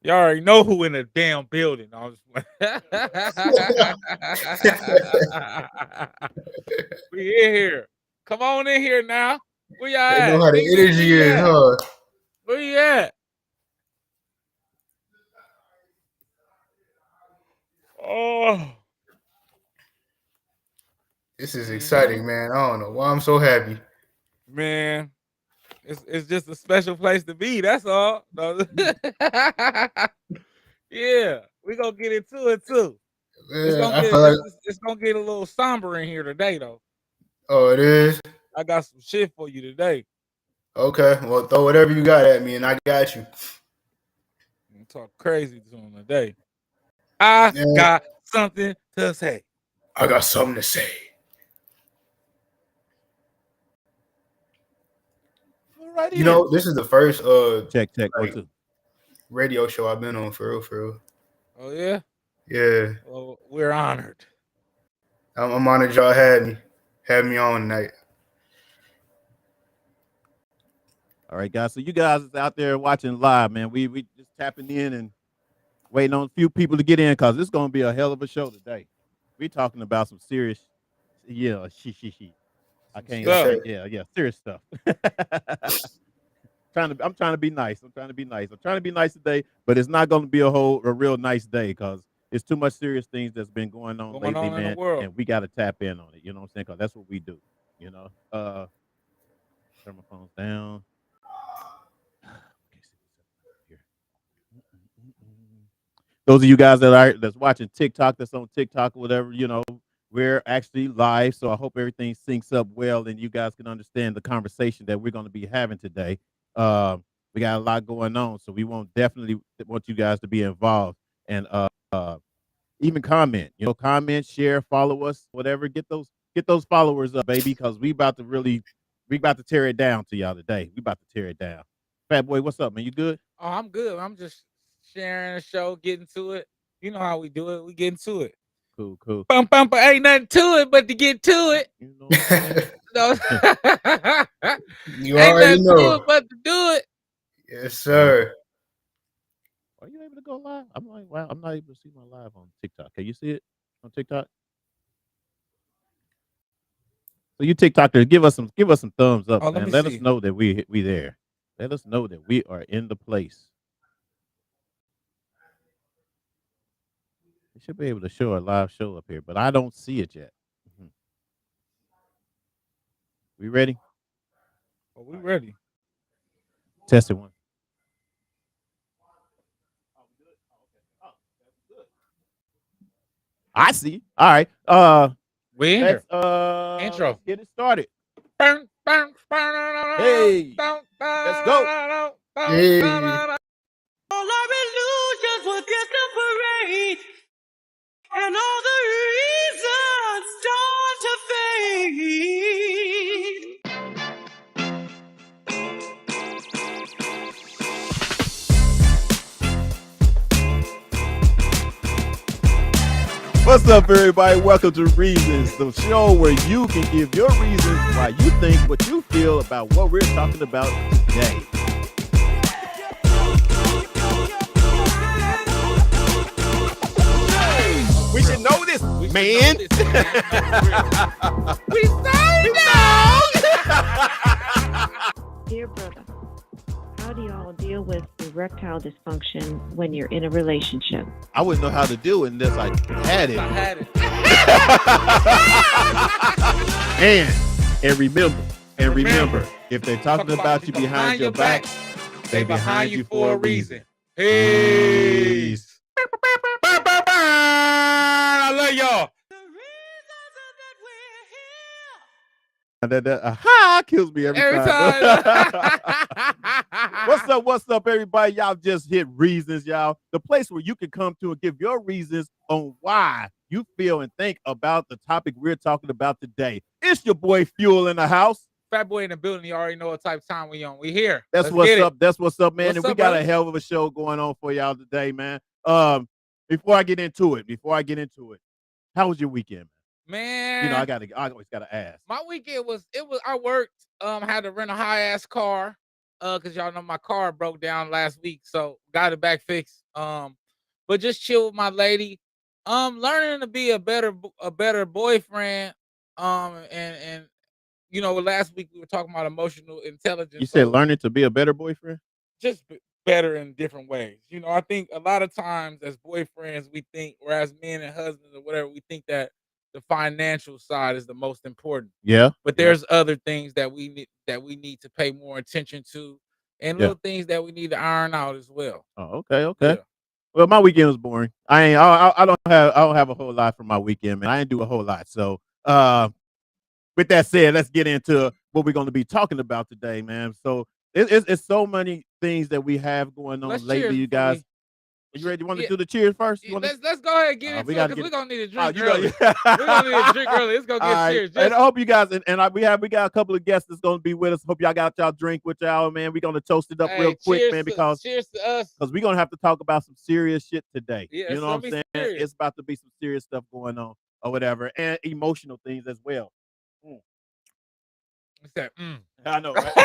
You already know who in the damn building. I was we in here. Come on in here now. Where y'all They know at? how the Ding ding, where energy you is, at? huh? Where you at? Oh. This is Mm-hmm. exciting, man. I don't know why I'm so happy. Man, it's just a special place to be. That's all. No. Yeah, we gonna get into it too. It's Yeah, gonna I get feel like, it's gonna get a little somber in here today though. oh, it is? I got some shit for you today. Okay, well, throw whatever you got at me, and I got you. I'm gonna talk crazy to him today. I Man, got something to say. I got something to say. Right You here. know, this is the first Check. like 1, 2. radio show I've been on, for real, for real. Oh yeah. Yeah, Well, we're honored. I'm honored y'all had me on tonight. All right, guys. So you guys is out there watching live, man. We just tapping in and waiting on a few people to get in because it's gonna be a hell of a show today. We talking about some serious, yeah, she. I Some can't, stuff. serious stuff. I'm trying to be nice. I'm trying to be nice today, but it's not going to be a real nice day because it's too much serious things that's been going on Going lately, on in the man. world. And we got to tap in on it. You know what I'm saying? Because that's what we do. You know. Turn my phones down. Those of you guys that's watching TikTok, that's on TikTok or whatever, we're actually live. So I hope everything syncs up well and you guys can understand the conversation that we're going to be having today. We got a lot going on, so we definitely want you guys to be involved and even comment. Comment, share, follow us, whatever. Get those followers up, baby, because we about to tear it down to y'all today. We about to tear it down. Fat boy, what's up, man? You good? Oh, I'm good. I'm just sharing the show, getting to it. You know how we do it. We get into it. Cool. Bump, ain't nothing to it but to get to it. You know what I'm saying? No. You Ain't already nothing to know. it but to do it. Yes, sir. Are you able to go live? I'm like, wow, I'm not able to see my live on TikTok. Can you see it on TikTok? So you TikTokers, give us some thumbs up, Oh, let man. me Let us see. know that we there. Let us know that we are in the place. We should be able to show a live show up here, but I don't see it yet. Mhm. We ready? Oh, we ready. Test it one. I see. All right. We in here. Let's Intro. get it started. Hey. Hey, let's go. Hey. All our illusions will disappear, and all the reasons start to fade. What's up, everybody? Welcome to Reasons, the show where you can give your reasons why you think what you feel about what we're talking about today. We should know this, man. We say no. Dear brother, how do y'all deal with erectile dysfunction when you're in a relationship? I wouldn't know how to do it unless I had it. I had it. And remember, if they're talking about you behind your back, they behind you for a reason. Peace. I love y'all. The reasons that we're here. That kills me every time. What's What's up, everybody? Y'all just hit Reasons, y'all. The place where you can come to and give your reasons on why you feel and think about the topic we're talking about today. It's your boy Fuel in the house. Fat boy in the building. You already know what type of time we on. We here. That's Let's what's get up. it. That's what's up, man. What's and we up, got brother? a hell of a show going on for y'all today, man. Before I get into it, how was your weekend, man? Man, I always gotta ask. my weekend was I worked, had to rent a high ass car. cause y'all know my car broke down last week, so got it back fixed. But just chill with my lady. Learning to be a better boyfriend. And last week we were talking about emotional You intelligence. said So learning to be a better boyfriend. just better in different ways. I think a lot of times as boyfriends, we think, or as men and husbands or whatever, we think that the financial side is the most important. Yeah. But Yeah. there's other things that we need to pay more attention to, and Yeah. little things that we need to iron out as well. Oh, okay. Okay. Yeah. Well, my weekend was boring. I don't have a whole lot for my weekend, man. I didn't do a whole lot. So, with that said, let's get into what we're going to be talking about today, man. So it's so many things that we have going on Let's lately, cheers you before guys. we. You ready? You want to Yeah, do the cheers first? You want to? let's go ahead and get We into it gotta because get. we're gonna need a Oh, drink you know, early. We're gonna need a drink early. It's gonna all get right. serious. And I Just hope you guys we got a couple of guests that's gonna be with us. Hope y'all got y'all drink with y'all, man. We're gonna toast it up real hey, quick, cheers man, because to us. we're gonna have to talk about some serious shit today. Yeah, You it's know gonna what I'm be saying? serious. It's about to be some serious stuff going on or whatever, and emotional things as well. What's that? I know, right?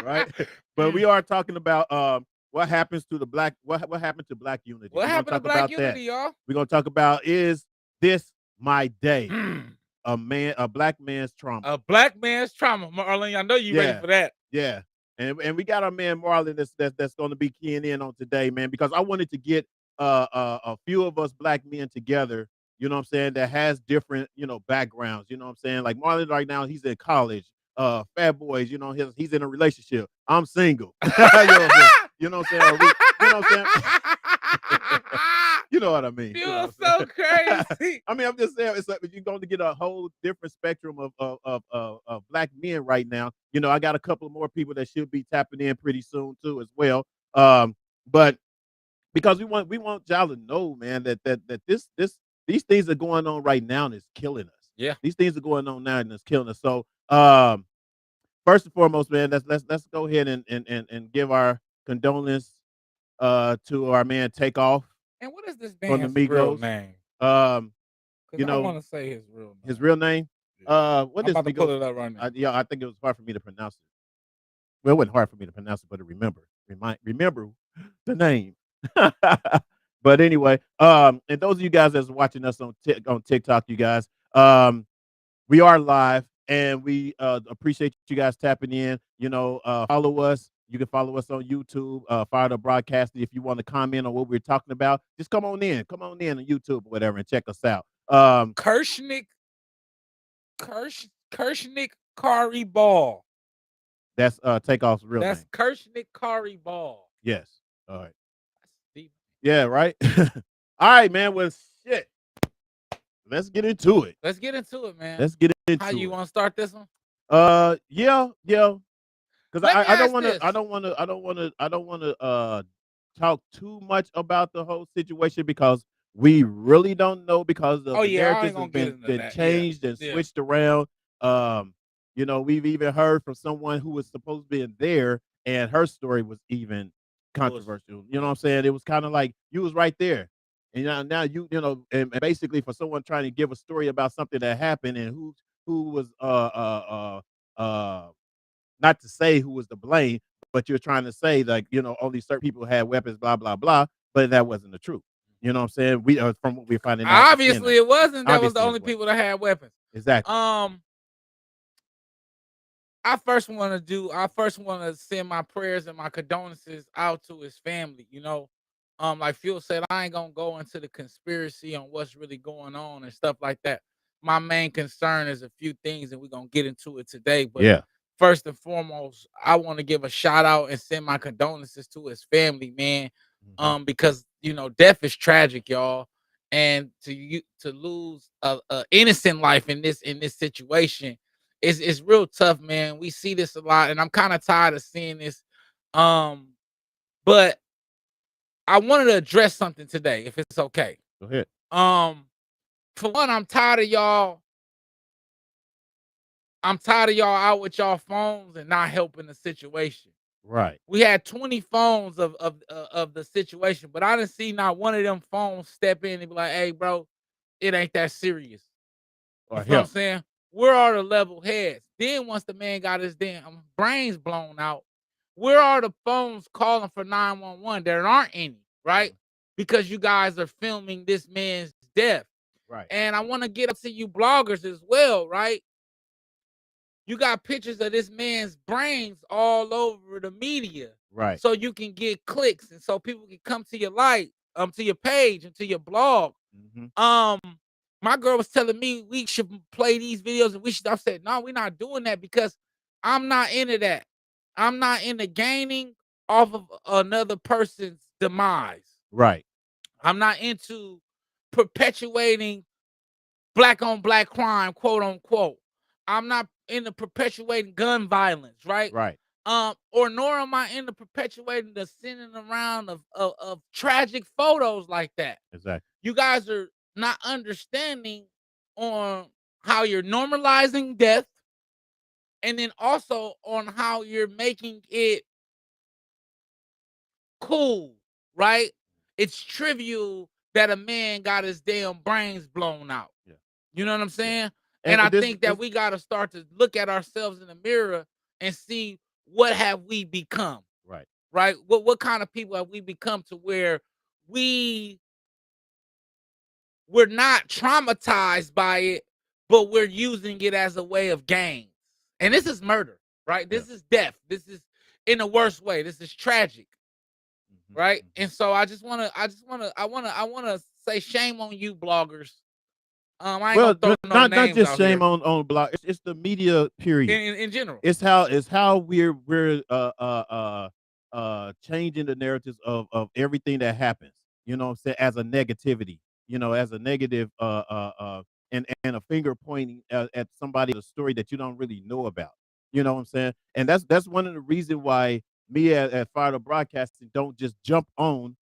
Right. But we are talking about what happens to the black what happened to black unity. What We're gonna happened to talk Black about that. Unity, y'all? We're gonna talk about, is this my day? Mm. A black man's trauma. A black man's trauma, Marlon. I know you ready Yeah. for that. Yeah. And we got our man Marlon that's gonna be keying in on today, man, because I wanted to get a few of us black men together, you know what I'm saying, that has different, backgrounds, you know what I'm saying? Like Marlon right now, he's in college. Fat Boys, he's in a relationship. I'm single. You know what I'm saying? You know what I'm saying? You know what I mean. You are so crazy. I mean, I'm just saying, it's like you're going to get a whole different spectrum of black men right now. I got a couple of more people that should be tapping in pretty soon too, as well. But because we want y'all to know, man, that these things are going on right now and it's killing us. Yeah. These things are going on now and it's killing us. So, first and foremost, man, let's go ahead and give our condolence to our man Takeoff. And what is this From the man's real Migos. name? Um, 'Cause you I know, want to say his real name. his real name. What I'm is about to pull Migos? it up right now. Yeah, I think it was hard for me to pronounce it. Well, it wasn't hard for me to pronounce it, but to remember the name. But anyway, and those of you guys that's watching us on TikTok, you guys, we are live, and we appreciate you guys tapping in. Follow us. You can follow us on YouTube, Fired Up Broadcasting. If you want to comment on what we're talking about, just come on in on YouTube or whatever and check us out. Kirshnik Kari Ball. That's Takeoff's real That's name. Kirshnik Kari Ball. Yes. All right. That's deep. Yeah, right. All right, man. Well, shit. Let's get into it. Let's get into it, man. Let's get into How you it. want to start this one? Yeah. Because Let me I ask don't want this. to talk too much about the whole situation because we really don't know, because the Oh, yeah, I ain't narratives gonna have get into been that. changed and Yeah. switched around. We've even heard from someone who was supposed to be in there, and her story was even controversial. You know what I'm saying? It was kind of like you was right there, and now and basically for someone trying to give a story about something that happened and who was not to say who was to blame, but you're trying to say, like, only certain people had weapons, blah blah blah, but that wasn't the truth. You know what I'm saying? We from what we're finding out. Obviously, it wasn't. That was the Obviously, it only wasn't. people that had weapons. Exactly. I first want to send my prayers and my condolences out to his family. Like Phil said, I ain't gonna go into the conspiracy on what's really going on and stuff like that. My main concern is a few things, and we're gonna get into it today. But Yeah. first and foremost, I want to give a shout out and send my condolences to his family, man. Because death is tragic, y'all, and to lose a innocent life in this situation is real tough, man. We see this a lot, and I'm kind of tired of seeing this. But I wanted to address something today, if it's okay. Go ahead. For one, I'm tired of y'all. I'm tired of y'all out with y'all phones and not helping the situation. Right. We had 20 phones of the situation, but I didn't see not one of them phones step in and be like, "Hey, bro, it ain't that serious." Or You know what I'm help. saying? Where are the level heads? Then once the man got his damn brains blown out, where are the phones calling for 911? There aren't any, right? Because you guys are filming this man's death. Right. And I want to get up to you bloggers as well, right? You got pictures of this man's brains all over the media. Right. So you can get clicks and so people can come to your to your page and to your blog. My girl was telling me we should play these videos and I said, no, we're not doing that because I'm not into that. I'm not into gaining off of another person's demise. Right. I'm not into perpetuating black on black crime, quote unquote. I'm not into perpetuating gun violence, right? Right. Or nor am I into perpetuating the sending around of tragic photos like that. Exactly. You guys are not understanding on how you're normalizing death, and then also on how you're making it cool, right? It's trivial that a man got his damn brains blown out. Yeah. You know what I'm saying? And And I this- think that we got to start to look at ourselves in the mirror and see what have we become, Right. right? What kind of people have we become to where we're not traumatized by it, but we're using it as a way of gain. And this is murder, right? This is death. This is in the worst way. This is tragic, right? And so I want to say shame on you, bloggers. I ain't gonna throw no not names just out shame here. on blog. It's the media period. In general. It's how we're changing the narratives of everything that happens. You know what I'm saying? As a negativity, as a negative and a finger pointing at somebody, a story that you don't really know about. You know what I'm saying? And that's one of the reasons why me at Fired Up Broadcasting don't just jump on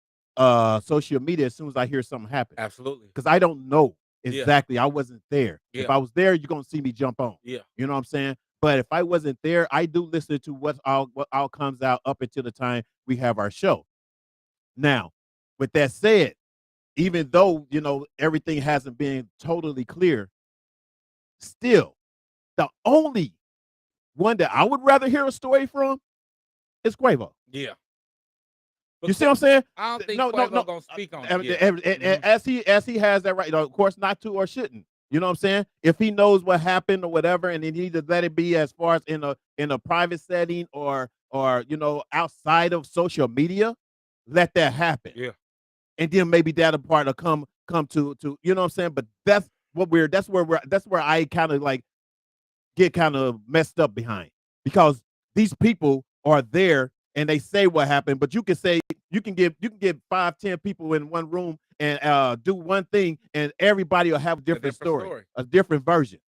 social media as soon as I hear something happen. Absolutely. Because I don't know Yeah. exactly. I wasn't there. If Yeah. I was there, you're gonna see me jump on. Yeah. You know what I'm saying? But if I wasn't there, I do listen to what all comes out up until the time we have our show. Now, with that said, even though everything hasn't been totally clear, still, the only one that I would rather hear a story from is Quavo. Yeah. You see what I'm saying? I don't think No, Quavo gonna speak on it. Yeah. And as he has that right, of course, not to or shouldn't. You know what I'm saying? If he knows what happened or whatever, and he needs to let it be as far as in a private setting or outside of social media, let that happen. Yeah. And then maybe that'll part will come to you know what I'm saying? But that's where I kind of like get kind of messed up behind, because these people are there and they say what happened, but you can get 5-10 people in one room and do one thing, and everybody will have a different story, a different version.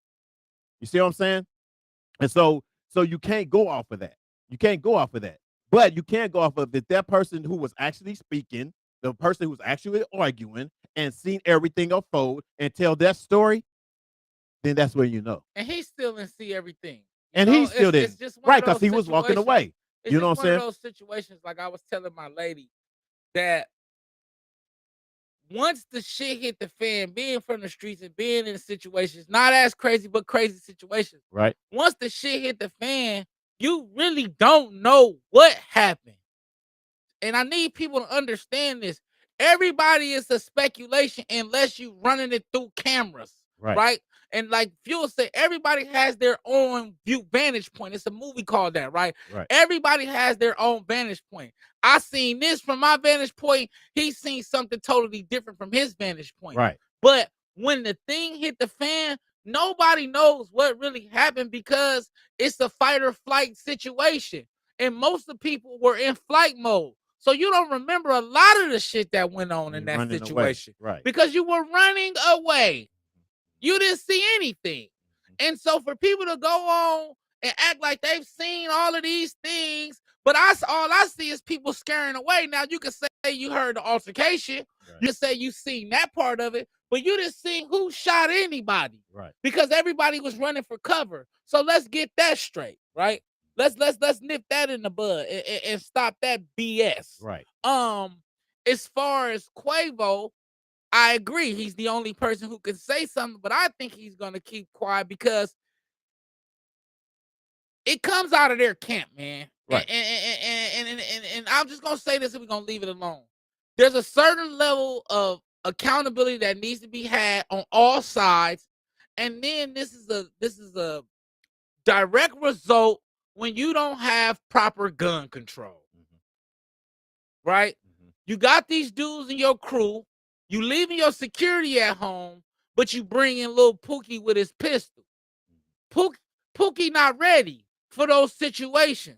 You see what I'm saying? And so you can't go off of that. You can't go off of that. But you can go off of that person who was actually speaking, the person who was actually arguing and seen everything unfold and tell that story, then that's where you know. And he still didn't see everything. And he still didn't. Right, because he was walking away. It's you know just what I'm saying? One of those situations, like I was telling my lady, that once the shit hit the fan, being from the streets and being in situations, not as crazy, but crazy situations. Right. Once the shit hit the fan, you really don't know what happened. And I need people to understand this. Everybody is a speculation unless you running it through cameras. Right. And like Fuel said, everybody has their own vantage point. It's a movie called that, right? Everybody has their own vantage point. I seen this from my vantage point. He's seen something totally different from his vantage point. Right. But when the thing hit the fan, nobody knows what really happened because it's a fight or flight situation. And most of the people were in flight mode. So you don't remember a lot of the shit that went on in that situation. Right. Because you were running away. You didn't see anything. And so for people to go on and act like they've seen all of these things, but all I see is people scaring away. Now you can say you heard the altercation. Right. You can say you seen that part of it, but you didn't see who shot anybody. Right. Because everybody was running for cover. So let's get that straight, right? Let's nip that in the bud and stop that BS. Right. As far as Quavo, I agree. He's the only person who can say something, but I think he's going to keep quiet because it comes out of their camp, man. Right. And I'm just gonna say this, and we're gonna leave it alone. There's a certain level of accountability that needs to be had on all sides, and then this is a direct result when you don't have proper gun control. Right? You got these dudes in your crew, you leaving your security at home, but you bring in little Pookie with his pistol. Pookie not ready for those situations,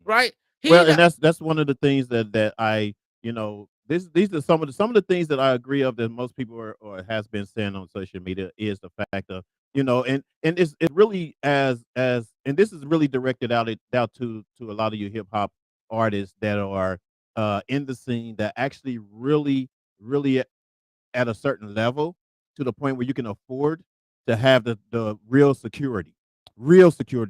right? Well, and that's one of the things that I, you know, these are some of the things that I agree of that most people are or has been saying on social media is the fact of, you know, and it's really as and this is really directed out to a lot of you hip hop artists that are in the scene that actually really at a certain level to the point where you can afford to have the real security,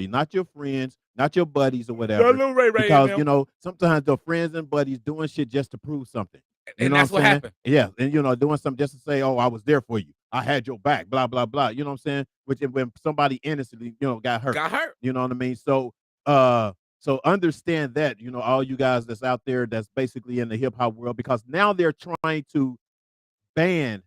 not your friends, not your buddies or whatever. Because you know sometimes the friends and buddies doing shit just to prove something. You and know that's what what happened. Yeah, and you know doing something just to say, oh, I was there for you, I had your back, blah blah blah. You know what I'm saying? Which when somebody innocently, you know, got hurt. You know what I mean? So so understand that, you know, all you guys that's out there that's basically in the hip hop world, because now they're trying to ban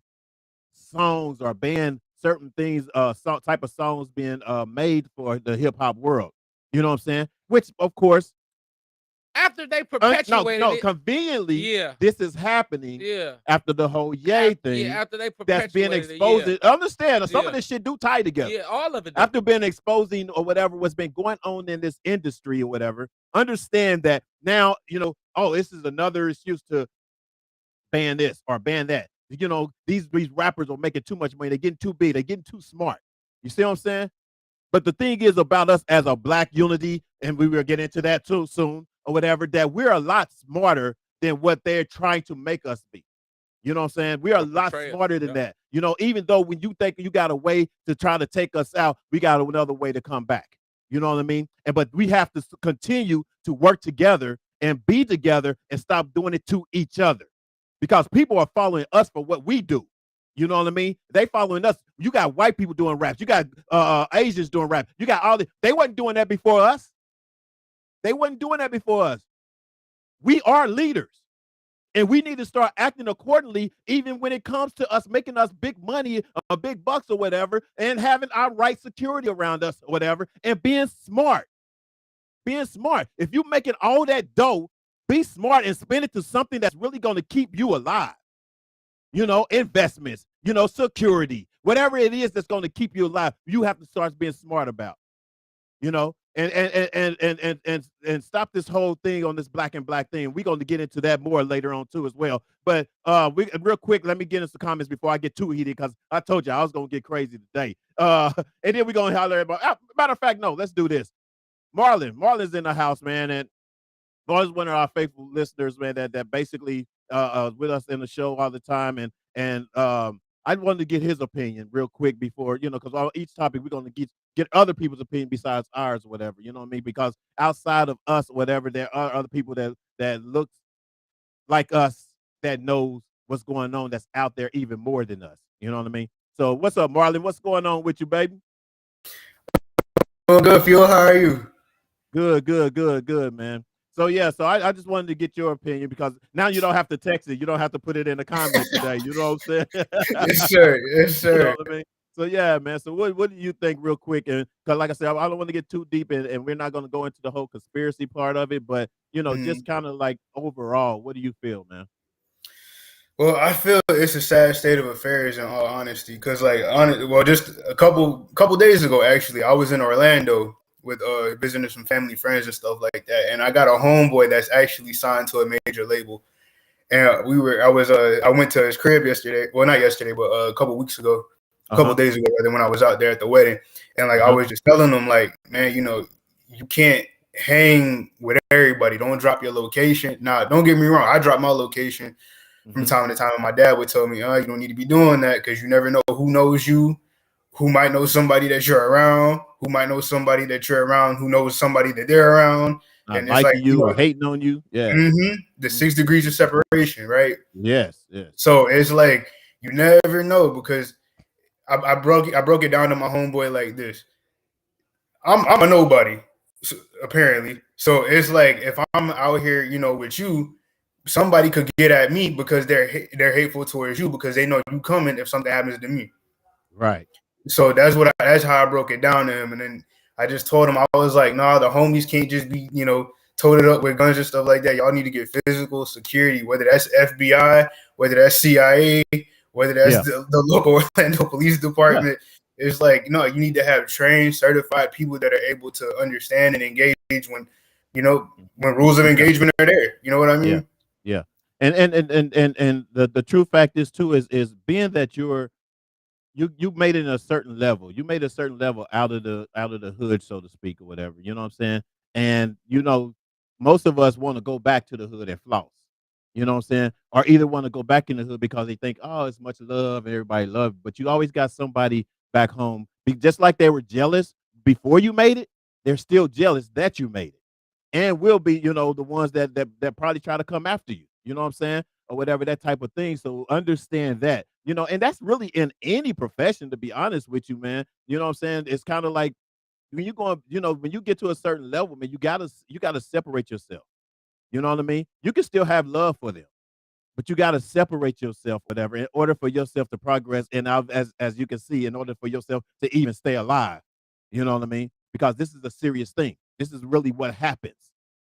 songs or ban certain things, type of songs being made for the hip hop world. You know what I'm saying? Which of course, after they perpetuated it, conveniently, yeah, this is happening. Yeah, after the whole Ye thing. Yeah, after they that's being perpetuated exposed. it, Understand some Yeah. of this shit do tie together. Yeah, all of it. After being exposing or whatever what's been going on in this industry or whatever, understand that now, you know, oh, this is another excuse to ban this or ban that. You know, these rappers are making too much money. They're getting too big. They're getting too smart. You see what I'm saying? But the thing is about us as a black unity, and we will get into that too soon or whatever, that we're a lot smarter than what they're trying to make us be. You know what I'm saying? We are a lot smarter than that. You know, even though when you think you got a way to try to take us out, we got another way to come back. You know what I mean? But we have to continue to work together and be together and stop doing it to each other, because people are following us for what we do. You know what I mean? They following us. You got white people doing raps. You got Asians doing rap. You got all the. They wasn't doing that before us. They wasn't doing that before us. We are leaders, and we need to start acting accordingly, even when it comes to us making us big money, big bucks or whatever, and having our right security around us or whatever, and being smart. Being smart. If you're making all that dough, be smart and spend it to something that's really going to keep you alive. You know, investments, you know, security, whatever it is that's going to keep you alive, you have to start being smart about, you know, and stop this whole thing on this black and black thing. We're going to get into that more later on too as well. But real quick, let me get into some comments before I get too heated, because I told you I was going to get crazy today. And then we're going to holler about, matter of fact, no, let's do this. Marlon's in the house, man, and Marlon's one of our faithful listeners, man, that basically with us in the show all the time, and I wanted to get his opinion real quick before, you know, because on each topic we're going to get other people's opinion besides ours or whatever, you know what I mean? Because outside of us or whatever, there are other people that look like us that knows what's going on, that's out there even more than us, you know what I mean? So what's up, Marlon? What's going on with you, baby? Doing good, Phil. How are you? Good, man. So yeah, so I just wanted to get your opinion, because now you don't have to text it. You don't have to put it in the comments today. You know what I'm saying? Yes, sir. Yes, sir. You know what I mean? So yeah, man. So what do you think real quick? And because like I said, I don't want to get too deep in, and we're not going to go into the whole conspiracy part of it, but you know, just kind of like overall, what do you feel, man? Well, I feel it's a sad state of affairs in all honesty, because just a couple days ago, actually, I was in Orlando with visiting some family friends and stuff like that, and I got a homeboy that's actually signed to a major label, and I went to his crib yesterday. Well, not yesterday, but a couple weeks ago, a couple days ago, when I was out there at the wedding, and like I was just telling them, like, man, you know, you can't hang with everybody. Don't drop your location. Nah, don't get me wrong. I drop my location from time to time, and my dad would tell me, you don't need to be doing that, because you never know who knows you, who might know somebody that you're around, who might know somebody that you're around, who knows somebody that they're around. And it's like, you or hating on you. Yeah. The 6 degrees of separation, right? Yes. So it's like, you never know, because I broke it down to my homeboy like this. I'm a nobody. apparently. So it's like if I'm out here, you know, with you, somebody could get at me because they're hateful towards you because they know you coming if something happens to me. Right. So that's how I broke it down to him, and then I just told him, I was like, nah, the homies can't just be, you know, toted up with guns and stuff like that. Y'all need to get physical security, whether that's FBI, whether that's CIA, whether that's the local Orlando Police Department. It's like, no, you need to have trained, certified people that are able to understand and engage when, you know, when rules of engagement are there. You know what I mean? Yeah. And the true fact is too is being that you made it a certain level. You made a certain level out of the hood, so to speak, or whatever. You know what I'm saying? And you know, most of us want to go back to the hood and floss. You know what I'm saying? Or either want to go back in the hood because they think, oh, it's much love and everybody love. But you always got somebody back home, just like they were jealous before you made it. They're still jealous that you made it, and will be, you know, the ones that probably try to come after you. You know what I'm saying? Or whatever, that type of thing. So understand that, you know, and that's really in any profession, to be honest with you, man. You know what I'm saying? It's kind of like when you go, you know, when you get to a certain level, man, you gotta separate yourself. You know what I mean? You can still have love for them, but you gotta separate yourself, whatever, in order for yourself to progress. And as you can see, in order for yourself to even stay alive, you know what I mean? Because this is a serious thing. This is really what happens.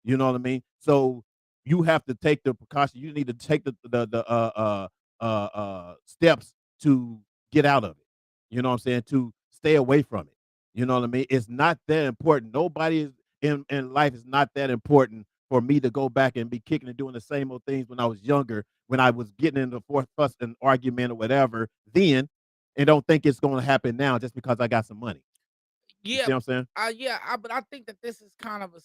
You know what I mean? So you have to take the precaution. You need to take the steps to get out of it. You know what I'm saying? To stay away from it. You know what I mean? It's not that important. Nobody is in life is not that important for me to go back and be kicking and doing the same old things when I was younger, when I was getting into fourth fuss and argument or whatever then, and don't think it's going to happen now just because I got some money. You Yeah, see what I'm saying? but I think that this is kind of a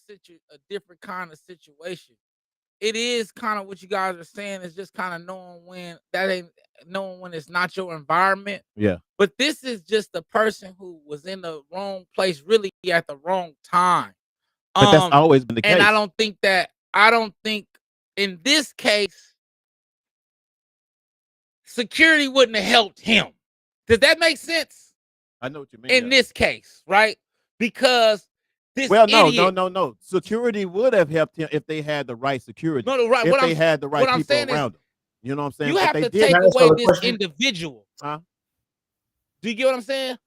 different kind of situation. It is kind of what you guys are saying is just kind of knowing when it's not your environment. Yeah. But this is just the person who was in the wrong place, really at the wrong time. But that's always been the case. And I don't think in this case, security wouldn't have helped him. Does that make sense? I know what you mean. In this case, right? Because this no. Security would have helped him if they had the right security. Right. If they had the right people around them. You know what I'm saying? You have to take away this individual. Huh? Do you get what I'm saying?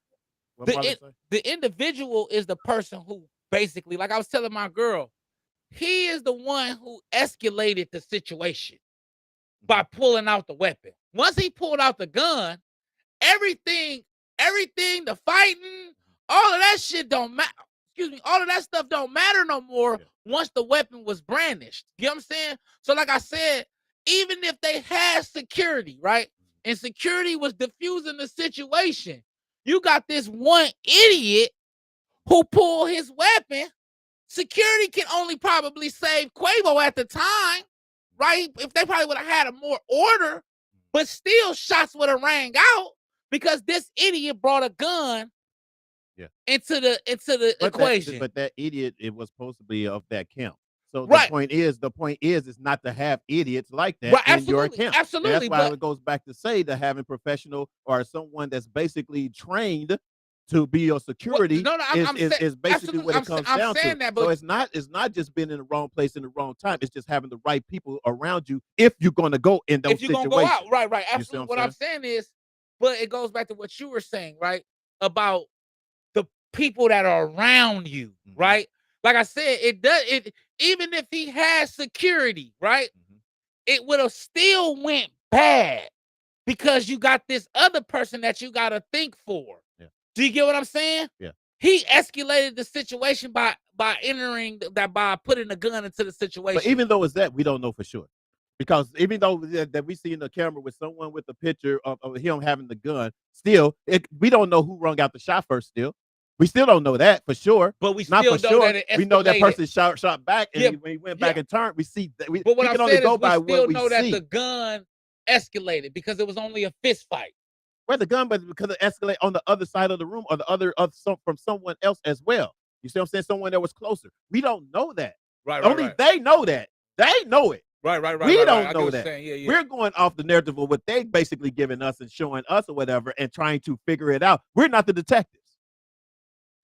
The individual is the person who basically, like I was telling my girl, he is the one who escalated the situation by pulling out the weapon. Once he pulled out the gun, everything, the fighting, all of that shit don't matter. Excuse me, all of that stuff don't matter no more once the weapon was brandished. You know what I'm saying? So like I said, even if they had security, right? And security was diffusing the situation, you got this one idiot who pulled his weapon. Security can only probably save Quavo at the time, right? If they probably would have had a more order, but still shots would have rang out because this idiot brought a gun into the equation. But that idiot, it was supposed to be of that camp. So the point is not to have idiots like that in your camp. Absolutely. And that's why it goes back to say that having professional or someone that's basically trained to be your security is basically what it comes down to. So it's not just being in the wrong place in the wrong time. It's just having the right people around you if you're going to go in those situations. If you're going to go out, right. Absolutely. What I'm saying is, but it goes back to what you were saying, right? About the people that are around you, right? Like I said, even if he had security, right? It would have still went bad because you got this other person that you got to think for. Yeah. Do you get what I'm saying? Yeah. He escalated the situation by putting a gun into the situation. But even though it's that, we don't know for sure. Because even though that we see in the camera with someone with a picture of him having the gun, still, we don't know who rung out the shot first still. We still don't know that for sure. But we still know that it escalated. We know that person shot back, and when he went back and turned, we see that. But what I'm saying is we still know that see. the gun escalated because it was only a fist fight. Well, the gun, but because it escalated on the other side of the room or from someone else as well. You see what I'm saying? Someone that was closer. We don't know that. Right. Only they know that. They know it. Right. We don't know that. Yeah. We're going off the narrative of what they basically giving us and showing us or whatever and trying to figure it out. We're not the detectives.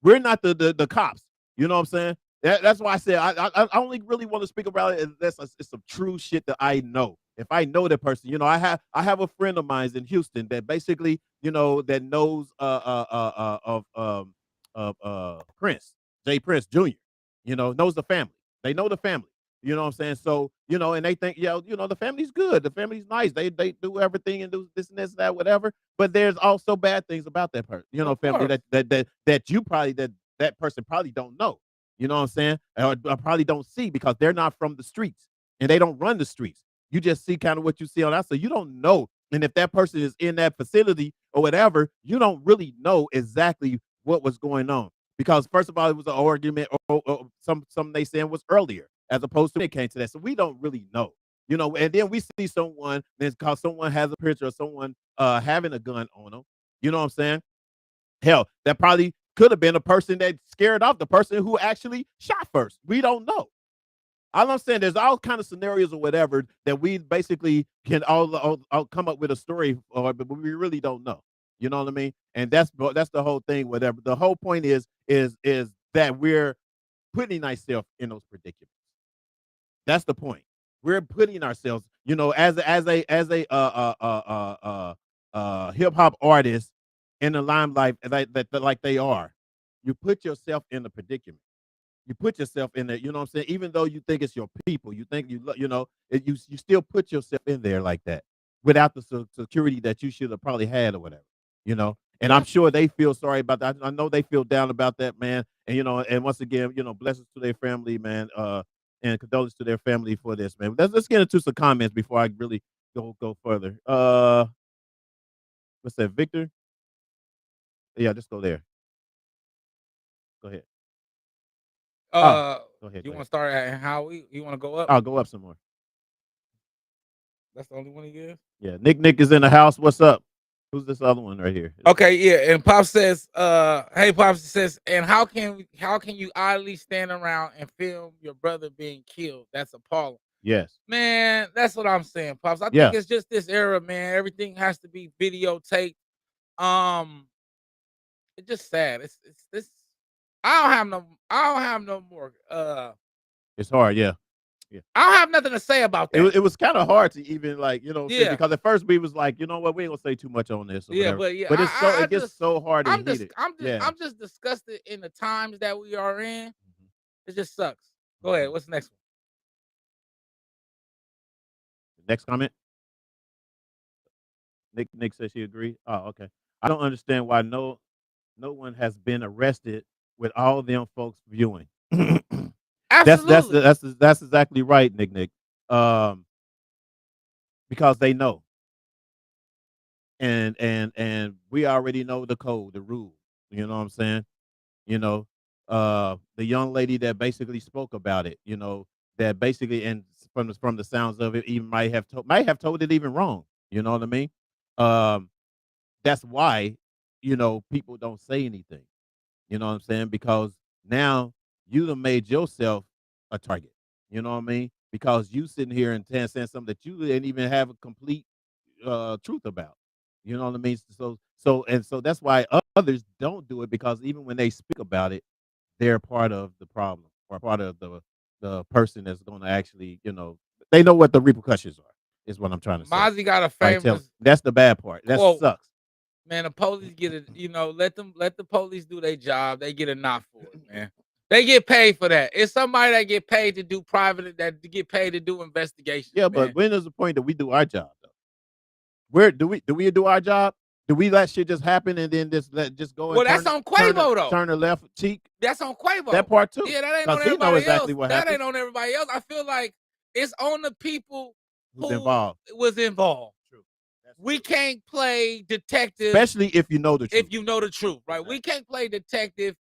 We're not the cops. You know what I'm saying? That's why I said I only really want to speak about it. It's some true shit that I know. If I know that person, I have a friend of mine in Houston that basically, that knows of Prince, Jay Prince Jr. Knows the family. They know the family. You know what I'm saying? So, and they think, the family's good. The family's nice. They do everything and do this and this, that, whatever. But there's also bad things about that person, Of family course. that you probably that person probably don't know. You know what I'm saying? Or probably don't see because they're not from the streets and they don't run the streets. You just see kind of what you see on that. So you don't know. And if that person is in that facility or whatever, you don't really know exactly what was going on. Because first of all, it was an argument or some they saying was earlier as opposed to when it came to that. So we don't really know. And then we see someone, then because someone has a picture of someone having a gun on them. You know what I'm saying? Hell, that probably could have been a person that scared off the person who actually shot first. We don't know. All I'm saying, there's all kind of scenarios or whatever that we basically can all come up with a story for, but we really don't know. You know what I mean? And that's the whole thing. Whatever. The whole point is that we're putting ourselves in those predicaments. That's the point. We're putting ourselves, as a hip hop artist in the limelight that like they are. You put yourself in the predicament. You put yourself in there. You know what I'm saying? Even though you think it's your people, you think you still put yourself in there like that without the security that you should have probably had or whatever. And I'm sure they feel sorry about that. I know they feel down about that, man. And and once again, blessings to their family, man. And condolences to their family for this, man. Let's get into some comments before I really go further. What's that, Victor? Yeah, just go there. Go ahead. Go ahead. You want to start at Howie? You want to go up? I'll go up some more. That's the only one he gives? Yeah, Nick is in the house. What's up? Who's this other one right here? Okay, yeah. And Pop says, hey, Pop says, and how can you idly stand around and film your brother being killed? That's appalling. Yes. Man, that's what I'm saying, Pops. I Yeah. think it's just this era, man. Everything has to be videotaped. It's just sad. It's this. I don't have no more. It's hard, yeah. I don't have nothing to say about that. It was kind of hard to even Yeah. because at first we was like, you know what, we ain't gonna say too much on this. Or Yeah, whatever. but yeah, But it's it gets just- so hard and heated. Yeah. I'm just disgusted in the times that we are in. It just sucks. Go ahead. What's the next one? Next comment. Nick says she agree. Oh, okay. I don't understand why no one has been arrested with all them folks viewing. Absolutely. That's exactly right, Nick. Because they know. And we already know the code, the rules. You know what I'm saying? The young lady that basically spoke about it, that basically, and from the sounds of it, even might have told it even wrong. You know what I mean? That's why, people don't say anything. You know what I'm saying? Because now you done made yourself a target. You know what I mean? Because you sitting here and saying something that you didn't even have a complete truth about. You know what I mean? So that's why others don't do it, because even when they speak about it, they're part of the problem or part of the person that's going to actually, they know what the repercussions are. Is what I'm trying to say. Mozzie got a Like, famous. that's the bad part. That quote. sucks. Man, the police get it. Let the police do their job. They get a knock for it, man. They get paid for that. It's somebody that get paid to do private, that get paid to do investigations. Yeah, man. but when is the point that we do our job though? Where do we do our job? Do we let shit just happen and then just go? And Well, that's on Quavo though. Turn the left cheek. That's on Quavo. That part too. Yeah, that ain't 'Cause on he know everybody exactly else. what That happened. ain't on everybody else. I feel like it's on the people Who's who involved. was involved. True. That's We true. can't play detective, Especially if you know the truth. if you know the truth, right? We can't play detective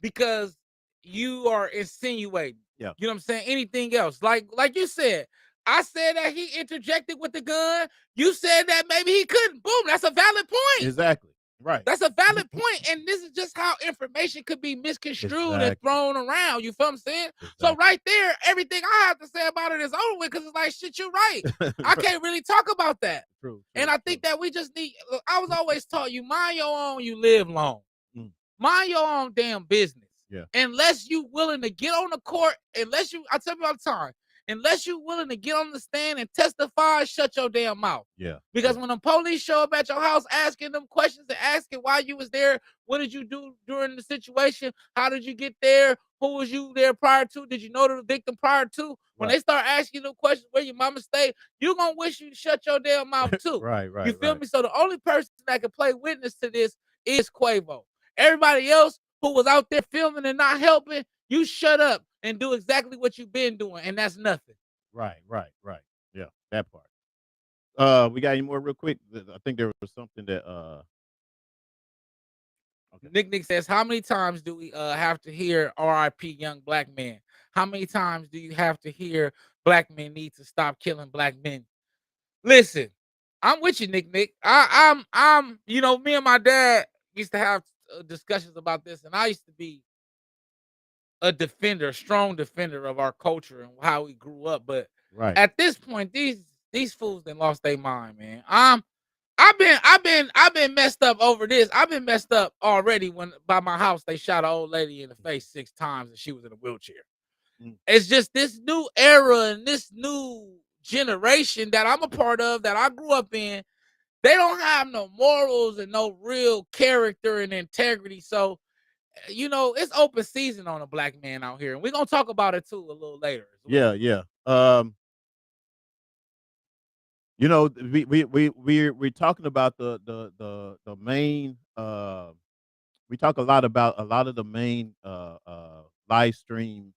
because you are insinuating. Yeah. You know what I'm saying? Anything else. Like you said, I said that he interjected with the gun. You said that maybe he couldn't. Boom. That's a valid point. Exactly. Right. That's a valid point. And this is just how information could be misconstrued and Exactly. thrown around. You feel what I'm saying? Exactly. So right there, everything I have to say about it is over with, because it's like, shit, you're right. I can't really talk about that. True. And I think that we just need, I was always taught, you mind your own, you live long. Mm. Mind your own damn business. Yeah. Unless you willing to get on the court, I tell you all the time, unless you willing to get on the stand and testify, shut your damn mouth. Yeah. Because when the police show up at your house asking them questions and asking why you was there, what did you do during the situation? How did you get there? Who was you there prior to? Did you know the victim prior to? When they start asking them questions where your mama stayed, you gonna wish you shut your damn mouth too. Right. You feel me? So the only person that can play witness to this is Quavo. Everybody else who was out there filming and not helping, you shut up and do exactly what you've been doing, and that's nothing. Right. Yeah, that part. We got any more real quick? I think there was something that okay. Nick says, how many times do we have to hear R.I.P. young black man? How many times do you have to hear black men need to stop killing black men? Listen, I'm with you, Nick. I'm you know, me and my dad used to have discussions about this, and I used to be a strong defender of our culture and how we grew up. But at this point, these fools done lost their mind, man. I've been messed up over this. I've been messed up already when by my house they shot an old lady in the face 6 times and she was in a wheelchair. It's just this new era and this new generation that I'm a part of, that I grew up in. They don't have no morals and no real character and integrity. So, you know, it's open season on a black man out here, and we're gonna talk about it too a little later. Yeah. You know, we're talking about the main. We talk a lot about a lot of the main live stream,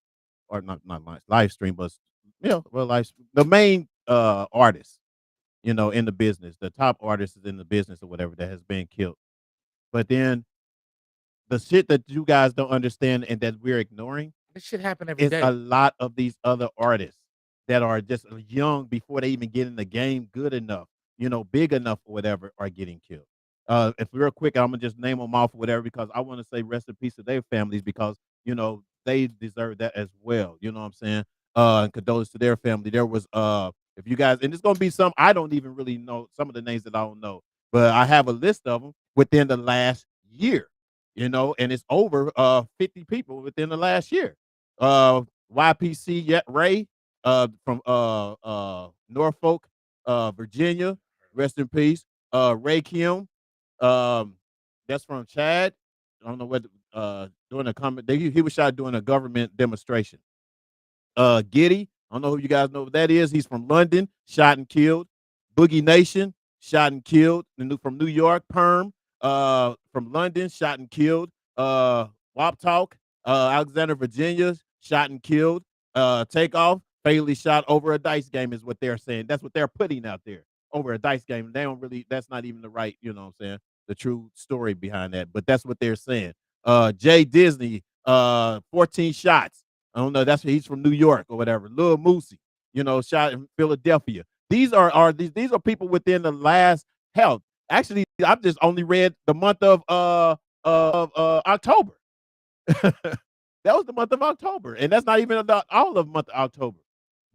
or not live stream, but the main artists, you know, in the business, the top artists in the business or whatever that has been killed. But then the shit that you guys don't understand and that we're ignoring, this shit happen every is day. a lot of these other artists that are just young before they even get in the game good enough, you know, big enough or whatever, are getting killed. If real quick, I'm gonna just name them off or whatever, because I want to say rest in peace to their families, because you know they deserve that as well. You know what I'm saying? And condolences to their family. There was if you guys, and it's gonna be some, I don't even really know some of the names that I don't know, but I have a list of them within the last year. You know, and it's over 50 people within the last year. YPC Ray from Norfolk, Virginia, rest in peace. Ray Kim, that's from Chad. I don't know what doing a comment. He was shot during a government demonstration. Giddy, I don't know who you guys know who that is. He's from London, shot and killed. Boogie Nation, shot and killed. From New York, Perm, from London, shot and killed. Wop Talk, Alexander, Virginia, shot and killed. Takeoff, fatally shot over a dice game, is what they're saying. That's what they're putting out there, over a dice game. They don't really, that's not even the right, you know what I'm saying, the true story behind that, but that's what they're saying. Jay Disney, 14 shots. I don't know, that's he's from New York or whatever. Lil Moosey, you know, shot in Philadelphia. These are people within the last, hell, actually, I've just only read the month of October. That was the month of October, and that's not even all of the month of October.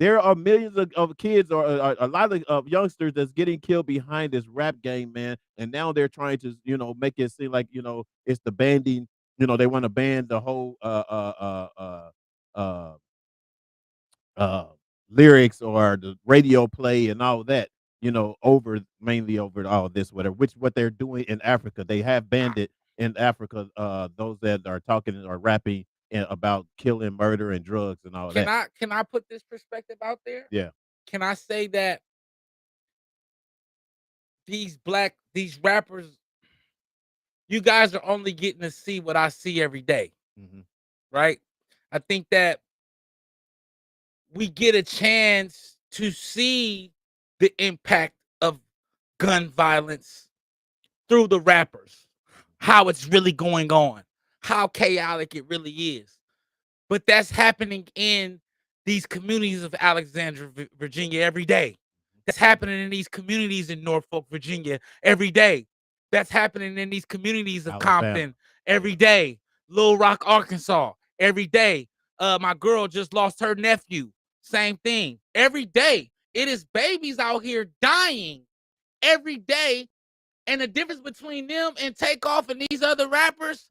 There are millions of kids, or a lot of youngsters that's getting killed behind this rap game, man. And now they're trying to, you know, make it seem like, you know, it's the banding. You know, they want to ban the whole lyrics or the radio play and all that, you know, mainly over all this, whatever, which what they're doing in Africa. They have banned it in Africa, those that are talking or rapping about killing, murder, and drugs and all that. Can I put this perspective out there? Yeah. Can I say that these rappers, you guys are only getting to see what I see every day, right? I think that we get a chance to see the impact of gun violence through the rappers, how it's really going on, how chaotic it really is. But that's happening in these communities of Alexandria, Virginia every day. That's happening in these communities in Norfolk, Virginia every day. That's happening in these communities of Alabama. Compton every day. Little Rock, Arkansas every day. My girl just lost her nephew. Same thing. Every day. It is babies out here dying every day. And the difference between them and Takeoff and these other rappers,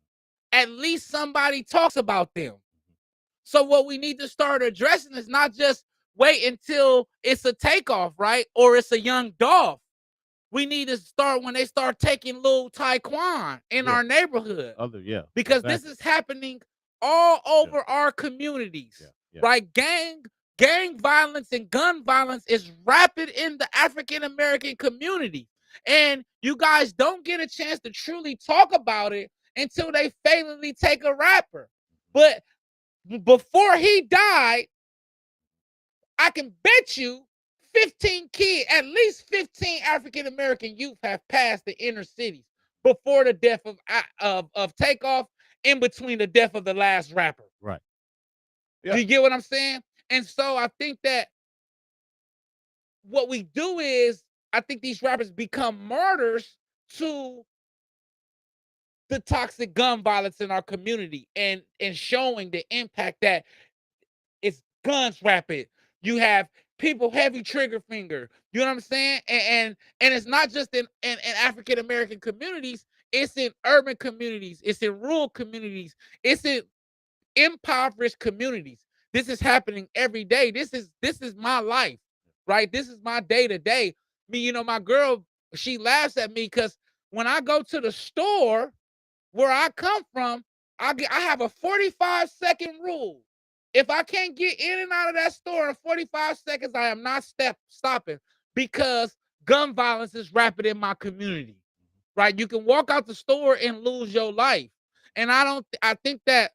at least somebody talks about them. So what we need to start addressing is not just wait until it's a takeoff, right? Or it's a young Dolph. We need to start when they start taking little Taekwon in our neighborhood. Because this is happening all over our communities, right? Gang violence and gun violence is rapid in the African American community. And you guys don't get a chance to truly talk about it until they fatally take a rapper. But before he died, I can bet you 15 kids, at least 15 African American youth have passed the inner cities before the death of Takeoff, in between the death of the last rapper. Right. Do you get what I'm saying? And so I think that what we do is, I think these rappers become martyrs to the toxic gun violence in our community, and showing the impact that it's guns rapid. You have people heavy trigger finger. You know what I'm saying? And it's not just in African American communities. It's in urban communities. It's in rural communities. It's in impoverished communities. This is happening every day. This is my life, right? This is my day to day. Me, you know, my girl, she laughs at me because when I go to the store where I come from, I have a 45-second rule. If I can't get in and out of that store in 45 seconds, I am not stopping, because gun violence is rapid in my community, right? You can walk out the store and lose your life. And I think that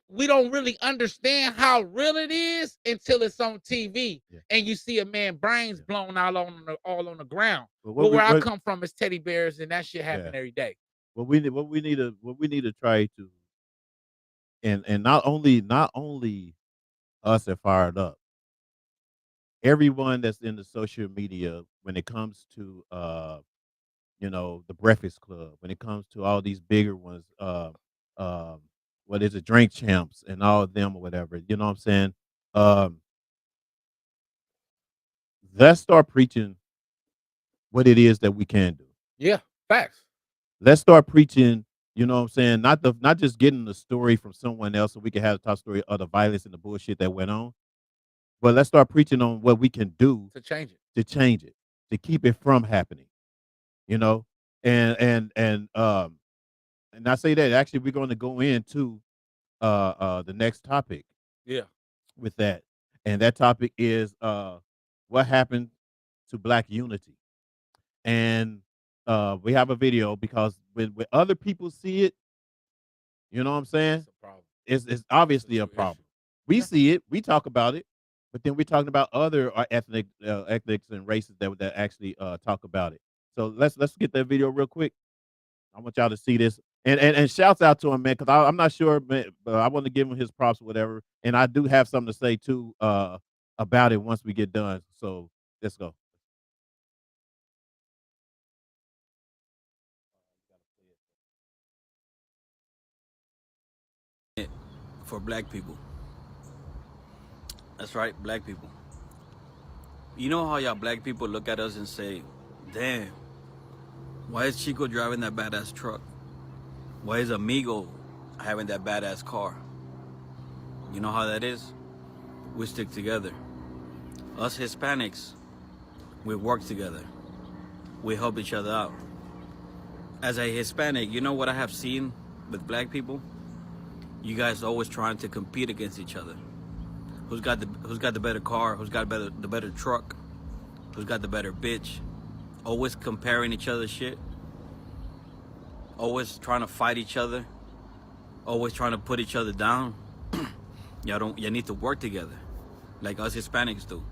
we don't really understand how real it is until it's on TV and you see a man brains blown out all on the ground. But where I come from is teddy bears, and that shit happen every day. What we need to try to, and not only us at Fired Up, everyone that's in the social media, when it comes to the Breakfast Club, when it comes to all these bigger ones, what is it, Drink Champs and all of them or whatever, you know what I'm saying? Let's start preaching what it is that we can do. Yeah, facts. Let's start preaching, you know what I'm saying? Not just getting the story from someone else so we can have the top story of the violence and the bullshit that went on, but let's start preaching on what we can do to change it, to keep it from happening, you know? And I say that actually we're going to go into the next topic. Yeah. With that. And that topic is what happened to Black unity. And we have a video, because when other people see it, you know what I'm saying? It's obviously a problem. We see it, we talk about it, but then we're talking about other ethnics and races that actually talk about it. So let's get that video real quick. I want y'all to see this. And shouts out to him, man, because I'm not sure, man, but I want to give him his props or whatever. And I do have something to say too about it once we get done. So let's go. For black people. That's right, black people. You know how y'all black people look at us and say, damn, why is Chico driving that badass truck? Why is Amigo having that badass car? You know how that is? We stick together. Us Hispanics, we work together. We help each other out. As a Hispanic, you know what I have seen with black people? You guys always trying to compete against each other. Who's got the better car? Who's got the better truck? Who's got the better bitch? Always comparing each other's shit. Always trying to fight each other. Always trying to put each other down. Y'all need to work together, like us Hispanics do.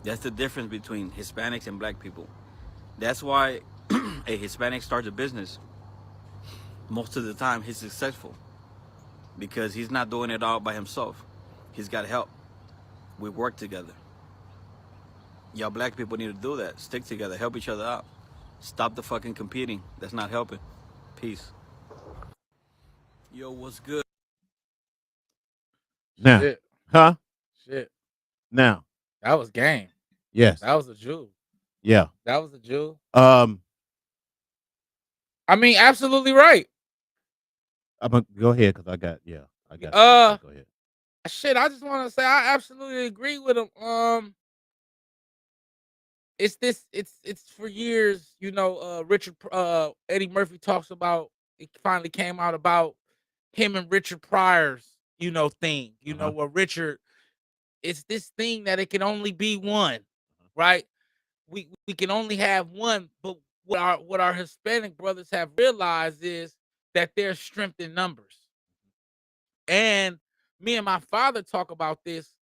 That's the difference between Hispanics and black people. That's why a Hispanic starts a business. Most of the time, he's successful because he's not doing it all by himself. He's got help. We work together. Y'all black people need to do that. Stick together, help each other out. Stop the fucking competing. That's not helping. Peace. Yo, what's good? Now, Shit. huh? Shit. Now, that was game. Yes, that was a Jew. Yeah, that was a Jew. I mean, absolutely right. I'm gonna go ahead because I got Go ahead. Shit, I just want to say I absolutely agree with him. It's for years, Richard Eddie Murphy talks about it finally came out about him and Richard Pryor's, thing, where Richard, it's this thing that it can only be one, right? We can only have one, but what our Hispanic brothers have realized is that there's strength in numbers. And me and my father talk about this.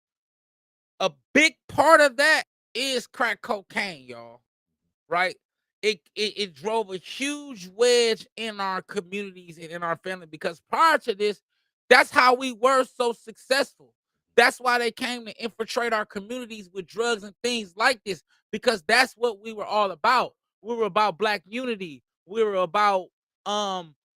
A big part of that is crack cocaine, y'all. Right? It drove a huge wedge in our communities and in our family because prior to this, that's how we were so successful. That's why they came to infiltrate our communities with drugs and things like this, because that's what we were all about. We were about black unity. We were about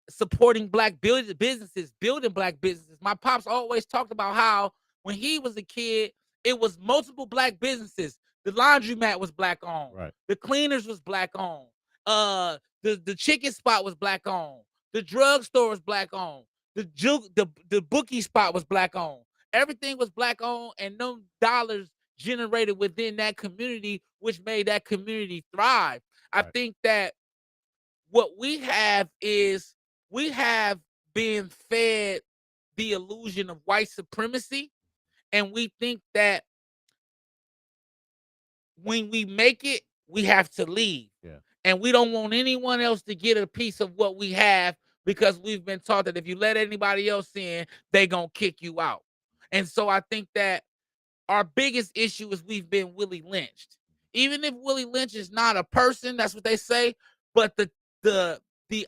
supporting black businesses, building black businesses. My pops always talked about how when he was a kid, it was multiple black businesses. The laundromat was black owned. Right. The cleaners was black owned. The chicken spot was black owned. The drugstore was black owned. The bookie spot was black owned. Everything was black owned, and no dollars generated within that community, which made that community thrive. I Right. think that what we have is we have been fed the illusion of white supremacy, and we think that when we make it, we have to leave. Yeah. And we don't want anyone else to get a piece of what we have because we've been taught that if you let anybody else in, they gonna kick you out. And so I think that our biggest issue is we've been Willie lynched. Even if Willie Lynch is not a person, that's what they say, but the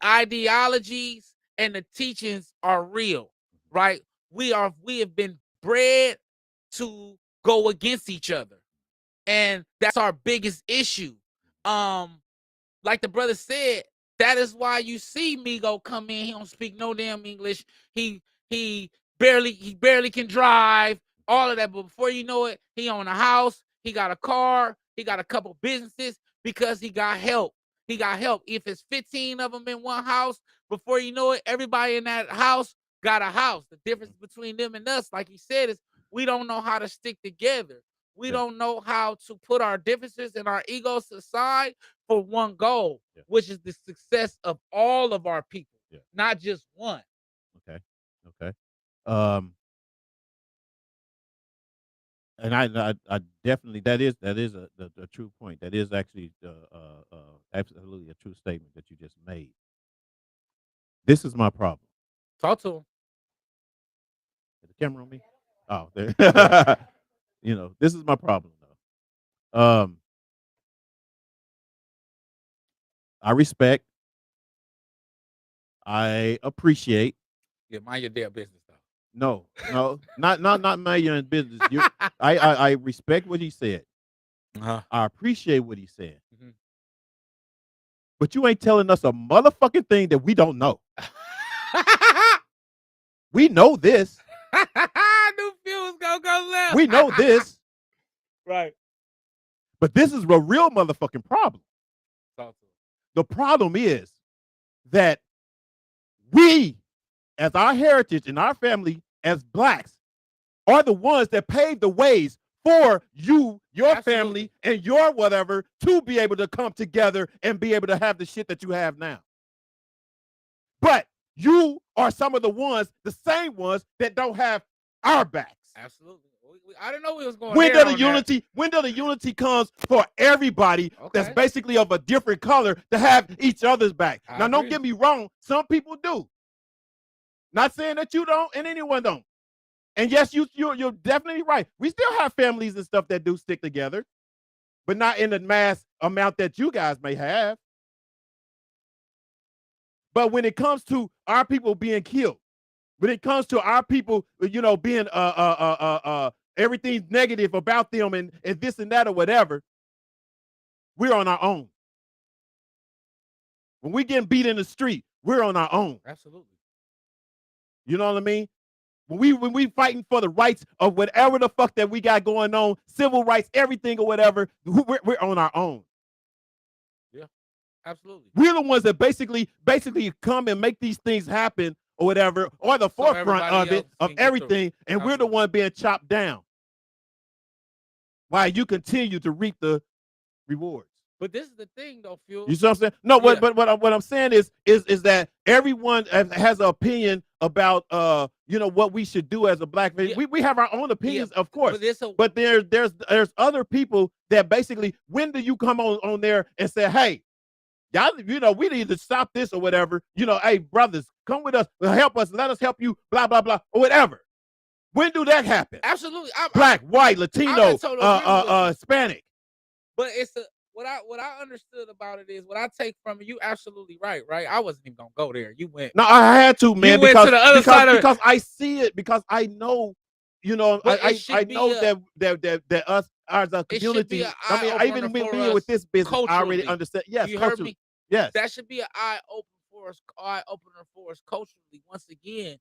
ideologies and the teachings are real, right? We have been bred to go against each other. And that's our biggest issue. Like the brother said, that is why you see Migo come in. He don't speak no damn English. He barely can drive, all of that. But before you know it, he own a house, he got a car, he got a couple businesses because he got help. He got help. If it's 15 of them in one house, before you know it, everybody in that house got a house. The difference between them and us, like he said, is we don't know how to stick together. We don't know how to put our differences and our egos aside for one goal, which is the success of all of our people, not just one. Okay. And I definitely that is a true point. That is actually absolutely a true statement that you just made. This is my problem. Talk to him. Is the camera on me? Oh, there. This is my problem though. I respect. I appreciate. Yeah, mind your damn business though. No, not mind your own business. I respect what he said. Uh-huh. I appreciate what he said. Mhm. But you ain't telling us a motherfucking thing that we don't know. We know this. I knew Phil was gonna go left. We know this. Right. But this is a real motherfucking problem. Talk to him. The problem is that we, as our heritage and our family, as blacks, are the ones that paved the ways for you, your Absolutely. family, and your whatever to be able to come together and be able to have the shit that you have now. But you are some of the same ones that don't have our backs. Absolutely. I didn't know we was going. When there does on that. when the unity comes for everybody that's Okay. basically of a different color to have each other's back? I Now, don't agree. get me wrong, some people do. Not saying that you don't and anyone don't. And yes, you're definitely right. We still have families and stuff that do stick together, but not in the mass amount that you guys may have. But when it comes to our people being killed, when it comes to our people, being everything's negative about them and this and that or whatever, we're on our own. When we getting beat in the street, we're on our own. Absolutely. You know what I mean? When we fighting for the rights of whatever the fuck that we got going on, civil rights, everything or whatever, we're on our own. Yeah, absolutely. We're the ones that basically come and make these things happen or whatever, or the forefront everybody of it, else of can get through. everything, and we're the Absolutely. one being chopped down while you continue to reap the rewards. But this is the thing, though, Phil. You see what I'm saying? No, Yeah. but what I'm saying is that everyone has an opinion about what we should do as a black man. Yeah. We have our own opinions, of course. But There's other people that basically, when do you come on there and say, hey, y'all, we need to stop this or whatever. Hey, brothers, come with us, help us, let us help you, blah blah blah, or whatever. When do that happen? absolutely. Black, white, Latino, in total agreement with Hispanic. But it's what I understood about it is what I take from it. You absolutely right. I wasn't even gonna go there. You went. No, I had to, man, went to the other side of it. because I see it, because I know, But I know that us as a it should be community. an I mean, eye-opener even for being with us this business, I already culturally. understand. Yes, You heard culturally. me? Yes, That should be an eye opener for us culturally. Once again,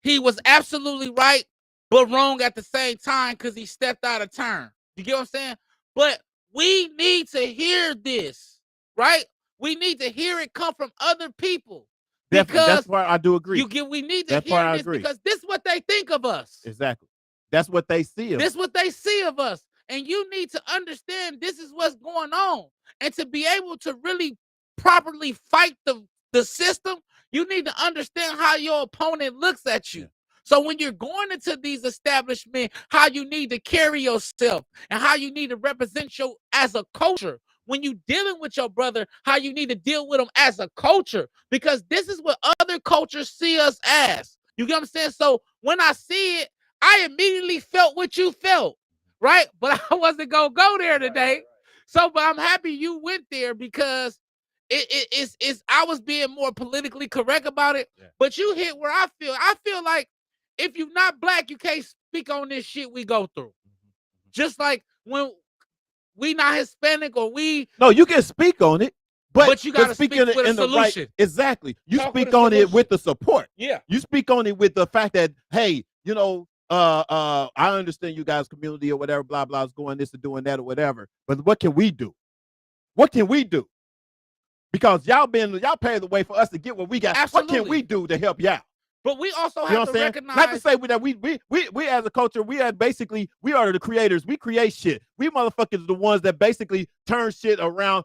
he was absolutely right, but wrong at the same time because he stepped out of turn. You get what I'm saying? But we need to hear this, right? We need to hear it come from other people. definitely. Because That's why I do agree. we need to That's why hear I this agree. because this is what they think of us. Exactly. That's what they see. This is what they see of us. And you need to understand this is what's going on. And to be able to really properly fight the system, you need to understand how your opponent looks at you. Yeah. So when you're going into these establishments, how you need to carry yourself and how you need to represent you as a culture. When you dealing with your brother, how you need to deal with them as a culture, because this is what other cultures see us as. You get what I'm saying? So when I see it, I immediately felt what you felt, right? But I wasn't gonna go there today. So, but I'm happy you went there because it's I was being more politically correct about it. Yeah. But you hit where I feel like if you're not black, you can't speak on this shit we go through. Just like when we not Hispanic or we No, you can speak on it, but you gotta speak in with a in the solution. right. Exactly. You Talk with speak a on it solution. with the support. Yeah. You speak on it with the fact that, hey, I understand you guys' community or whatever, blah blah, is going this and doing that or whatever. But what can we do? What can we do? Because y'all paved the way for us to get what we got. Absolutely. What can we do to help y'all? But we also You know have what to I'm saying? recognize Not to say that we as a culture, we are the creators. We create shit. We motherfuckers are the ones that basically turn shit around,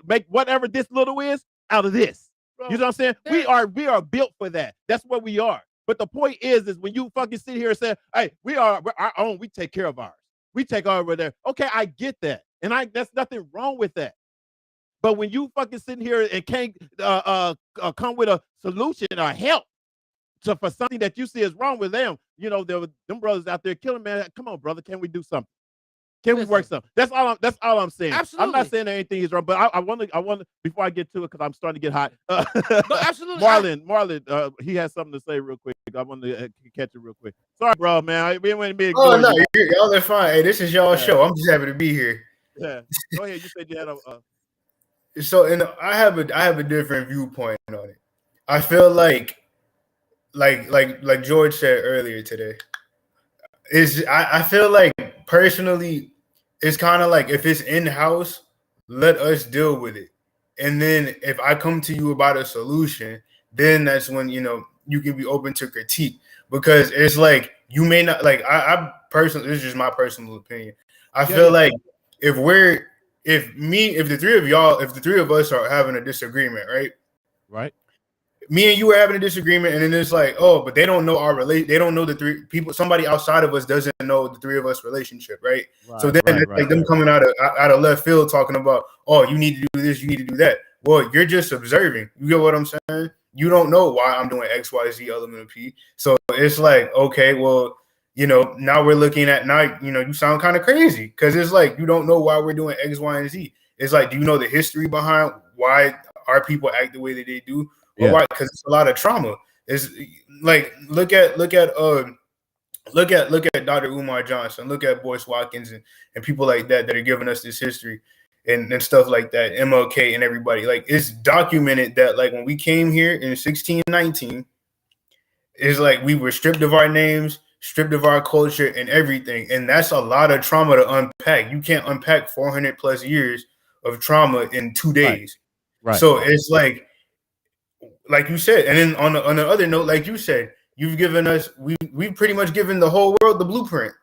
make whatever this little is out of this. bro, You know what I'm saying? We are built for that. That's what we are. But the point is when you fucking sit here and say, hey, we're our own, we take care of ours. We take over there. Okay, I get that. And that's nothing wrong with that. But when you fucking sitting here and can't come with a solution or help for something that you see is wrong with them, them brothers out there killing, man. Come on, brother, can we do something? Can we work something? That's all I'm saying. Absolutely. I'm not saying that anything is wrong, but I want to before I get to it, because I'm starting to get hot. But absolutely. Marlon, he has something to say real quick. I want to catch it real quick. Sorry, bro, man. We went being Oh no, y'all are fine. Hey, this is y'all's show. I'm just happy to be here. Yeah. Go ahead. You said you had a. So, and I have a different viewpoint on it. I feel like George said earlier today. I feel like personally, it's kind of like if it's in house, let us deal with it, and then if I come to you about a solution, then that's when you can be open to critique, because it's like you may not like. I personally, this is just my personal opinion. I feel like if the three of us are having a disagreement, right? Me and you are having a disagreement, and then it's like, oh, but they don't know our relate. They don't know the three people. Somebody outside of us doesn't know the three of us relationship, right? So then it's like them coming out of left field talking about, oh, you need to do this, you need to do that. Well, you're just observing. You get what I'm saying? You don't know why I'm doing X, Y, Z, element of P. So it's like, okay, well, now we're looking at you sound kind of crazy, because it's like you don't know why we're doing X, Y, and Z. It's like, do you know the history behind why our people act the way that they do? Or why? Because it's a lot of trauma. It's like look at Dr. Umar Johnson, look at Boyce Watkins and people like that are giving us this history and stuff like that, MLK and everybody. Like, it's documented that like when we came here in 1619, it's like we were stripped of our names, stripped of our culture and everything. And that's a lot of trauma to unpack. You can't unpack 400 plus years of trauma in 2 days. Right. So it's like, like you said, and then on the other note, like you said, you've given us we've pretty much given the whole world the blueprint.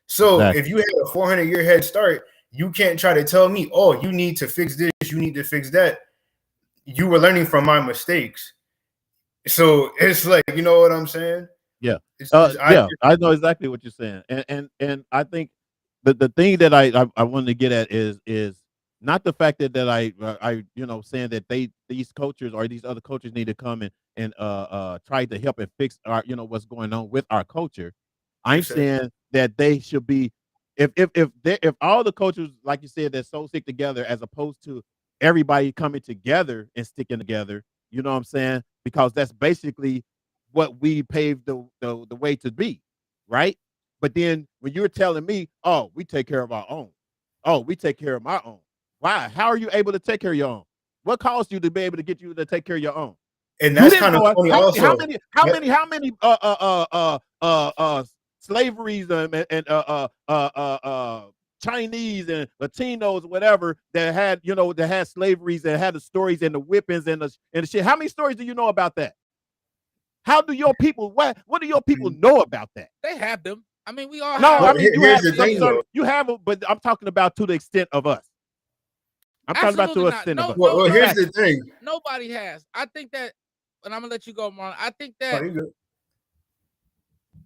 So Exactly. if you had a 400-year head start, you can't try to tell me, oh, you need to fix this, you need to fix that. You were learning from my mistakes. So it's like, you know what I'm saying? Yeah. It's, Yeah, I know exactly what you're saying. And I think the thing that I wanted to get at is not the fact that I saying that these cultures or these other cultures need to come and try to help and fix our what's going on with our culture. I'm Yes, sir. saying that they should be if all the cultures, like you said, that so stick together as opposed to everybody coming together and sticking together, you know what I'm saying? Because that's basically what we paved the way to be, right? But then when you're telling me, oh, we take care of our own, oh, we take care of my own. Why? How are you able to take care of your own? What caused you to be able to get you to take care of your own? And You that's didn't kind of know it. funny How also. many slaveries and Chinese and Latinos, whatever, that had slaveries and had the stories and the whippings and the shit. How many stories do you know about that? How do your people what do your people know about that? They have them. I mean, we all No, have I But mean you here's have the thing, though. you have them, but I'm talking about to the extent of us. I'm talking about to Absolutely the not. extent of us. Well, here's Exactly. the thing. Nobody has. I think that, and I'm gonna let you go, Marlon. I think Oh, that you good.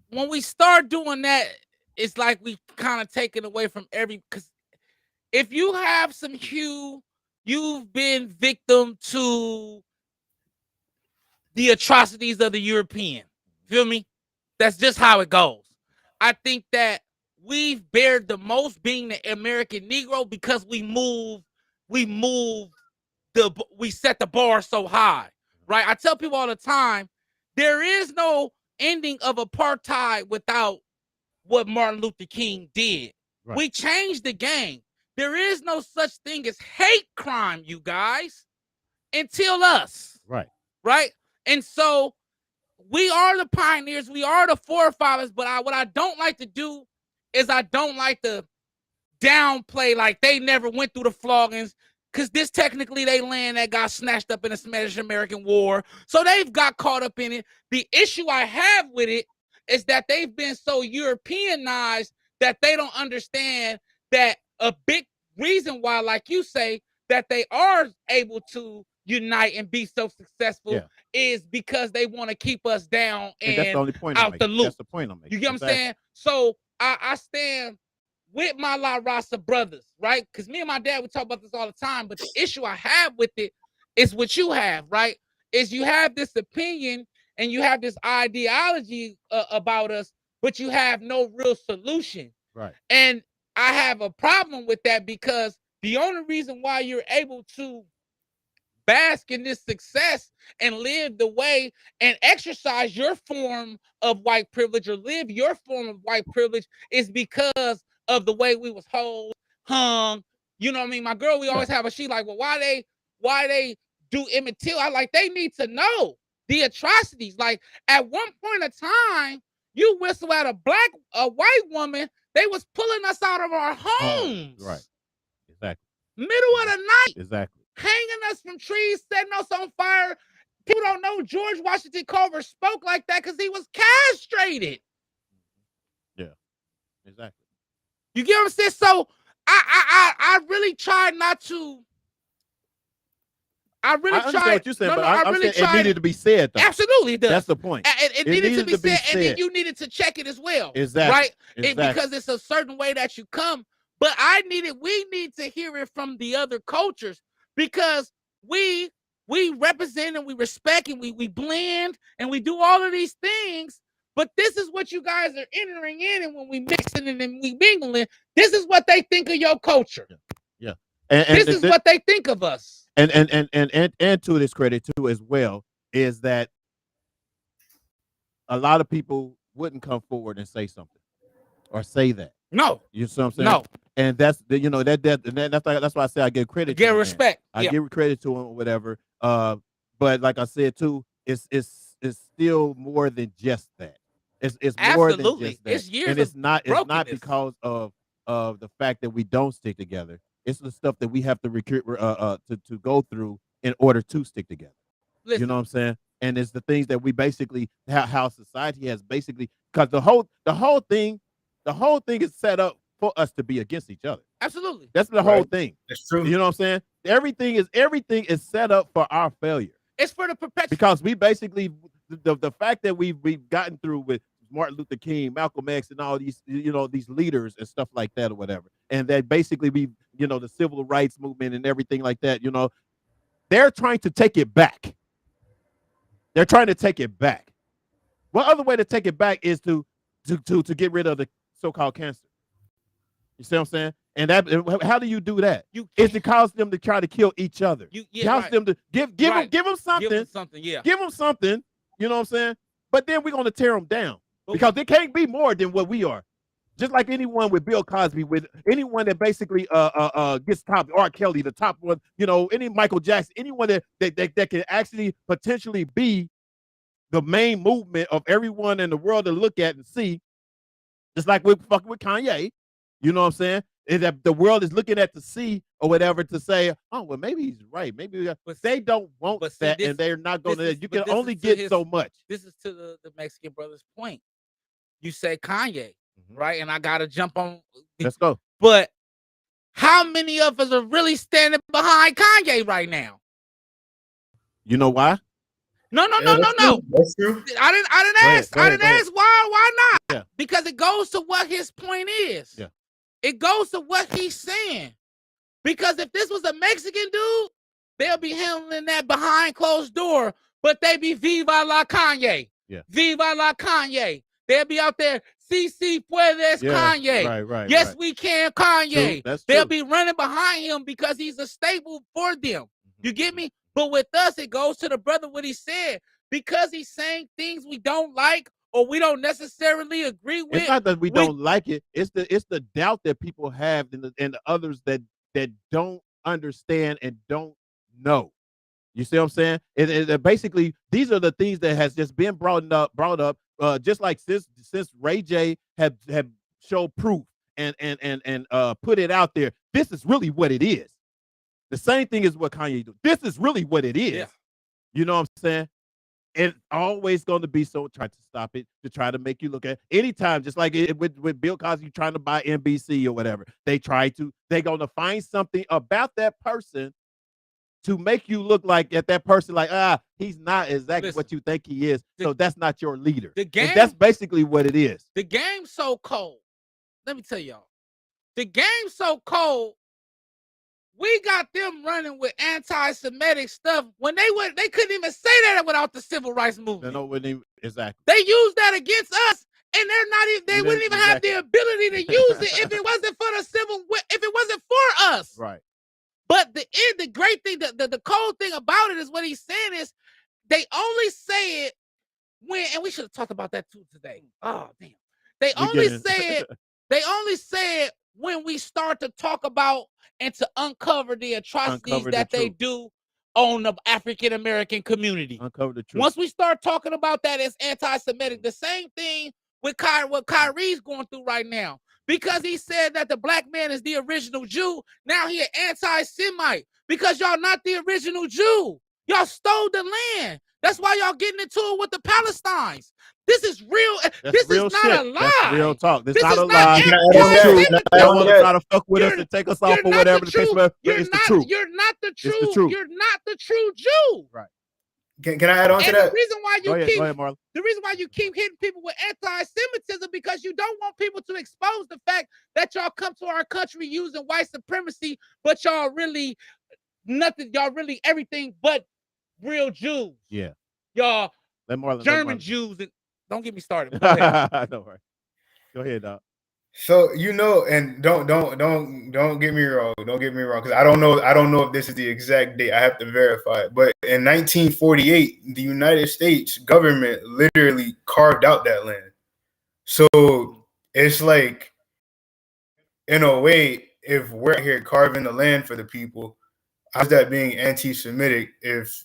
when we start doing that, it's like we kind of taken away from because if you have some hue, you've been victim to the atrocities of the European. Feel me? That's just how it goes. I think that we've bared the most being the American Negro because we set the bar so high, right? I tell people all the time, there is no ending of apartheid without what Martin Luther King did. Right. We changed the game. There is no such thing as hate crime, you guys, until us. Right. Right? And so we are the pioneers, we are the forefathers, but what I don't like to do is I don't like to downplay like they never went through the floggings, because this technically they land that got snatched up in the Spanish-American War. So they've got caught up in it. The issue I have with it is that they've been so Europeanized that they don't understand that a big reason why, like you say, that they are able to unite and be so successful is because they want to keep us down And that's the only point I'm out the making. loop. That's the point I'm making. You get what I'm saying? So I stand with my La Raza brothers, right? Because me and my dad, we talk about this all the time. But the issue I have with it is what you have, right? Is you have this opinion and you have this ideology about us, but you have no real solution. Right. And I have a problem with that because the only reason why you're able to bask in this success and live the way and exercise your form of white privilege or live your form of white privilege is because of the way we was hung. You know what I mean? My girl, we always have she like, well, why they do Emmett Till? I like, they need to know the atrocities. Like at one point of time, you whistle at a white woman, they was pulling us out of our homes. Right. Exactly. Middle of the night. Exactly. Hanging us from trees, setting us on fire. People don't know George Washington Carver spoke like that because he was castrated. Yeah, exactly. You get what I'm saying? So I really tried not to. I understand what you're saying, but I'm saying it needed to be said, though. Absolutely, it does. That's the point. It needed to be said, and then you needed to check it as well. Exactly. Right? Exactly. Because it's a certain way that you come. But we need to hear it from the other cultures because we represent and we respect and we blend and we do all of these things. But this is what you guys are entering in, and when we mixing and then we mingling, this is what they think of your culture. Yeah. This is what they think of us. And to this credit too as well is that a lot of people wouldn't come forward and say something or say that. No. You see what I'm saying? No. And that's that's why I say I give credit. Get respect. I give credit to him or whatever. But like I said too, it's still more than just that. It's more than just that. It's years, and it's not because of the fact that we don't stick together. It's the stuff that we have to recruit to go through in order to stick together. Listen, you know what I'm saying? and it's the things that we basically how society has basically, because the whole thing is set up for us to be against each other. Absolutely. That's the whole Right. thing. That's true. You know what I'm saying? Everything is set up for our failure. It's for the perpetual. Because we basically, the fact that we've gotten through with Martin Luther King, Malcolm X, and all these, these leaders and stuff like that or whatever, and that basically the civil rights movement and everything like that, they're trying to take it back. They're trying to take it back. What other way to take it back is to get rid of the so-called cancer? You see what I'm saying? And how do you do that? It's to cause them to try to kill each other. Cause them to give them something. Give them something, yeah. Give them something. You know what I'm saying? But then we're gonna tear them down because they can't be more than what we are. Just like anyone with Bill Cosby, with anyone that basically gets top, R. Kelly, the top one, any Michael Jackson, anyone that can actually potentially be the main movement of everyone in the world to look at and see. Just like we're fucking with Kanye, you know what I'm saying? Is that the world is looking at to see or whatever to say, oh well, maybe he's right. Maybe but they don't want that, and they're not going to. You can only get so much. This is to the Mexican brother's point. You say Kanye, right? And I gotta jump on. Let's go. But how many of us are really standing behind Kanye right now? You know why? No. That's true. I didn't ask. I didn't ask why not? Yeah. Because it goes to what his point is. Yeah. It goes to what he's saying. Because if this was a Mexican dude, they'll be handling that behind closed door, but they be Viva la Kanye. Yeah. Viva la Kanye. They'll be out there, CC Puedes Kanye. Right. Yes, we can, Kanye. True. That's They'll true. be running behind him because he's a staple for them. You get me? But with us, it goes to the brother what he said. Because he's saying things we don't like or we don't necessarily agree with. It's not that we don't like it. It's the doubt that people have and the others that don't understand and don't know. You see what I'm saying? It basically, these are the things that has just been brought up. Just like since Ray J have showed proof and put it out there. This is really what it is. The same thing is what Kanye do. This is really what it is. Yeah. You know what I'm saying? It's always going to be so try to stop it, to try to make you look at anytime, just like with Bill Cosby trying to buy NBC or whatever. They're going to find something about that person to make you look like at that person, like, he's not exactly what you think he is. So that's not your leader. The game, and that's basically what it is. The game's so cold. Let me tell y'all. The game's so cold. We got them running with anti-Semitic stuff when they couldn't even say that without the civil rights movement. No, exactly. They used that against us, and they wouldn't even have the ability to use it if it wasn't if it wasn't for us. Right. But the great thing, the cold thing about it is what he's saying is they only say it when, and we should have talked about that too today. Oh damn. They only say it when we start to talk about and to uncover the atrocities they do on the African American community. Uncover the truth. Once we start talking about that as anti-Semitic, the same thing with what Kyrie's going through right now. Because he said that the black man is the original Jew, now he an anti-Semite. Because y'all not the original Jew. Y'all stole the land. That's why y'all getting into it with the Palestinians. This is real. This is not a lie. That's real talk. This is This not a is not lie. It's true. Y'all want to try to fuck with us and take us off or whatever. It's the truth. You're not the true. It's the truth. You're not the true Jew. Right. Can I add on to that? The reason why Go ahead, Marlon. The reason why you keep hitting people with anti-Semitism because you don't want people to expose the fact that y'all come to our country using white supremacy, but y'all really nothing. Y'all really everything but real Jews. Yeah. Y'all German Jews. Don't get me started. Go ahead. Don't worry. Go ahead, dog. So and don't get me wrong. Don't get me wrong, because I don't know if this is the exact date. I have to verify it. But in 1948, the United States government literally carved out that land. So it's like, in a way, if we're out here carving the land for the people, how's that being anti-Semitic if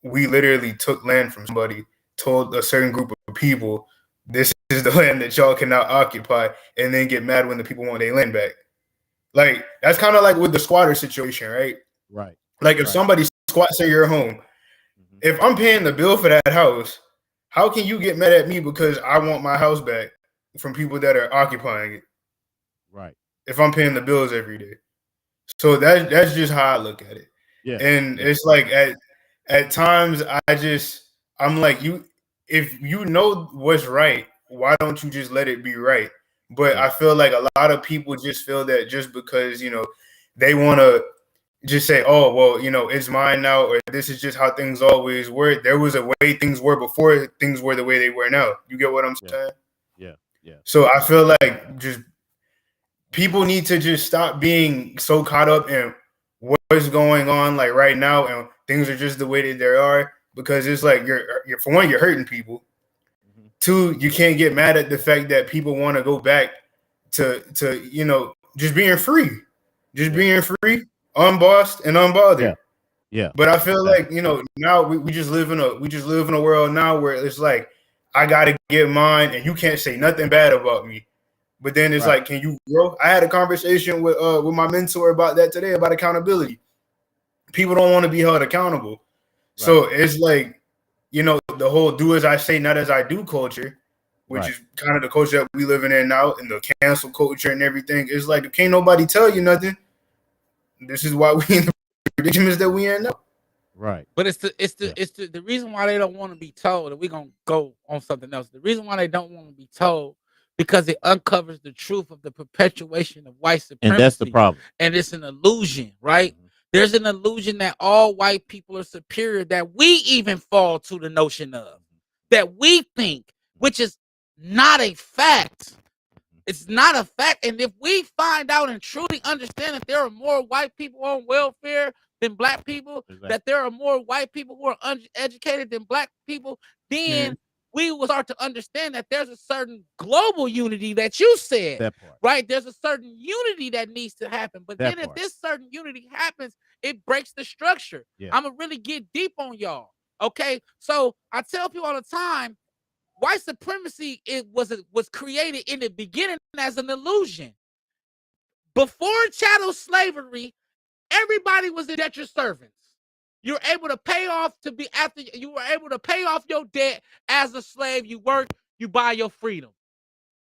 we literally took land from somebody, told a certain group of people, this is the land that y'all can now occupy, and then get mad when the people want their land back? Like, that's kind of like with the squatter situation, right? Right. Like, if somebody squats at your home, If I'm paying the bill for that house, how can you get mad at me because I want my house back from people that are occupying it? Right. If I'm paying the bills every day. So that's just how I look at it. Yeah. And Yeah. it's like at times I'm like, if you know what's right, why don't you just let it be right? But Yeah. I feel like a lot of people just feel that just because, you know, they want to just say, oh, well, you know, it's mine now, or this is just how things always were. There was a way things were before things were the way they were now. You get what I'm Yeah. saying? Yeah. Yeah. So I feel like just people need to just stop being so caught up in what's going on like right now, and things are just the way that they are, because it's like you're for one, you're hurting people. Mhm. Two, you can't get mad at the fact that people want to go back to you know, just being free, just Yeah. being free, unbossed and unbothered. Yeah. Yeah. But I feel Exactly. like, you know, now we just live in a world now where it's like I gotta get mine and you can't say nothing bad about me. But then it's Right. like, can you grow? I had a conversation with my mentor about that today, about accountability. People don't want to be held accountable. Right. So it's like, you know, the whole do as I say, not as I do culture, which Right. is kind of the culture that we living in now, and the cancel culture and everything. It's like, can't nobody tell you nothing. This is why we in the predicaments that we in now. Right. But it's the Yeah. the reason why they don't want to be told, and we're gonna go on something else. The reason why they don't want to be told, because it uncovers the truth of the perpetuation of white And that's the supremacy, problem. and it's an illusion, right? Mhm. There's an illusion that all white people are superior, that we even fall to the notion of, that we think, which is not a fact. It's not a fact. And if we find out and truly understand that there are more white people on welfare than black people, Exactly. that there are more white people who are uneducated than black people, then we will start to understand that there's a certain global unity that you said, That part. right? There's a certain unity that needs to happen. But That then if part. this certain unity happens, it breaks the structure. Yeah. I'm going to really get deep on y'all. Okay. So I tell people all the time, white supremacy was created in the beginning as an illusion. Before chattel slavery, everybody was indentured servants. You were able to pay off to be after you were able to pay off your debt as a slave. You work, you buy your freedom.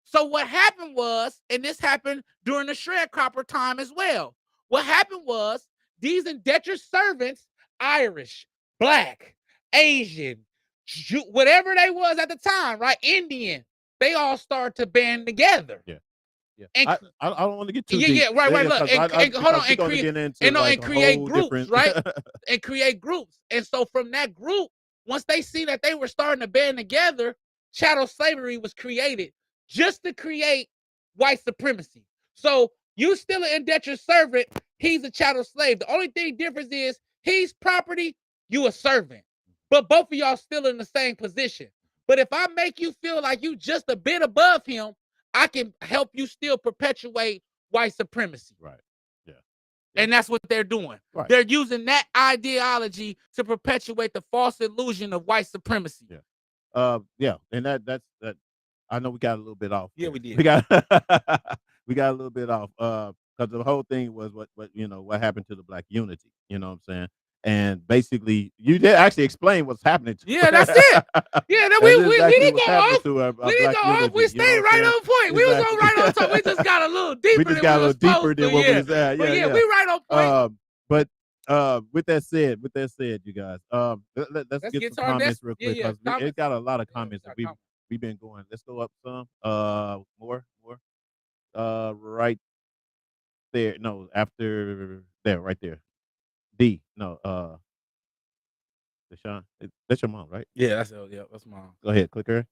So what happened was, and this happened during the sharecropper time as well. What happened was these indentured servants, Irish, black, Asian, Jew, whatever they was at the time, right? Indian, they all started to band together. Yeah. Yeah. And I don't want to get too yeah, deep. yeah, right, right. Look, 'cause and hold on, because we're and gonna create get into and no, like and a create whole groups, different right? And create groups. And so from that group, once they see that they were starting to band together, chattel slavery was created just to create white supremacy. So you still an indentured servant, he's a chattel slave. The only thing difference is he's property, you a servant. But both of y'all still in the same position. But if I make you feel like you just a bit above him, I can help you still perpetuate white supremacy. Right. Yeah. And that's what they're doing. Right. They're using that ideology to perpetuate the false illusion of white supremacy. Yeah. Yeah. And that's that. I know we got a little bit off. Yeah, there. we did. We got we got a little bit off. Because the whole thing was what what happened to the black unity. You know what I'm saying? And basically, you did actually explain what's happening. Yeah, that's it. Yeah, that we didn't go off. We didn't go off. We stayed right on point. We was on right on top. We just got a little deeper. We just got a little deeper than what we was at. But Yeah, we right on point. But with that said, you guys, let's get get some to our comments next- real yeah, quick yeah, because it got a lot of Yeah, comments that we got we've been going. Let's go up some. More. Right there. No, after there, right there. D. No. Deshaun, that's your mom, right? Yeah, that's mine. Go ahead, click her.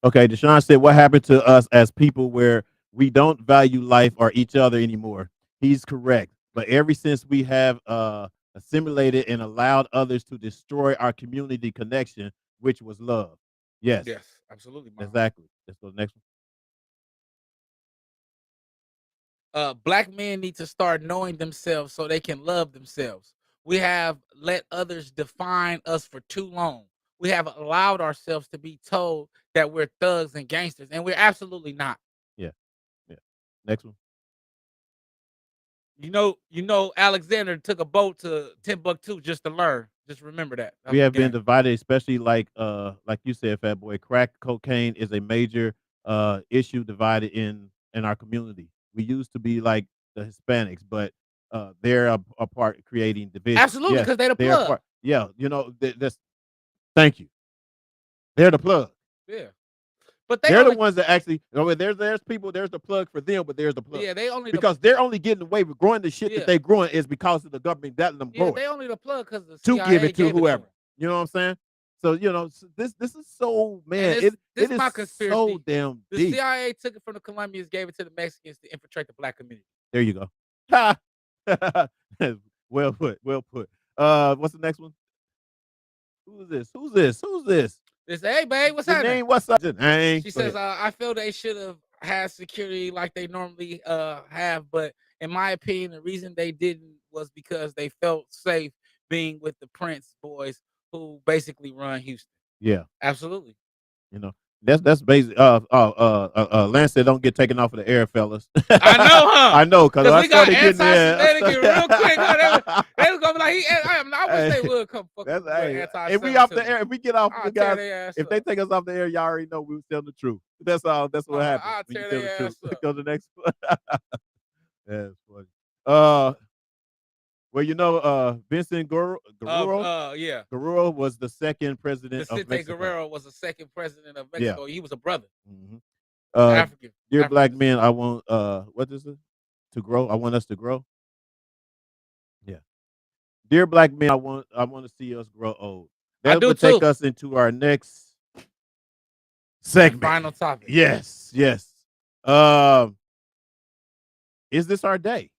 Okay, Deshaun said, "What happened to us as people where we don't value life or each other anymore?" He's correct, but ever since we have assimilated and allowed others to destroy our community connection, which was love. Yes, Yes, absolutely. Mom. exactly. Let's go to the next one. Black men need to start knowing themselves so they can love themselves. We have let others define us for too long. We have allowed ourselves to be told that we're thugs and gangsters, and we're absolutely not. Yeah. Next one. You know, Alexander took a boat to Timbuktu just to learn. Just remember that. That's We the have been game. divided, especially like you said, Fat Boy. Crack cocaine is a major issue divided in our community. We used to be like the Hispanics, but they're a part creating division. Absolutely, Yes, because they the they're a plug. part. Yeah, that's thank you. They're the plug. Yeah. But they They're the only ones that actually. Oh, there's people. There's the plug for them, but there's the plug yeah, they only the because they're only getting away with growing the shit Yeah. that they growing is because of the government letting them yeah, grow they it only the plug because the to CIA give it to gave whoever. them. You know what I'm saying? So this is so man. this- It this it my is conspiracy. so damn The deep. CIA took it from the Colombians, gave it to the Mexicans to infiltrate the black community. There you go. Ha! Well put. Well put. What's the next one? Who's this? Who's this? Who's this? They say, hey, babe, what's happening? Name? What's up? Name. She Go says, ahead. I feel they should have had security like they normally have, but in my opinion, the reason they didn't was because they felt safe being with the Prince boys who basically run Houston. Yeah. Absolutely. You know, that's basic. Lance said, "Don't get taken off of the air, fellas." I know, huh? I know, because I we got started getting there. anti-Semitic real quick. Huh? They was gonna be like, I wish Hey, they would come fuck That's with hey, anti-Semitic. if we off the air, if we get off, I'll the tear guys, their ass if they up. take us off the air, y'all already know we was telling the truth. That's all. That's what happens I'll when you tear tell the their truth. ass up. Go to the next one. That's funny. Well, Vincent Guerrero. Yeah. Guerrero was the second president of Vicente Mexico. Guerrero was the second president of Yeah. Mexico. He was a brother. Mhm. African. Dear African black descent. men, I want what is it? To grow. I want us to grow. Yeah. Dear black men, I want to see us grow old. I That do would take too. us into our next segment. Final topic. Yes, yes. Is this our day?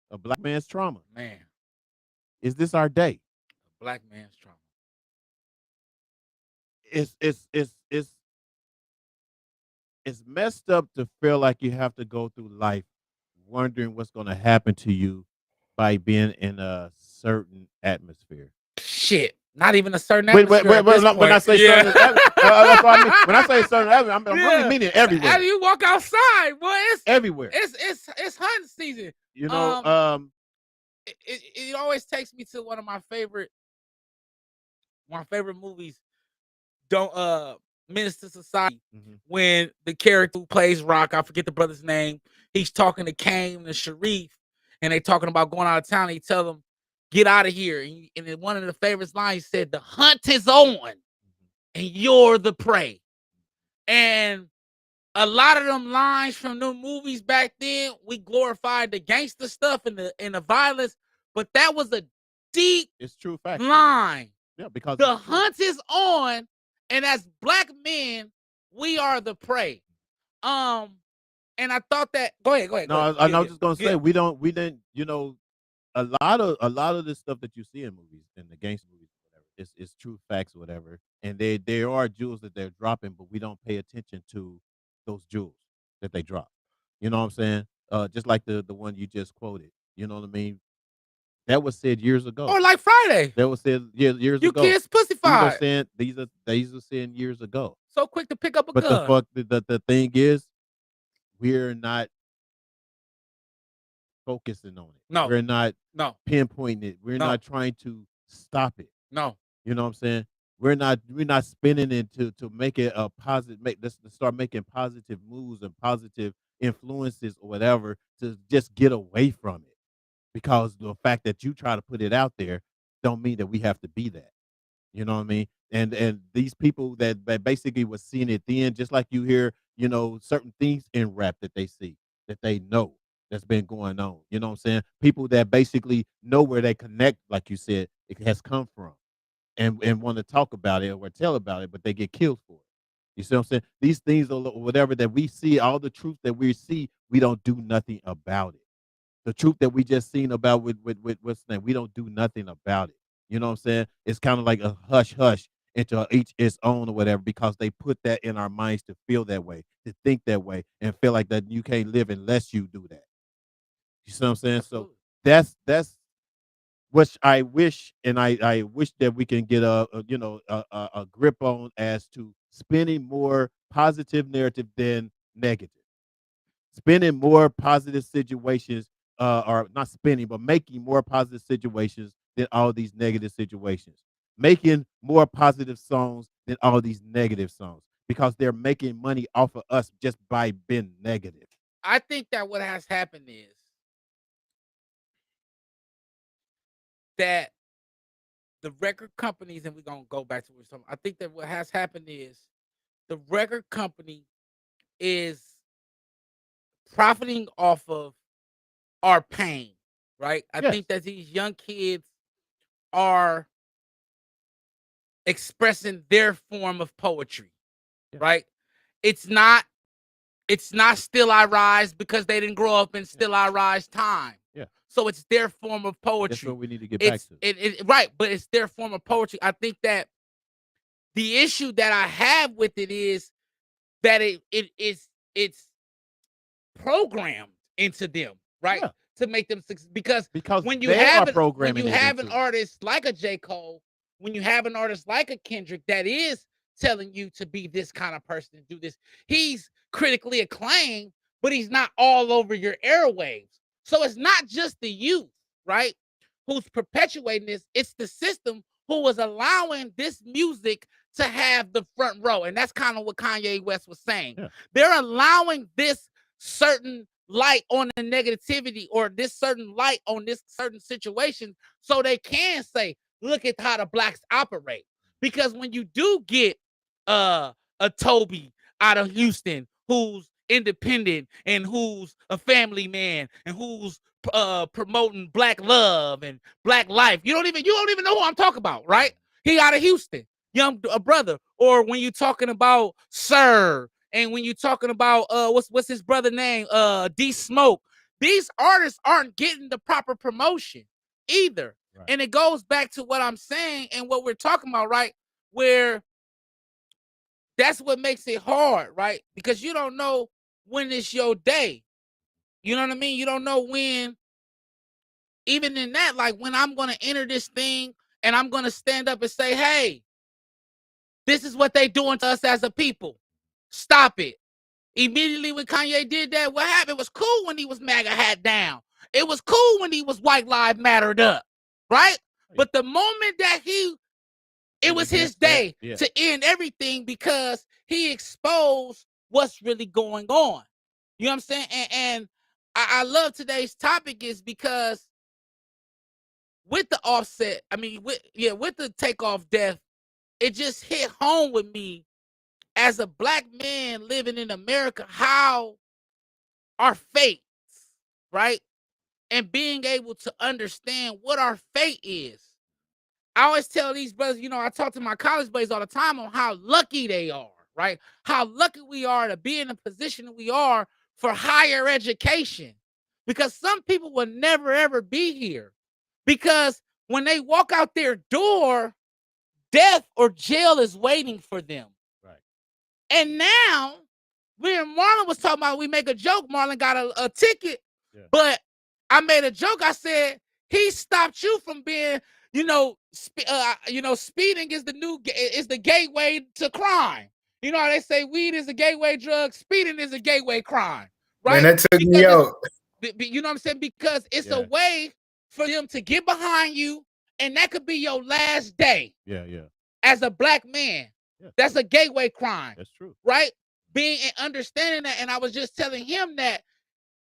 A black man's trauma. Man, Is this our day? a black man's trauma. It's messed up to feel like you have to go through life wondering what's going to happen to you by being in a certain atmosphere. Shit. Not even a certain Wait, atmosphere at this when I point. say certain, that's what I mean. When I say certain atmosphere, I'm Yeah. really meaning everywhere. How do you walk outside, boy? Everywhere. It's hunting season. It always takes me to one of my favorite movies. Don't Menace to Society. Mhm. When the character who plays Rock, I forget the brother's name, he's talking to Kane and Sharif, and they talking about going out of town. And he tell them, "Get out of here." And in one of the favorite lines, he said, "The hunt is on, and you're the prey." And a lot of them lines from the movies back then, we glorified the gangster stuff and the violence, but that was a deep It's true fact. line. Yeah, because The it's true. hunt is on, and as black men, we are the prey. And I thought that. Go ahead. No, I was just gonna say we didn't. A lot of this stuff that you see in movies, in the gangster movies, whatever, it's true facts, or whatever. And there are jewels that they're dropping, but we don't pay attention to those jewels that they drop. You know what I'm saying? Just like the one you just quoted. You know what I mean? That was said years ago. Or like Friday, That was said years you ago. kids pussified. These are saying years ago. So quick to pick up a But gun. the thing is, we're not focusing on it. No. We're not No, pinpointing it. We're No. not trying to stop it. no. You know what I'm saying? We're not spinning it to make it a positive. Let's start making positive moves and positive influences or whatever to just get away from it. Because the fact that you try to put it out there don't mean that we have to be that. You know what I mean? And these people that basically was seeing it then, just like you hear, certain things in rap that they see, that they know that's been going on. You know what I'm saying? People that basically know where they connect, like you said, it has come from, and want to talk about it or tell about it, but they get killed for it. You see what I'm saying? These things or whatever that we see, all the truth that we see, we don't do nothing about it. The truth that we just seen about with what's the name, we don't do nothing about it. You know what I'm saying? It's kind of like a hush hush into each its own or whatever, because they put that in our minds to feel that way, to think that way, and feel like that you can't live unless you do that. You see what I'm saying? So that's which I wish, and I wish that we can get a grip on, as to spinning more positive narrative than negative, spinning more positive situations, or not spinning, but making more positive situations than all these negative situations, making more positive songs than all these negative songs, because they're making money off of us just by being negative. I think that what has happened is that the record companies, and we're gonna go back to what we're talking. I think that what has happened is the record company is profiting off of our pain, right? I Yes. think that these young kids are expressing their form of poetry, Yeah. right? It's not Still I Rise because they didn't grow up in Still I Rise time. Yeah. So it's their form of That's poetry. what we need to get back It's to. right, but it's their form of poetry. I think that the issue that I have with it is that it's programmed into them, right? Yeah. To make them because Because when you they have are programming when you it have an into it. artist like a J. Cole, when you have an artist like a Kendrick that is telling you to be this kind of person, do this, he's critically acclaimed, but he's not all over your airwaves. So it's not just the youth, right, who's perpetuating this, it's the system who was allowing this music to have the front row. And that's kind of what Kanye West was saying. Yeah. They're allowing this certain light on the negativity or this certain light on this certain situation so they can say, look at how the blacks operate. Because when you do get a Toby out of Houston who's independent and who's a family man and who's promoting black love and black life, you don't even know who I'm talking about, right? He out of Houston, young brother. Or when you're talking about Sir, and when you're talking about what's his brother name, D Smoke, these artists aren't getting the proper promotion either. Right. And it goes back to what I'm saying and what we're talking about, right? Where that's what makes it hard, right? Because you don't know when it's your day. You know what I mean? You don't know when, even in that, like when I'm going to enter this thing and I'm going to stand up and say, hey, this is what they doing to us as a people. Stop it. Immediately when Kanye did that, what happened? It was cool when he was MAGA hat down. It was cool when he was White Lives Mattered up, right? But the moment that it was his day to end everything because he exposed what's really going on. You know what I'm saying? And I love today's topic is because with the Offset, I mean, with the Takeoff death, it just hit home with me as a black man living in America, how our fates, right? And being able to understand what our fate is. I always tell these brothers, I talk to my college buddies all the time on how lucky they are, right? How lucky we are to be in the position that we are for higher education. Because some people will never, ever be here. Because when they walk out their door, death or jail is waiting for them. Right. And now, when Marlon was talking about, we make a joke, Marlon got a ticket, but I made a joke. I said, he stopped you from being, speeding is the gateway to crime. You know how they say weed is a gateway drug, speeding is a gateway crime, right? Man, that took me out. You know what I'm saying? Because it's a way for them to get behind you, and that could be your last day. Yeah. As a black man, that's a gateway crime. That's true, right? Being and understanding that, and I was just telling him that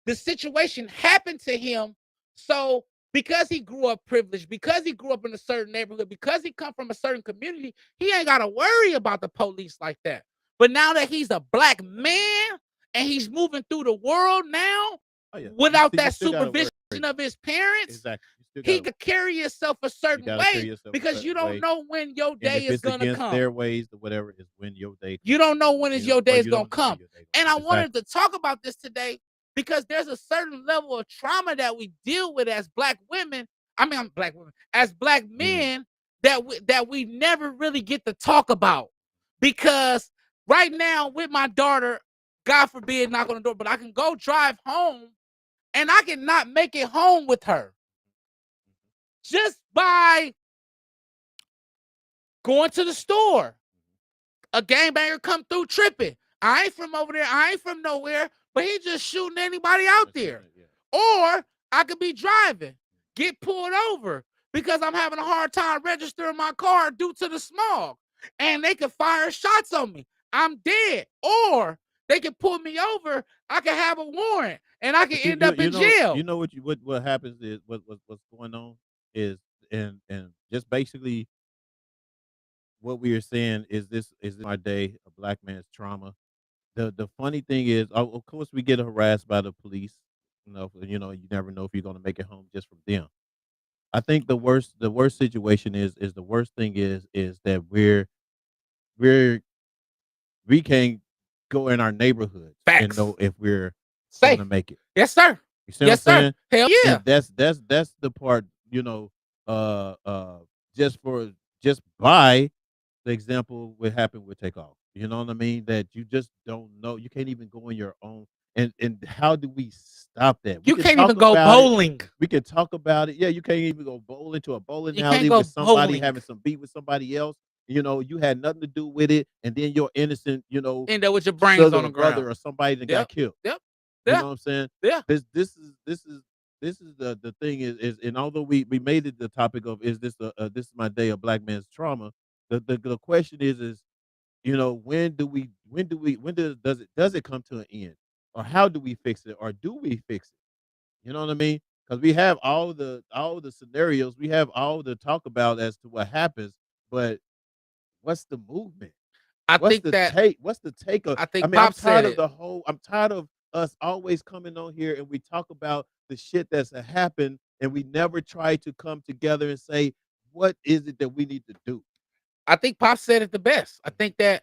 the situation happened to him. So because he grew up privileged, because he grew up in a certain neighborhood, because he come from a certain community, he ain't got to worry about the police like that. But now that he's a black man and he's moving through the world now, without that supervision of his parents, he could carry himself a certain way because you don't know when your day is going to come. Their ways, whatever is when your day comes. You don't know when your day is going to come. And I wanted to talk about this today because there's a certain level of trauma that we deal with as black women. As black men that we never really get to talk about. Because right now with my daughter, God forbid, knock on the door, but I can go drive home and I can not make it home with her. Just by going to the store. A gangbanger come through tripping. I ain't from over there. I ain't from nowhere. But he just shooting anybody out there. Or I could be driving, get pulled over because I'm having a hard time registering my car due to the smog. And they could fire shots on me. I'm dead. Or they can pull me over. I can have a warrant and I can end up in jail. You know what happens is what's going on is and just basically what we are saying is this my day, a black man's trauma. The funny thing is, of course, we get harassed by the police. You never know if you're gonna make it home just from them. I think the worst situation is the worst thing is that we're we can't go in our neighborhoods and Facts. know if we're Safe. gonna make it. Yes, sir. You see Yes, what I'm sir. saying? Hell yeah. And that's the part, just by the example what happened with Takeoff. You know what I mean? That you just don't know. You can't even go on your own. And how do we stop that? We You can can't talk even go about it. bowling. We can talk about it. Yeah, you can't even go bowling to a bowling You can't alley go with somebody bowling. having some beef with somebody else. You had nothing to do with it, and then you're innocent, End up with your brains brother on the or brother ground. or somebody that Yep. got killed. Yep. You Yeah. know what I'm saying? Yeah. This is the thing is and although we made it the topic of is this this is my day of black man's trauma, the question is does it come to an end, or how do we fix it, or do we fix it? You know what I mean? Because we have all the scenarios, we have all the talk about as to what happens, but what's the movement? I What's think the that take? What's the take of? I think I'm Pop tired said of it. the whole. I'm tired of us always coming on here and we talk about the shit that's happened, and we never try to come together and say what is it that we need to do. I think Pop said it the best. I think that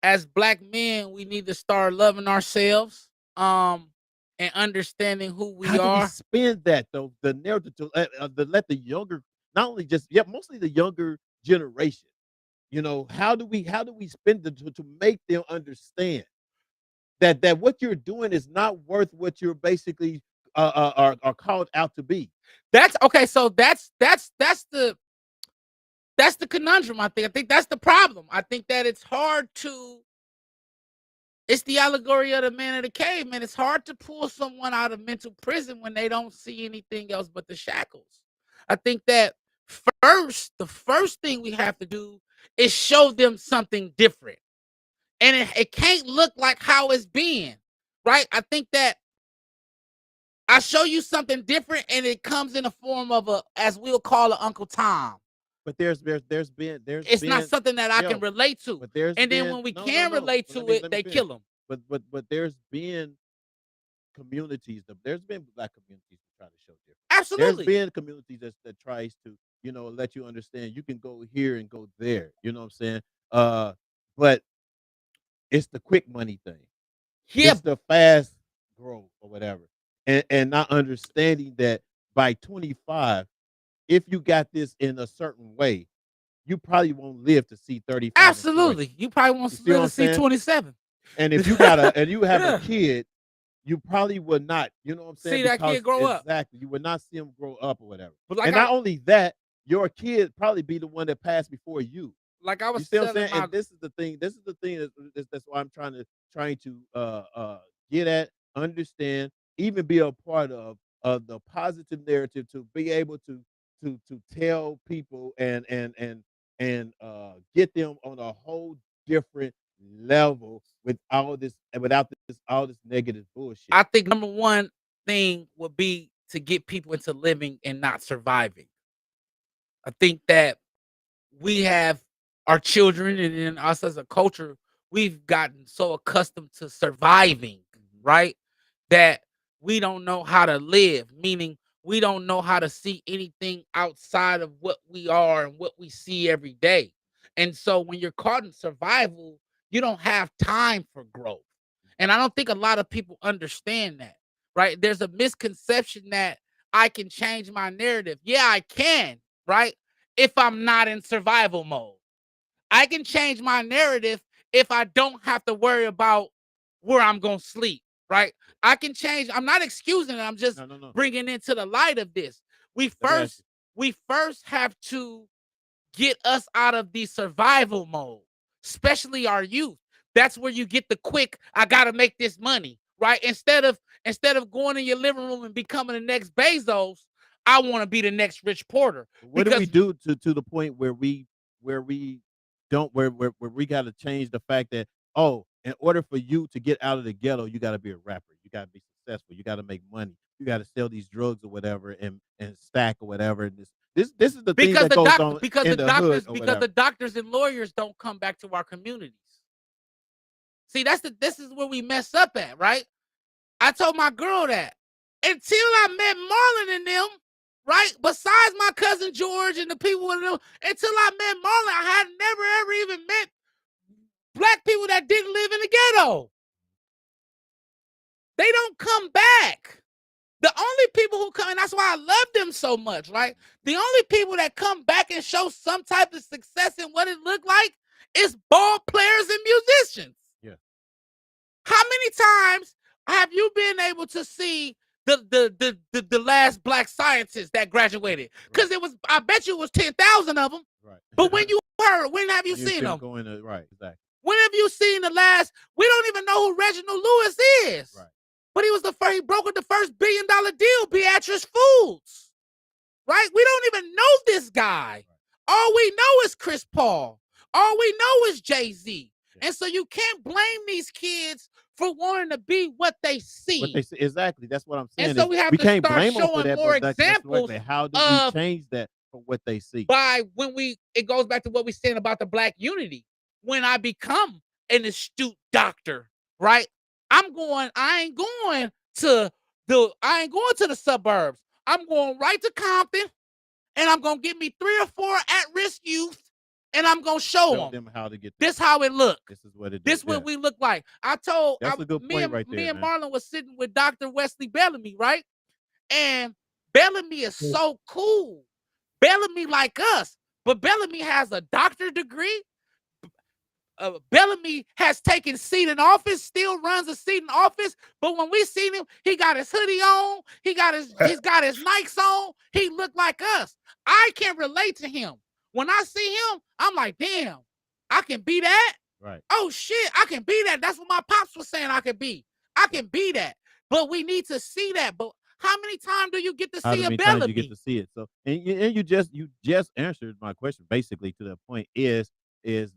as black men, we need to start loving ourselves, and understanding who we How do we are. spin that though? The narrative to let the younger, not only just mostly the younger generation. How do we spin to make them understand that what you're doing is not worth what you're basically are called out to be. That's okay. So that's the conundrum. I think that's the problem. I think that it's hard to. It's the allegory of the man of the cave, man. It's hard to pull someone out of mental prison when they don't see anything else but the shackles. I think that the first thing we have to do is show them something different. And it can't look like how it's been, right? I think that I show you something different and it comes in the form of as we'll call it, Uncle Tom. But there's been It's not something that I can relate to. but there's And then been when we no, can no, no. relate But to let it, me they finish. kill them. But there's been communities. There's been black communities that try to show different. Absolutely. There's been communities that tries to let you understand you can go here and go there. You know what I'm saying? But it's the quick money thing. Yeah, It's the fast growth or whatever, and not understanding that by 25, if you got this in a certain way, you probably won't live to see 35. and 40. absolutely. You probably won't You see what live I'm to see saying? 27. And if you have Yeah. a kid, you probably would not. You know what I'm saying? See that kid Because grow up. Exactly. You would not see him grow up or whatever. But like And not only that, your kid probably be the one that passed before you. I You was see what I'm telling saying? my And this is the thing. That's why I'm trying to get at, understand, even be a part of the positive narrative to be able to tell people and get them on a whole different level without all this negative bullshit. I think number one thing would be to get people into living and not surviving. I think that we have our children and then us as a culture, we've gotten so accustomed to surviving, right? That we don't know how to live, meaning we don't know how to see anything outside of what we are and what we see every day. And so when you're caught in survival, you don't have time for growth. And I don't think a lot of people understand that, right? There's a misconception that I can change my narrative. Yeah, I can, right? If I'm not in survival mode. I can change my narrative if I don't have to worry about where I'm going to sleep, right? I can change. I'm not excusing it. I'm just No. bringing into the light of this. We Let me ask first have to get us out of the survival mode, especially our youth. That's where you get the quick, I got to make this money, right? Instead of going in your living room and becoming the next Bezos, I want to be the next Rich Porter. What do we Because do to the point where we don't where we got to change the fact that, oh, in order for you to get out of the ghetto, you got to be a rapper, you got to be successful, you got to make money, you got to sell these drugs or whatever and stack or whatever. And this is the thing because that goes on in the hood or because whatever. the doctors and lawyers don't come back to our communities. See, this is where we mess up at, right? I told my girl that until I met Marlon and them, right? Besides my cousin George and the people in them, until I met Marlon, I had never ever even met black people that didn't live in the ghetto. They don't come back. The only people who come, and that's why I love them so much, right? The only people that come back and show some type of success in what it looked like is ball players and musicians. Yeah. How many times have you been able to see the last black scientist that graduated? Because it was, I bet you it was 10,000 of them. Right. But when you heard, when have you You've seen been them? going to, right, exactly. When have you seen the last? We don't even know who Reginald Lewis is. Right. But he was the first, he brokered the first $1 billion deal, Beatrice Foods. Right? We don't even know this guy. All we know is Chris Paul. All we know is Jay-Z. Yeah. And so you can't blame these kids for wanting to be what they see. What they say, exactly. That's what I'm saying. And so is we have we to can't start blame them for showing that, more but that's examples what, how do of- we change that for what they see? By when it goes back to what we're saying about the black unity. When I become an astute doctor, right? I ain't going to the suburbs. I'm going right to Compton, and I'm gonna get me 3 or 4 at-risk youth, and I'm gonna show them how to get this how it look. This is what it This is. what we look like. That's a good point right there, me and man. Marlon was sitting with Dr. Wesley Bellamy, right? And Bellamy is so cool. Bellamy like us, but Bellamy has a doctorate degree. Bellamy has taken seat in office, still runs a seat in office. But when we seen him, he got his hoodie on, he's got his Nikes on. He looked like us. I can relate to him. When I see him, I'm like, damn, I can be that. Right. Oh shit, I can be that. That's what my pops was saying I could be. I can be that. But we need to see that. But how many times do you get to see a Bellamy? You get to see it. So and you just answered my question basically to the point is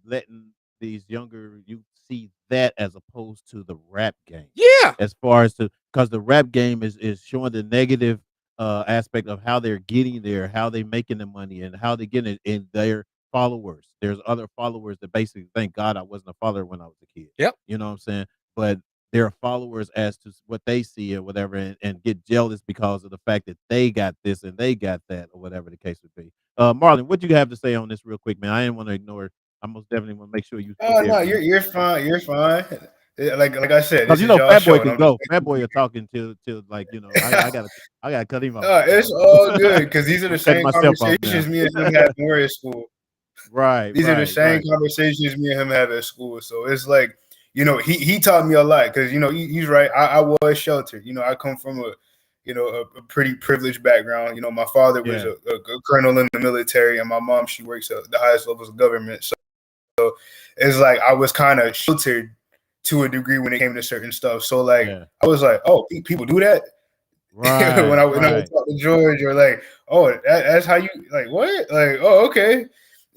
letting these younger you see that as opposed to the rap game. Yeah. As far as because the rap game is showing the negative aspect of how they're getting there, how they making the money, and how they getting it in their followers. There's other followers that basically thank God I wasn't a follower when I was a kid. Yep. You know what I'm saying? But they're followers as to what they see or whatever, and get jealous because of the fact that they got this and they got that or whatever the case would be. Marlon, what you have to say on this real quick, man? I didn't want to ignore it. I most definitely want to make sure you. Oh no, you're fine. You're fine. Like I said, because this you is know, y'all Fat Boy show, can and go. Fat Boy are talking till like you know. I gotta cut him off. It's all good because these are the I'm cutting same myself off conversations now. me and him had when we were at school. Right. These are the same conversations me and him have at school. So it's like, you know, he taught me a lot because, you know, he's right. I was sheltered. You know, I come from a pretty privileged background. You know, my father was a colonel in the military, and my mom, she works at the highest levels of government. So it's like I was kind of sheltered to a degree when it came to certain stuff. So like I was like, oh, people do that. Right. when I talk to George, or like, oh, that's how you like what? Like, oh, okay.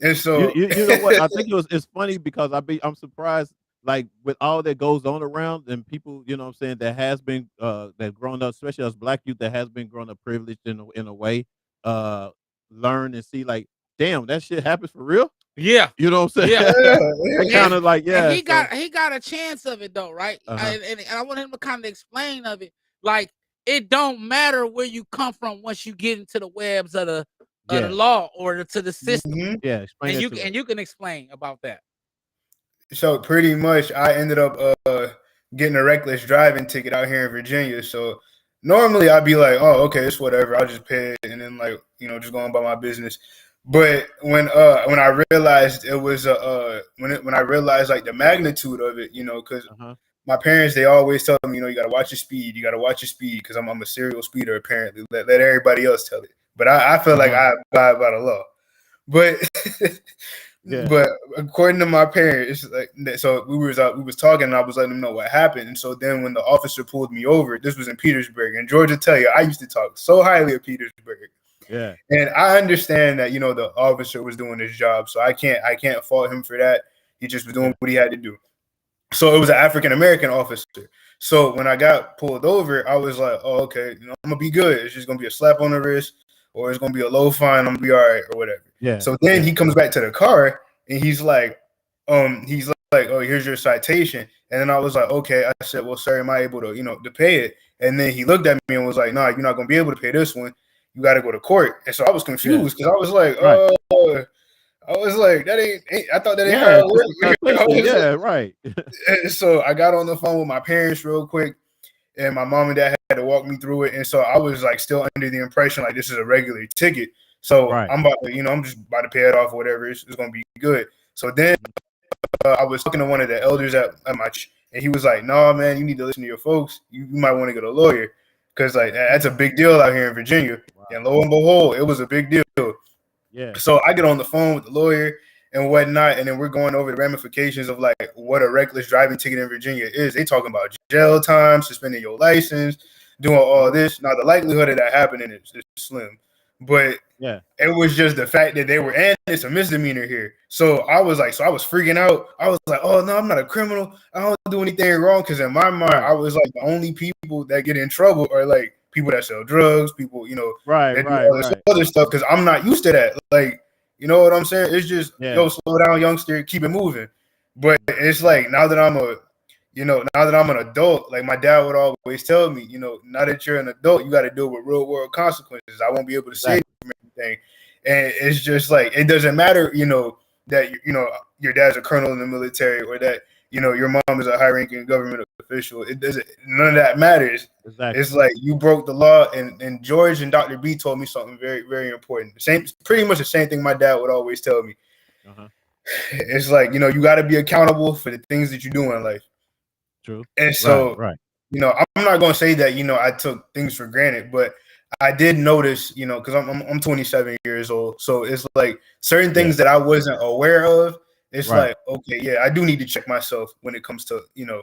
And so you know what? I think it's funny because I'm surprised, like with all that goes on around and people, you know what I'm saying, that has been that grown up, especially us black youth that has been grown up privileged in a way, learn and see like, damn, that shit happens for real. Yeah. You know what I'm saying? Yeah. Kind of like, and he got a chance of it though, right? Uh-huh. And I want him to kind of explain of it. Like, it don't matter where you come from once you get into the webs of the law or to the system. Mm-hmm. Yeah, explain and you can explain about that. So pretty much I ended up getting a reckless driving ticket out here in Virginia. So normally I'd be like, oh, okay, it's whatever. I'll just pay it and then like, you know, just go on about my business. But when I realized it was when I realized like the magnitude of it, you know, because my parents, they always tell me, you know, you got to watch your speed. You got to watch your speed because I'm a serial speeder, apparently. Let everybody else tell it. But I feel like I abide by the law. But but according to my parents, like, so we was talking and I was letting them know what happened. And so then when the officer pulled me over, this was in Petersburg. And George will tell you, I used to talk so highly of Petersburg. Yeah. And I understand that, you know, the officer was doing his job, so I can't fault him for that. He just was doing Yeah. what he had to do. So it was an African American officer. So when I got pulled over, I was like, oh, okay, you know, I'm gonna be good. It's just gonna be a slap on the wrist, or it's gonna be a low fine. I'm gonna be all right, or whatever. Yeah. So then Yeah. he comes back to the car and he's like, oh, here's your citation. And then I was like, okay. I said, well, sir, am I able to, you know, to pay it? And then he looked at me and was like, no, you're not gonna be able to pay this one. You got to go to court. And so I was confused because I was like, Right. I was like, that ain't I thought that ain't how Yeah. it worked. I was Yeah. like- Right. and so I got on the phone with my parents real quick, and my mom and dad had to walk me through it. And so I was like still under the impression like this is a regular ticket. So Right. I'm about to, you know, I'm just about to pay it off or whatever. It's gonna be good. So then I was talking to one of the elders at my church, and he was like, "No, man, you need to listen to your folks. You might want to get a lawyer because like that's a big deal out here in Virginia." Wow. And lo and behold, it was a big deal. Yeah. So I get on the phone with the lawyer and whatnot, and then we're going over the ramifications of like what a reckless driving ticket in Virginia is. They talking about jail time, suspending your license, doing all this. Now the likelihood of that happening is slim, but Yeah. it was just the fact that they were, and it's a misdemeanor here. So I was freaking out. I was like, oh no, I'm not a criminal. I don't do anything wrong. Because in my mind, I was like, the only people that get in trouble are like people that sell drugs, people, you know, Right. that do Right. all this Right. other stuff. Because I'm not used to that. Like, you know what I'm saying? It's just, Yeah. yo, slow down, youngster, keep it moving. But it's like now that I'm an adult, like my dad would always tell me, you know, now that you're an adult, you got to deal with real world consequences. I won't be able to save you from everything. And it's just like, it doesn't matter, you know, that, you know, your dad's a colonel in the military or that, you know, your mom is a high ranking government official. It doesn't, none of that matters. Exactly. It's like you broke the law. And George and Dr. B told me something very, very important. Pretty much the same thing my dad would always tell me. Uh-huh. It's like, you know, you got to be accountable for the things that you do in life. True. And so, Right. you know, I'm not going to say that, you know, I took things for granted, but I did notice, you know, because I'm 27 years old. So it's like certain things that I wasn't aware of. It's like, okay, yeah, I do need to check myself when it comes to, you know,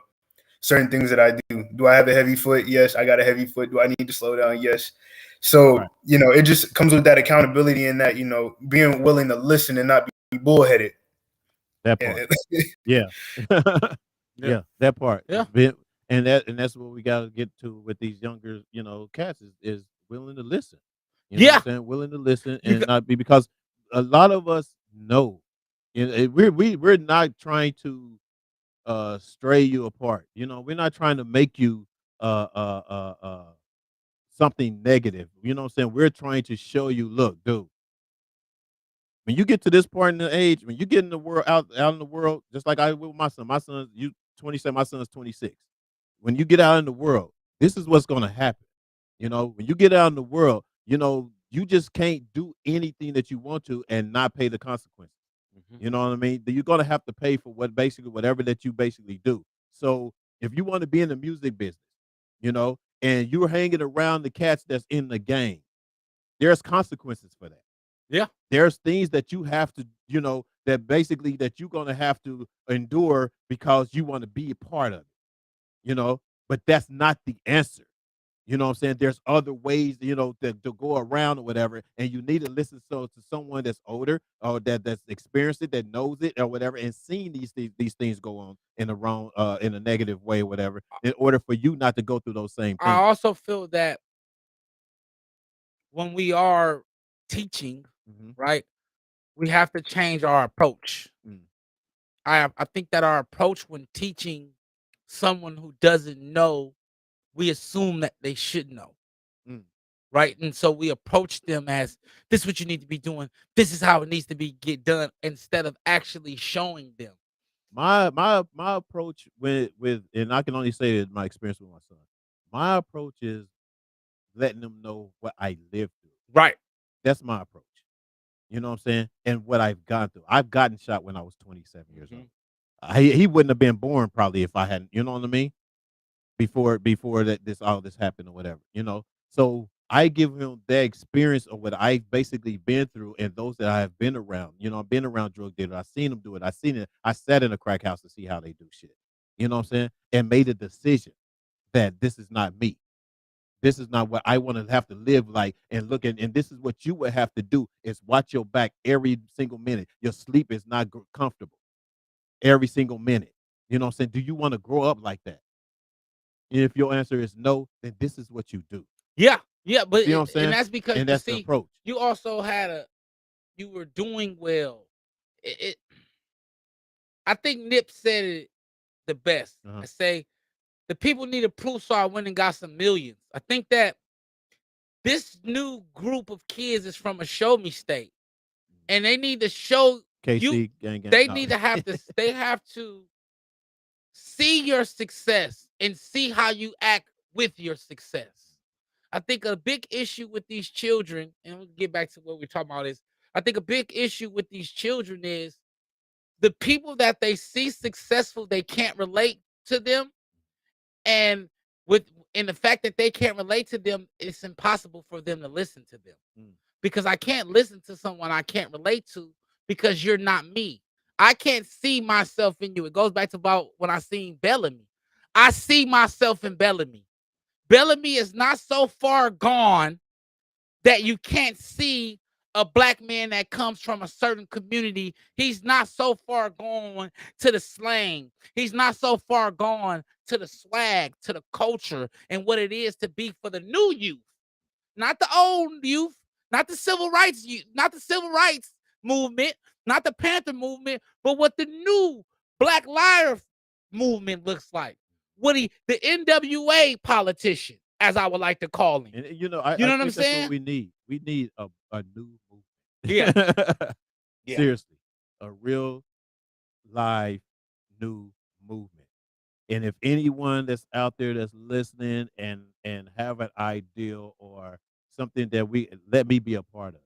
certain things that I do. Do I have a heavy foot? Yes, I got a heavy foot. Do I need to slow down? Yes. So, you know, it just comes with that accountability and that, you know, being willing to listen and not be bullheaded. That part. Yeah. Yeah. That part. Yeah. And that's what we got to get to with these younger, you know, cats is willing to listen. You know what I'm saying? Willing to listen and not be, because a lot of us know, and we're not trying to stray you apart. You know, we're not trying to make you something negative. You know what I'm saying? We're trying to show you, look, dude, when you get to this part in the age, when you get in the world, out in the world, just like I with my son, you 27, my son's 26. When you get out in the world, this is what's going to happen. You know, when you get out in the world, you know, you just can't do anything that you want to and not pay the consequences. You know what I mean? You're going to have to pay for whatever that you basically do. So if you want to be in the music business, you know, and you're hanging around the cats that's in the game, there's consequences for that. Yeah. There's things that you have to, you know, that basically that you're going to have to endure because you want to be a part of it, you know, but that's not the answer. You know what I'm saying? There's other ways, you know, to go around or whatever, and you need to listen to someone that's older or that's experienced it, that knows it or whatever, and seen these things go on in the wrong, in a negative way or whatever, in order for you not to go through those same I things. also feel that when we are teaching, right, we have to change our approach. I think that our approach when teaching someone who doesn't know, we assume that they should know. Right. And so we approach them as, this is what you need to be doing. This is how it needs to get done, instead of actually showing them. My approach with and I can only say it my experience with my son. My approach is letting them know what I lived through. Right. That's my approach. You know what I'm saying? And what I've gone through. I've gotten shot when I was 27 years old. He wouldn't have been born probably if I hadn't, you know what I mean? Before that all this happened or whatever, you know. So I give him the experience of what I've basically been through and those that I have been around. You know, I've been around drug dealers. I've seen them do it. I've seen it. I sat in a crack house to see how they do shit. You know what I'm saying? And made a decision that this is not me. This is not what I want to have to live like and look at. And this is what you would have to do is watch your back every single minute. Your sleep is not comfortable every single minute. You know what I'm saying? Do you want to grow up like that? And if your answer is no, then this is what you do. Yeah, but You know what I'm saying? and that's because And you that's the see, approach. you also you were doing well. I think Nip said it the best. Uh-huh. I say the people need proof, so I went and got some millions. I think that this new group of kids is from a show me state, and they need to show KC gang. they No. need to have to they have to see your success and see how you act with your success. I think a big issue with these children, and we'll get back to what we're talking about, is I think a big issue with these children is the people that they see successful, they can't relate to them. And the fact that they can't relate to them, it's impossible for them to listen to them. Because I can't listen to someone I can't relate to because you're not me. I can't see myself in you. It goes back to about when I seen Bellamy. I see myself in Bellamy. Bellamy is not so far gone that you can't see a black man that comes from a certain community. He's not so far gone to the slang. He's not so far gone to the swag, to the culture, and what it is to be for the new youth, not the old youth, not the civil rights youth, not the civil rights movement, not the Panther movement, but what the new Black Lives movement looks like. The NWA politician, as I would like to call him. And you know, You know I what think I'm that's saying? what we need. We need a new movement. Yeah. Yeah. Seriously, a real live new movement. And if anyone that's out there that's listening and have an ideal or something that let me be a part of.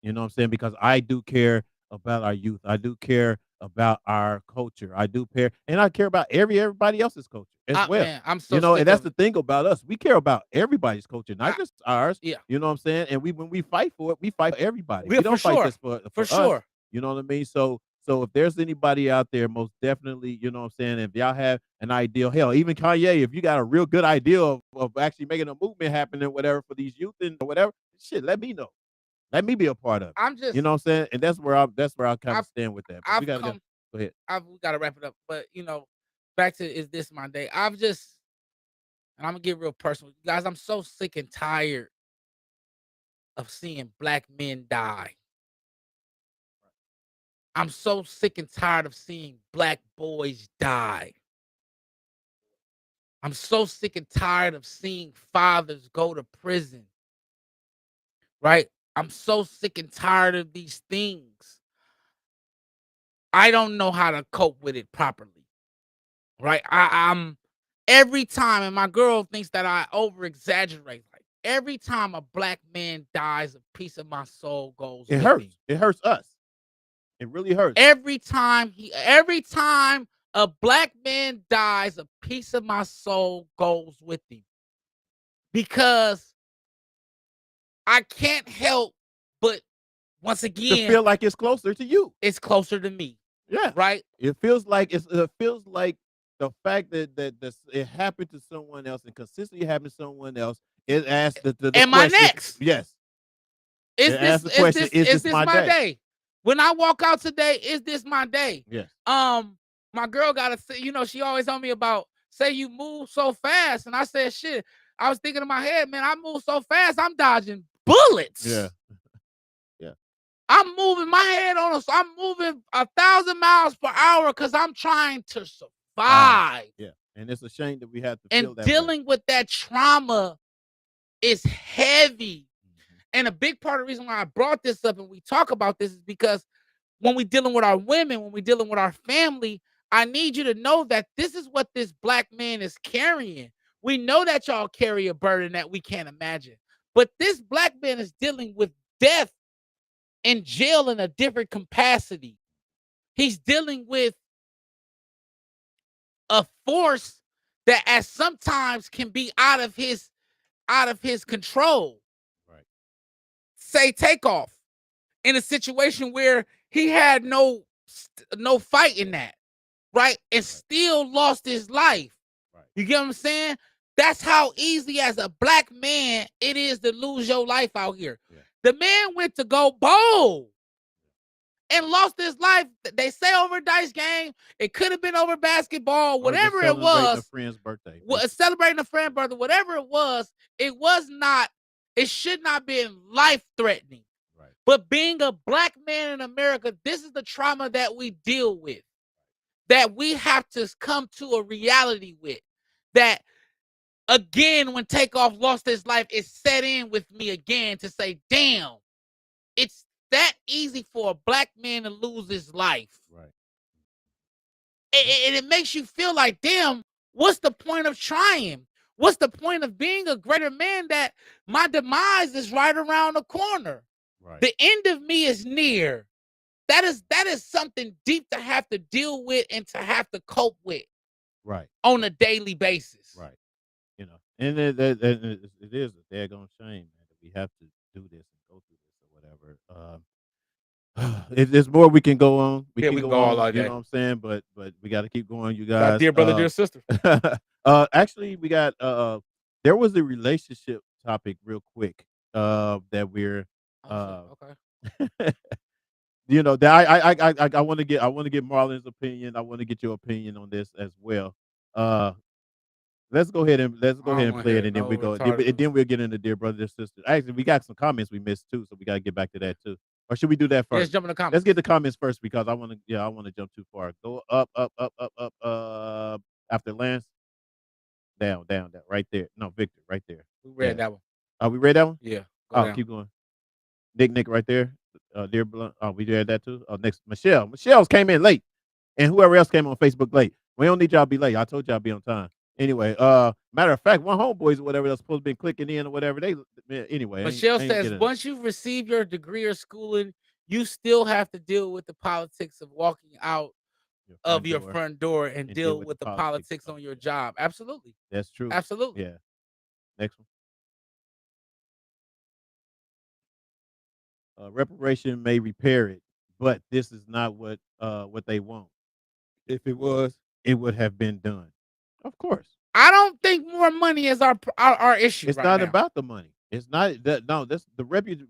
You know what I'm saying? Because I do care about our youth. I do care about our culture. I do care, and I care about everybody else's culture as well. Man, I'm so You know, sick and that's of the it. thing about us. We care about everybody's culture, not just ours. Yeah. You know what I'm saying? And when we fight for it, we fight for everybody. Yeah, We don't for fight sure. just for For us. sure. You know what I mean? So if there's anybody out there, most definitely, you know what I'm saying, if y'all have an ideal, hell, even Kanye, if you got a real good idea of actually making a movement happen and whatever for these youth and whatever, shit, let me know. Let me be a part of it. I'm just, You know what I'm saying? And that's where I kind of stand with that. But we gotta go ahead. we gotta wrap it up. But back to is this my day? And I'm gonna get real personal. Guys, I'm so sick and tired of seeing black men die. I'm so sick and tired of seeing black boys die. I'm so sick and tired of seeing fathers go to prison. Right? I'm so sick and tired of these things. I don't know how to cope with it properly. Right? I'm every time, and my girl thinks that I over exaggerate. Like every time a black man dies, a piece of my soul goes. It with hurts. me. It hurts us. It really hurts. Every time a black man dies, a piece of my soul goes with him. Because I can't help but once To again feel like it's closer to you. It's closer to me. Yeah. Right? It feels like the fact that it happened to someone else and consistently happened to someone else. It asks the Am I question, next? Yes. Is this my day? When I walk out today, is this my day? Yes. My girl gotta say, she always on me about say you move so fast. And I said, shit, I was thinking in my head, man, I move so fast, I'm dodging bullets. Yeah. Yeah. I'm moving my head on us. I'm moving 1,000 miles per hour because I'm trying to survive. Yeah. And it's a shame that we have to And feel that dealing way. with that trauma is heavy. And a big part of the reason why I brought this up and we talk about this is because when we're dealing with our women, when we're dealing with our family, I need you to know that this is what this black man is carrying. We know that y'all carry a burden that we can't imagine. But this black man is dealing with death in jail in a different capacity. He's dealing with a force that at sometimes can be out of his control. Right. Say Takeoff in a situation where he had no fight in that, right? And still lost his life. Right. You get what I'm saying? That's how easy as a black man it is to lose your life out here. Yeah. The man went to go bowl and lost his life. They say over a dice game. It could have been over basketball, Or just whatever it celebrating a was. friend's birthday. Celebrating a friend birthday, whatever it was not. It should not be life threatening. Right. But being a black man in America, this is the trauma that we deal with, that we have to come to a reality with. That again, when Takeoff lost his life, it set in with me again to say, damn, it's that easy for a black man to lose his life. Right. And it makes you feel like, damn, what's the point of trying? What's the point of being a greater man that my demise is right around the corner? Right. The end of me is near. That is something deep to have to deal with and to have to cope with. Right. On a daily basis. Right. You know, and it is a daggone shame, man, that we have to do this and go through this or whatever. There's more we can go on. We can go all on, day. you know what I'm saying? But we got to keep going, you guys. Dear brother, dear sister. Actually, we got there was a relationship topic real quick that we're Okay. you know, that I want to get Marlon's opinion. I want to get your opinion on this as well. Let's go ahead and play it, and then we go. Then we'll get into dear brother, dear sister. Actually, we got some comments we missed too, so we got to get back to that too. Or should we do that first? Let's jump in the comments. Let's get the comments first because I want to jump too far. Go up, after Lance. Down, right there. No, Victor, right there. We read that one. We read that one? Yeah. Oh, keep going. Nick, right there. Dear Blunt. Oh, we read that too. Oh, next, Michelle. Michelle's came in late, and whoever else came on Facebook late. We don't need y'all to be late. I told y'all to be on time. Anyway, matter of fact, one homeboys or whatever that's supposed to be clicking in or whatever. Anyway. Michelle says once you receive your degree or schooling, you still have to deal with the politics of walking out of your front door and deal with the politics on your job. Absolutely. That's true. Absolutely. Yeah. Next one. Reparation may repair it, but this is not what they want. If it was, it would have been done. Of course. I don't think more money is our issue. It's not about the money. It's not that. No, that's the reparations.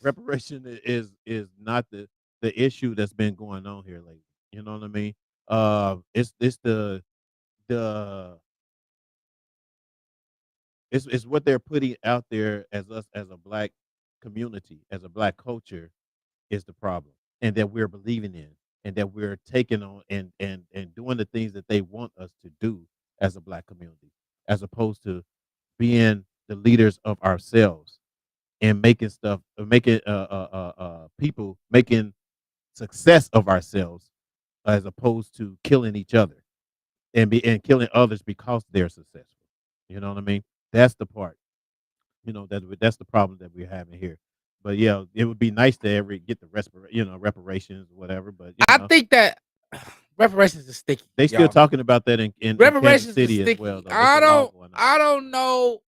Reparation is not the issue that's been going on here lately. You know what I mean? It's it's what they're putting out there as us as a black community, as a black culture, is the problem, and that we're believing in, and that we're taking on and doing the things that they want us to do as a black community, as opposed to being the leaders of ourselves and making people making success of ourselves, as opposed to killing each other and killing others because they're successful. You know what I mean? That's the part. You know, that's the problem that we're having here. But yeah, it would be nice to get the reparations or whatever. But I think that reparations is sticky. They still talking about that in reparations Kansas City is sticky. as well. Though. I don't know.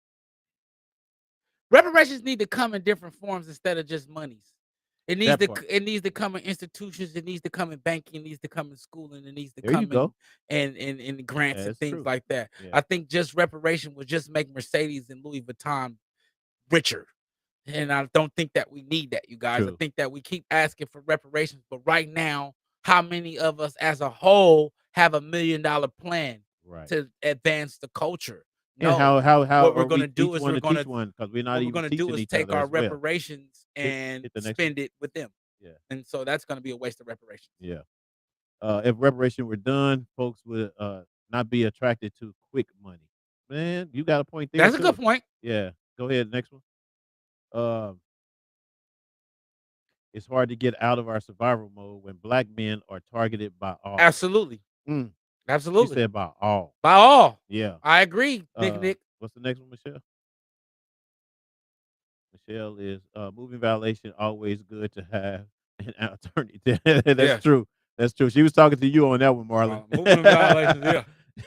Reparations need to come in different forms instead of just monies. It needs to come in institutions. It needs to come in banking. It needs to come in schooling. It needs to come in grants and things like that. Yeah. I think just reparation would just make Mercedes and Louis Vuitton richer. And I don't think that we need that, you guys. True. I think that we keep asking for reparations. But right now, how many of us as a whole have $1 million plan to advance the culture? No, and how what we're going to do is we're going to because we're not even teaching each other. Take our reparations and spend it with them. Yeah, and so that's going to be a waste of reparations. Yeah, if reparation were done, folks would not be attracted to quick money. Man, you got a point there. That's a good point. Yeah, go ahead. Next one. It's hard to get out of our survival mode when black men are targeted by all. Absolutely. Absolutely. You said by all. By all. Yeah. I agree, Nick. What's the next one, Michelle? Michelle is moving violation always good to have an attorney. That's true. That's true. She was talking to you on that one, Marlon. Moving violations,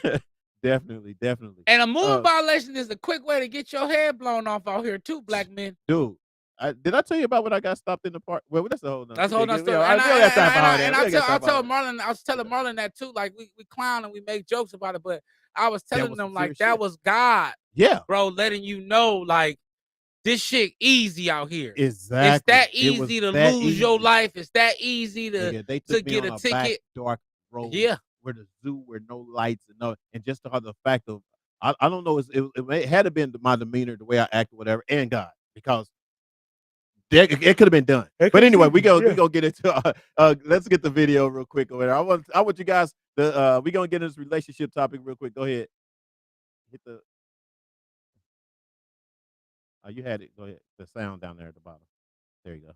yeah. Definitely. And a moving violation is a quick way to get your head blown off out here too, black men. Dude. Did I tell you about when I got stopped in the park? Well, that's a whole nother. That's a whole nother story. And I was telling Marlon that too. Like we clown and we make jokes about it, but I was That telling was them some like serious that shit. was God, Yeah, bro, letting you know like this shit easy out here. exactly. It's that It was easy to that lose your easy. life. It's that easy to Nigga, they took me get on a a back ticket. dark road Yeah. where the zoo, where no lights and just the fact of I don't know, it had to been my demeanor, the way I acted, whatever, and God, because it could have been done. But anyway, we gonna get into let's get the video real quick over there. I want you guys we gonna get into this relationship topic real quick. Go ahead. Hit the you had it. Go ahead. The sound down there at the bottom. There you go.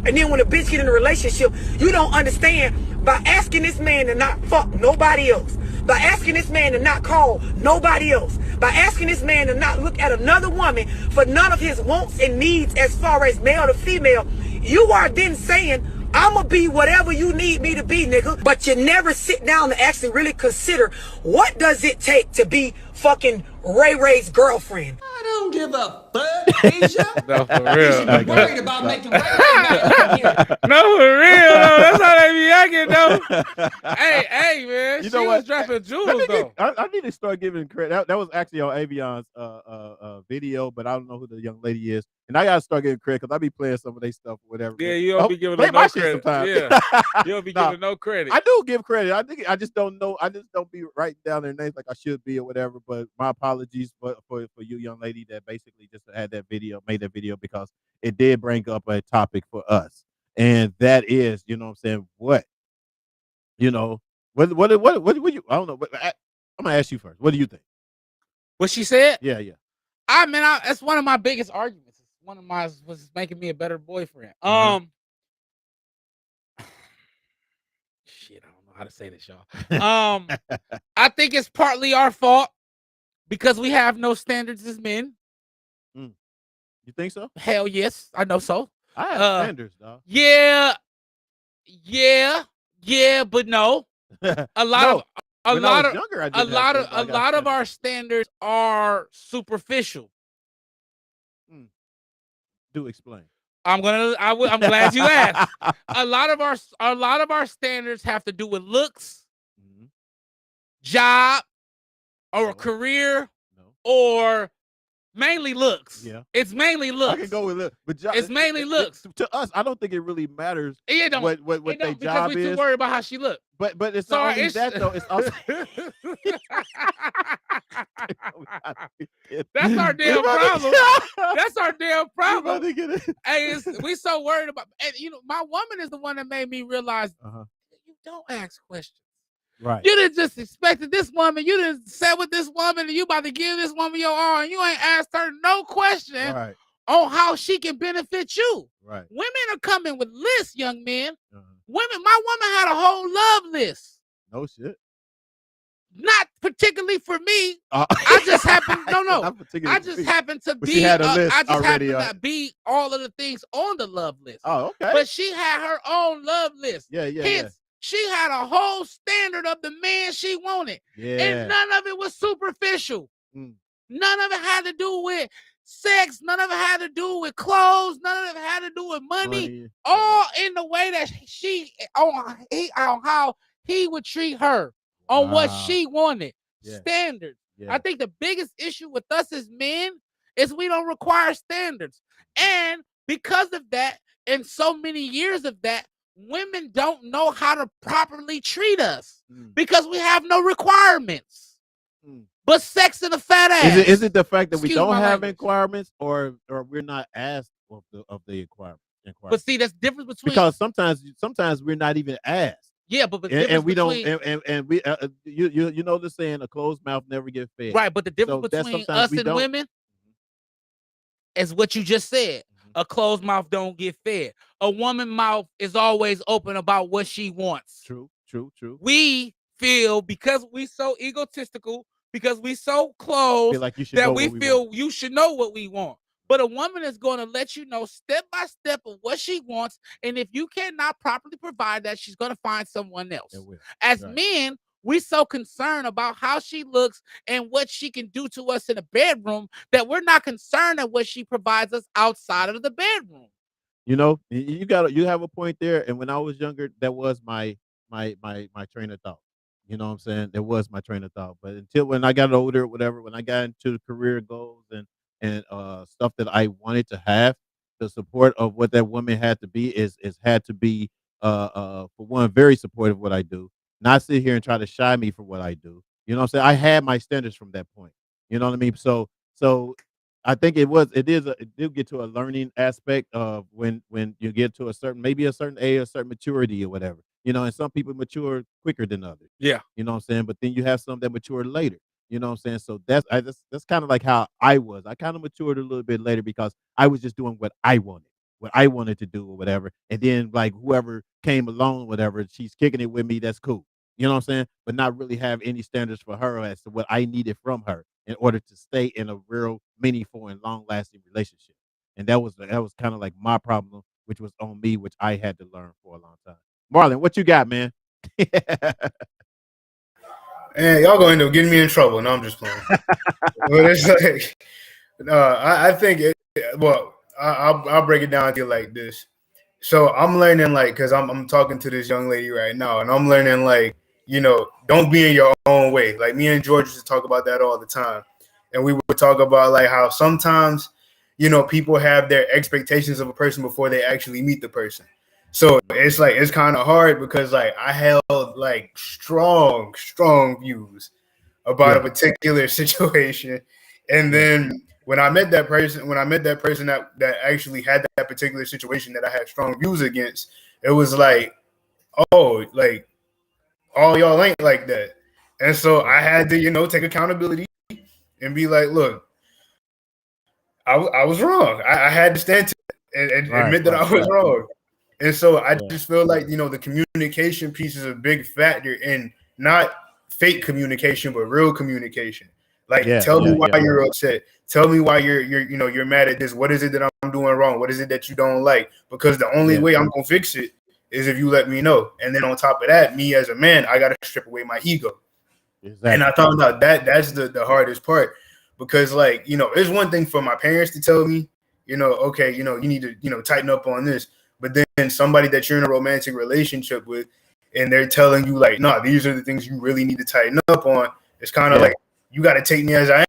And then when a bitch get in a relationship, you don't understand by asking this man to not fuck nobody else. By asking this man to not call nobody else. By asking this man to not look at another woman for none of his wants and needs as far as male to female. You are then saying, I'ma be whatever you need me to be, nigga. But you never sit down to actually really consider what does it take to be fucking Ray Ray's girlfriend. I don't give a fuck, Asia. No, for You real. should be worried about making Ray Ray back here. No, for real, though. That's how they be acting, though. Hey, man. You She know was what? dropping Let jewels, me though. I need to start giving credit. That was actually on Avion's video, but I don't know who the young lady is. And I gotta start giving credit because I be playing some of their stuff or whatever. Yeah, but- you don't be giving play them my no shit credit. sometimes. Yeah. You don't be Nah, giving no credit. I do give credit. I think I just don't know. I just don't be writing down their names like I should be or whatever. But my apologies for you, young lady, that basically just had that video, made that video because it did bring up a topic for us, and that is, you know what I'm saying, what you know, what you, I don't know. I'm gonna ask you first. What do you think? What she said? Yeah. That's one of my biggest arguments. It's one of my was making me a better boyfriend. Shit, I don't know how to say this, y'all. I think it's partly our fault because we have no standards as men. You think so? Hell yes, I know so. I have standards, dog. Yeah, but no. A lot When I of was younger, I didn't have standards. I got lot of standards. our standards are superficial. Do explain. I'm glad you asked. A lot of our standards have to do with looks, job, or No. a career, No. or mainly looks. Yeah. It's mainly looks. I can go with look, but It's mainly looks. To us. I don't think it really matters It don't. what It their don't, because job we too is. worried about how she look. But it's So not only it's- that though. It's also That's our damn problem. That's our damn problem. It. Hey, we so worried about, and my woman is the one that made me realize you don't ask questions. Right. You didn't just expected this woman. You didn't sat with this woman, and you about to give this woman your all, and you ain't asked her no question Right. on how she can benefit you. Right. Women are coming with lists, young men. Uh-huh. My woman had a whole love list. No shit. Not particularly for me. I just happened. No. Not particularly I for just me. happened to But be. she had a list I just already, happened to be all of the things on the love list. Oh, okay. But she had her own love list. Yeah. Hence, she had a whole standard of the man she wanted. Yeah. And none of it was superficial. None of it had to do with sex. None of it had to do with clothes. None of it had to do with money. All in the way that on how he would treat her, on what she wanted. Yeah. Standards. Yeah. I think the biggest issue with us as men is we don't require standards. And because of that, and so many years of that, women don't know how to properly treat us because we have no requirements. But sex and a fat ass. Is it the fact that we Excuse don't my have language. requirements, or we're not asked of the requirements? But see, that's difference between Because sometimes we're not even asked. Yeah, but the and difference we between, don't and we you know the saying, a closed mouth never gets fed. right, but the difference So that's between sometimes us we and don't. women is what you just said. A closed mouth don't get fed. A woman mouth is always open about what she wants. True. We feel, because we so egotistical, because we so close, Feel like you should that know we what we feel you should know what we want. But a woman is going to let you know step by step of what she wants. And if you cannot properly provide that, she's going to find someone else. It will. As Right. men, we so concerned about how she looks and what she can do to us in the bedroom that we're not concerned at what she provides us outside of the bedroom. You know, you have a point there. And when I was younger, that was my train of thought. You know what I'm saying? That was my train of thought. But until when I got older, whatever, when I got into the career goals and stuff that I wanted to have, the support of what that woman had to be is had to be for one very supportive of what I do. Not sit here and try to shy me for what I do. You know what I'm saying? I had my standards from that point. You know what I mean? So I think it did get to a learning aspect of when you get to a certain maybe a certain age, a certain maturity or whatever. You know, and some people mature quicker than others. Yeah. You know what I'm saying? But then you have some that mature later. You know what I'm saying? So that's kind of like how I was. I kind of matured a little bit later because I was just doing what I wanted to do or whatever. And then like whoever came along, whatever, she's kicking it with me, that's cool. You know what I'm saying? But not really have any standards for her as to what I needed from her in order to stay in a real meaningful and long lasting relationship. And that was kind of like my problem, which was on me, which I had to learn for a long time. Marlon, what you got, man? And y'all gonna end up getting me in trouble. No, I'm just playing. But it's like, I think well, I'll break it down to you like this. So I'm learning like, cause I'm talking to this young lady right now, and I'm learning like, don't be in your own way. Like me and George used to talk about that all the time, and we would talk about like how sometimes, people have their expectations of a person before they actually meet the person. So it's like it's kind of hard because like I held like strong views about a particular situation, and then when I met that person that actually had that particular situation that I had strong views against, it was like, oh, like all y'all ain't like that, and so I had to take accountability and be like, look, I was wrong. I had to stand to it and admit that I was wrong. And so I just feel like, the communication piece is a big factor in not fake communication, but real communication. Like, tell me why you're upset. Tell me why you're mad at this. What is it that I'm doing wrong? What is it that you don't like? Because the only way I'm going to fix it is if you let me know. And then on top of that, me as a man, I got to strip away my ego. Exactly. And I found out that's the hardest part, because like, it's one thing for my parents to tell me, okay, you need to, tighten up on this. But then somebody that you're in a romantic relationship with, and they're telling you like, no, these are the things you really need to tighten up on. It's kind of like, you got to take me as I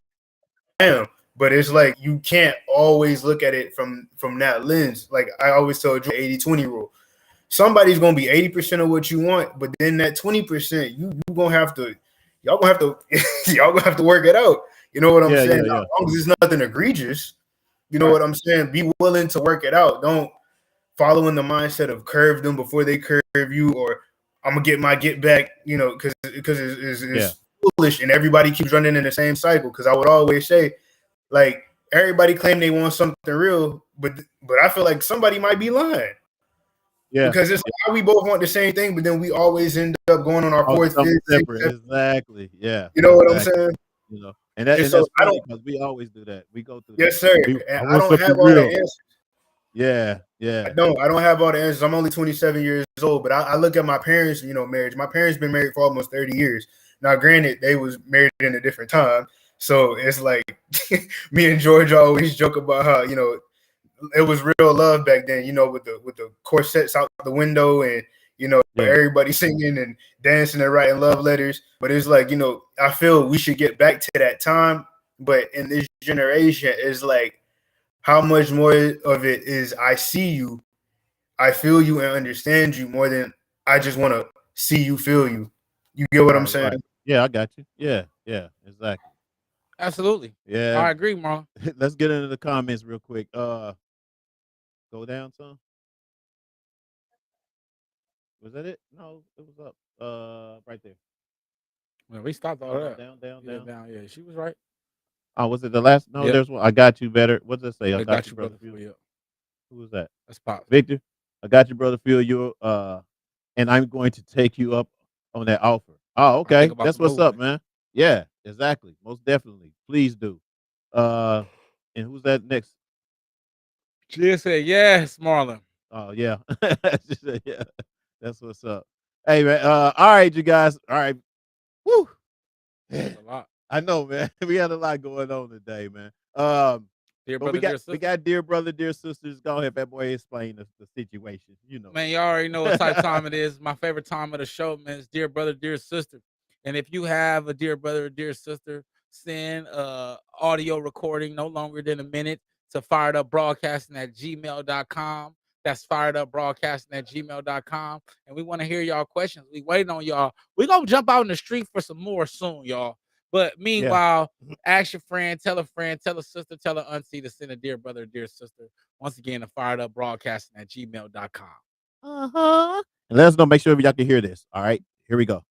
am. But it's like, you can't always look at it from that lens. Like I always tell you, 80-20 rule. Somebody's going to be 80% of what you want, but then that 20%, y'all gonna have to work it out. You know what I'm saying? As long as it's nothing egregious, you know what I'm saying? Be willing to work it out. Don't follow in the mindset of curve them before they curve you, or I'm gonna get my get back, because it's foolish, and everybody keeps running in the same cycle. Because I would always say, like, everybody claim they want something real, but I feel like somebody might be lying. Yeah, because it's like we both want the same thing, but then we always end up going on our fourth, fifth, separate. Exactly. Yeah. You know what I'm saying? And that's funny because we always do that. We go through. Yes, sir. And I don't have all the answers. Yeah. I don't have all the answers. I'm only 27 years old, but I look at my parents, marriage. My parents been married for almost 30 years. Now, granted, they was married in a different time. So it's like me and George always joke about how, it was real love back then, with the corsets out the window and, everybody singing and dancing and writing love letters. But it's like, I feel we should get back to that time. But in this generation, it's like, how much more of it is I see you, I feel you and understand you more than I just want to see you, feel you. You get what I'm saying? Right. Yeah, I got you. Yeah, exactly. Absolutely. Yeah. I agree, Marlon. Let's get into the comments real quick. Go down some. Was that it? No, it was up. Right there. Well, we stopped all that. Down. Yeah, she was right. Oh, was it the last? No, there's one. I got you better. What does it say? I got you, brother. Phil. Who was that? That's Pop. Victor. I got you, brother Phil. You and I'm going to take you up on that offer. Oh, okay. That's what's up, man. Yeah, exactly. Most definitely. Please do. And who's that next? She said, yes, Marlon. Oh, yeah. She said, yeah. That's what's up. Hey, man. All right, you guys. All right. Woo. That's a lot. I know, man. We had a lot going on today, man. Dear brother, dear sister. We got dear brother, dear sisters. Go ahead, that boy, explain the situation. Man, you already know what type of time it is. My favorite time of the show, man, is dear brother, dear sister. And if you have a dear brother or dear sister, send audio recording no longer than a minute to firedupbroadcasting@gmail.com. That's firedupbroadcasting@gmail.com. And we want to hear y'all questions. We waiting on y'all. We're going to jump out in the street for some more soon, y'all. But meanwhile, ask your friend, tell a sister, tell a auntie to send a dear brother or dear sister. Once again, to firedupbroadcasting@gmail.com. And let us know. Make sure y'all can hear this. All right, here we go.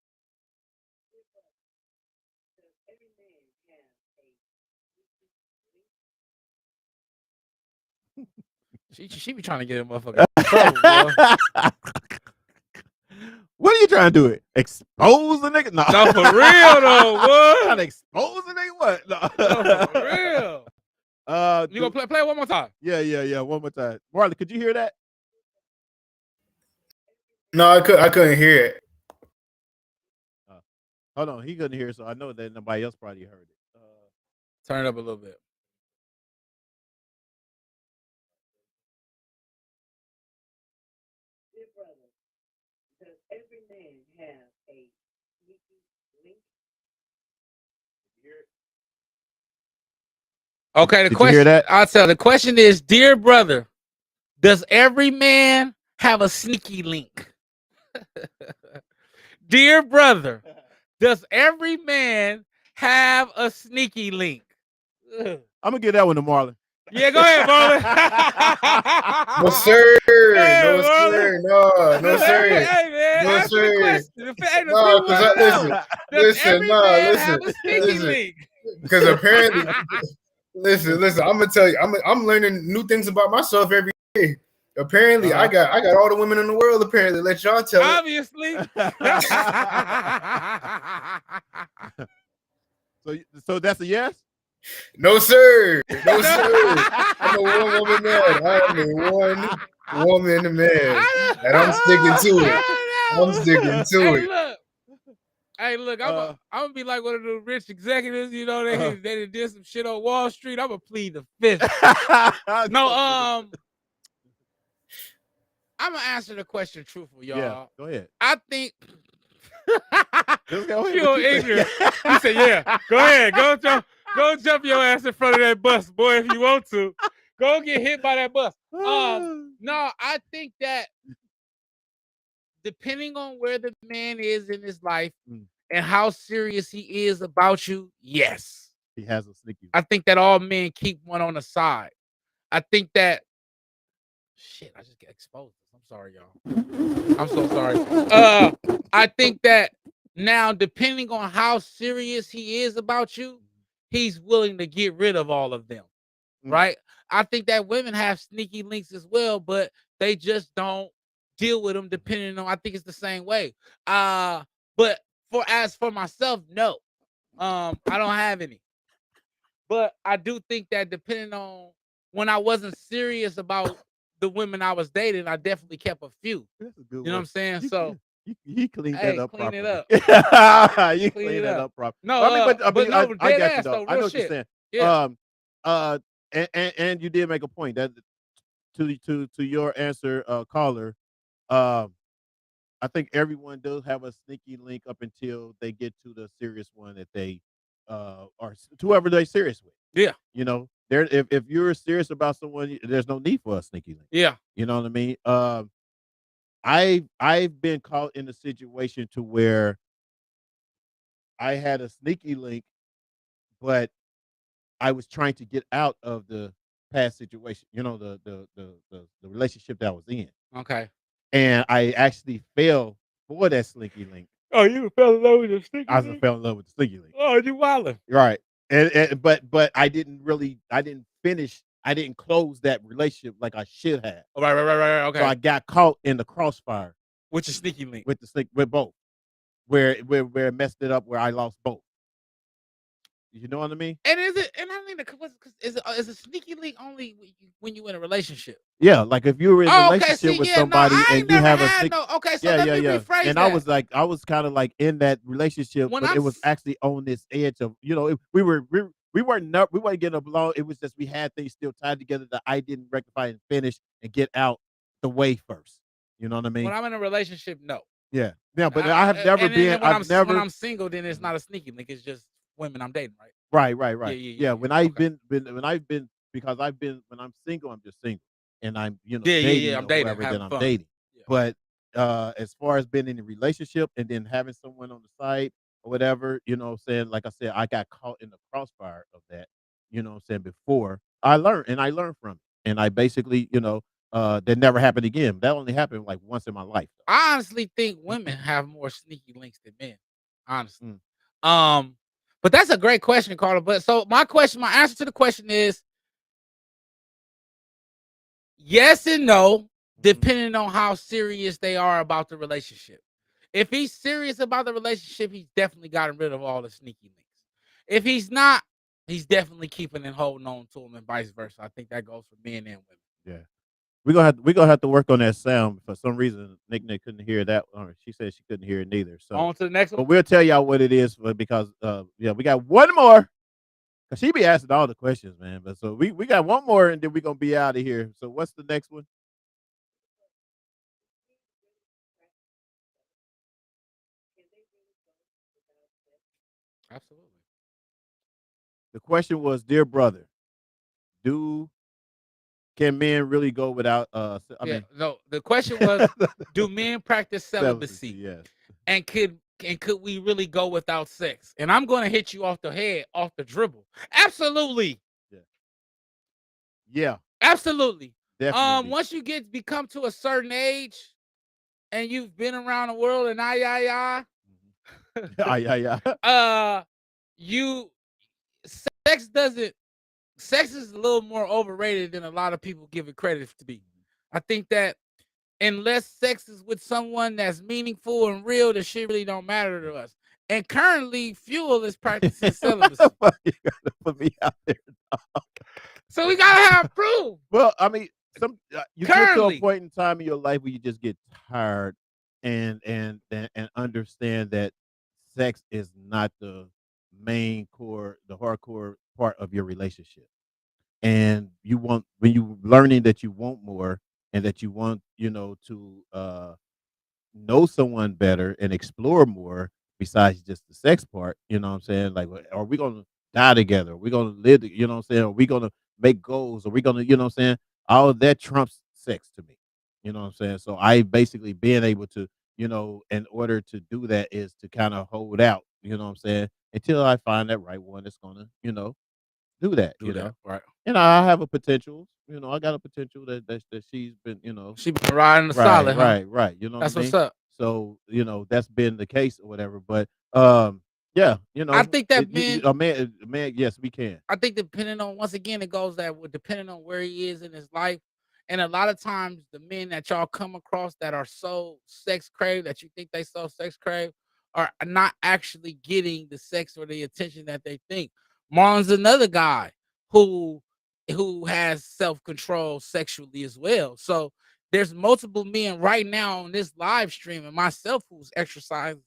She be trying to get a motherfucker in trouble, bro. What are you trying to do? It expose the nigga? No, No, for real though. What? Trying to expose the nigga? What? No, No, for real. You dude, gonna play it one more time? yeah. One more time. Marley, could you hear that? No, I couldn't hear it. Hold on, he couldn't hear, so I know that nobody else probably heard it. Turn it up a little bit. Every man have a sneaky link. Okay, the Did you question. hear that? I'll tell. The question is, dear brother, does every man have a sneaky link? Dear brother, does every man have a sneaky link? Ugh. I'm gonna give that one to Marlon. Yeah, go ahead, Marlon. No, sir. Hey, No, Marlon. sir. No, sir. Hey, man, No, answer the sir. question. Hey, the No, people because wanna know. Does listen, every no, man listen, have a sneaky listen. link? Because apparently, listen. I'm gonna tell you, I'm learning new things about myself every day. Apparently, I got all the women in the world. Apparently, let y'all tell it. Obviously. So that's a yes. No, sir. No, sir. I'm a one woman man. I am a one woman man, and I'm sticking to it. I'm sticking to Hey, it. look. Hey, look, I'm gonna be like one of the rich executives, you know, they did some shit on Wall Street. I'm gonna plead the fifth. No, I'm gonna answer the question truthful, y'all. Yeah, go ahead. I think Just go ahead. you ignorant. He said, yeah, go ahead. Go jump your ass in front of that bus, boy, if you want to. Go get hit by that bus. No, I think that depending on where the man is in his life and how serious he is about you, yes. He has a sneaky. I think that all men keep one on the side. I think that shit, I just get exposed. I'm sorry, y'all. I'm so sorry. I think that now, depending on how serious he is about you, he's willing to get rid of all of them. Right? I think that women have sneaky links as well, but they just don't deal with them depending on, I think it's the same way. But as for myself, no. I don't have any. But I do think that depending on when I wasn't serious about the women I was dating, I definitely kept a few. That's a good You know what I'm saying? So he cleaned that up clean properly. it up. You Clean clean it that up. up properly. No, I no, got dead you ass, though. though, I know real what you're shit. saying. Yeah. And you did make a point that to your answer, caller. I think everyone does have a sneaky link up until they get to the serious one that they are whoever they're serious with. Yeah. You know, if you're serious about someone, there's no need for a sneaky link. Yeah. You know what I mean? I've been caught in a situation to where I had a sneaky link, but I was trying to get out of the past situation. You know, the relationship that I was in. Okay. And I actually fell for that sneaky link. Oh, you fell in love with the sneaky I link? fell in love with the sneaky link. Oh, you wildin'. Right. But I didn't finish. I didn't close that relationship like I should have. Oh, right. Okay. So I got caught in the crossfire With your sneaky link. with both. Where it messed it up where I lost both. You know what I mean? And is it? And I mean, is a sneaky link only when you in a relationship? Yeah, like if you were in a relationship with somebody and you have a sneaky, okay, so let me rephrase and that. I was kind of like in that relationship, When but I'm it was actually on this edge of, you know, we weren't getting along. It was just we had things still tied together that I didn't rectify and finish and get out the way first. You know what I mean? When I'm in a relationship, no. Yeah, Yeah, but I have never and been. then when I've never. when I'm single, then it's not a sneaky link. It's just women I'm dating, right? Right. Yeah. Yeah, when I've Okay. been when I've been because I've been when I'm single, I'm just single, and I'm Yeah. dating I'm or dating, whoever that having I'm fun. dating. Yeah. But as far as being in a relationship and then having someone on the side or whatever, what I'm saying, like I said, I got caught in the crossfire of that, what I'm saying, before I learned from it. And I basically, that never happened again. That only happened like once in my life. I honestly think women have more sneaky links than men. Honestly. Mm. But that's a great question, Carla. But so my answer to the question is yes and no, depending on how serious they are about the relationship. If he's serious about the relationship, he's definitely gotten rid of all the sneaky links. If he's not, he's definitely keeping and holding on to him, and vice versa. I think that goes for men and women. Yeah. We're gonna have to work on that sound. For some reason, Nick couldn't hear that, or she said she couldn't hear it neither. So On to the next but one. we'll tell y'all what it is, because we got one more. Cause she be asking all the questions, man. But so we got one more, and then we're gonna be out of here. So what's the next one? Absolutely. The question was, dear brother, can men really go without No, the question was, do men practice celibacy? Yes. And could we really go without sex? And I'm gonna hit you off the head, off the dribble. Absolutely. Yeah. Absolutely. Definitely. Once you become to a certain age and you've been around the world and sex is a little more overrated than a lot of people give it credit to be. I think that unless sex is with someone that's meaningful and real, the shit really don't matter to us. And currently, Fuel is practicing celibacy. You gotta put me out there, dog. So we gotta have proof. Well, I mean, you get to a Currently. point in time in your life where you just get tired and understand that sex is not the main core, the hardcore part of your relationship. And when you learning that you want more and that you want, to know someone better and explore more besides just the sex part, you know what I'm saying? Like, are we gonna die together? Are we gonna live, you know what I'm saying? Are we gonna make goals? Are we gonna, you know what I'm saying? All of that trumps sex to me. You know what I'm saying? So I basically being able to, in order to do that is to kind of hold out, you know what I'm saying, until I find that right one that's gonna, do that, Right. And I have a potential, I got a potential that she's been, She been riding the right, solid, huh? right. You know That's what I what's mean? up. So, that's been the case or whatever. But yeah, I think that a man, yes, we can. I think depending on, once again, it goes that depending on where he is in his life. And a lot of times the men that y'all come across that are so sex crave that you think they so sex crave are not actually getting the sex or the attention that they think. Marlon's another guy who has self-control sexually as well. So there's multiple men right now on this live stream and myself who's exercising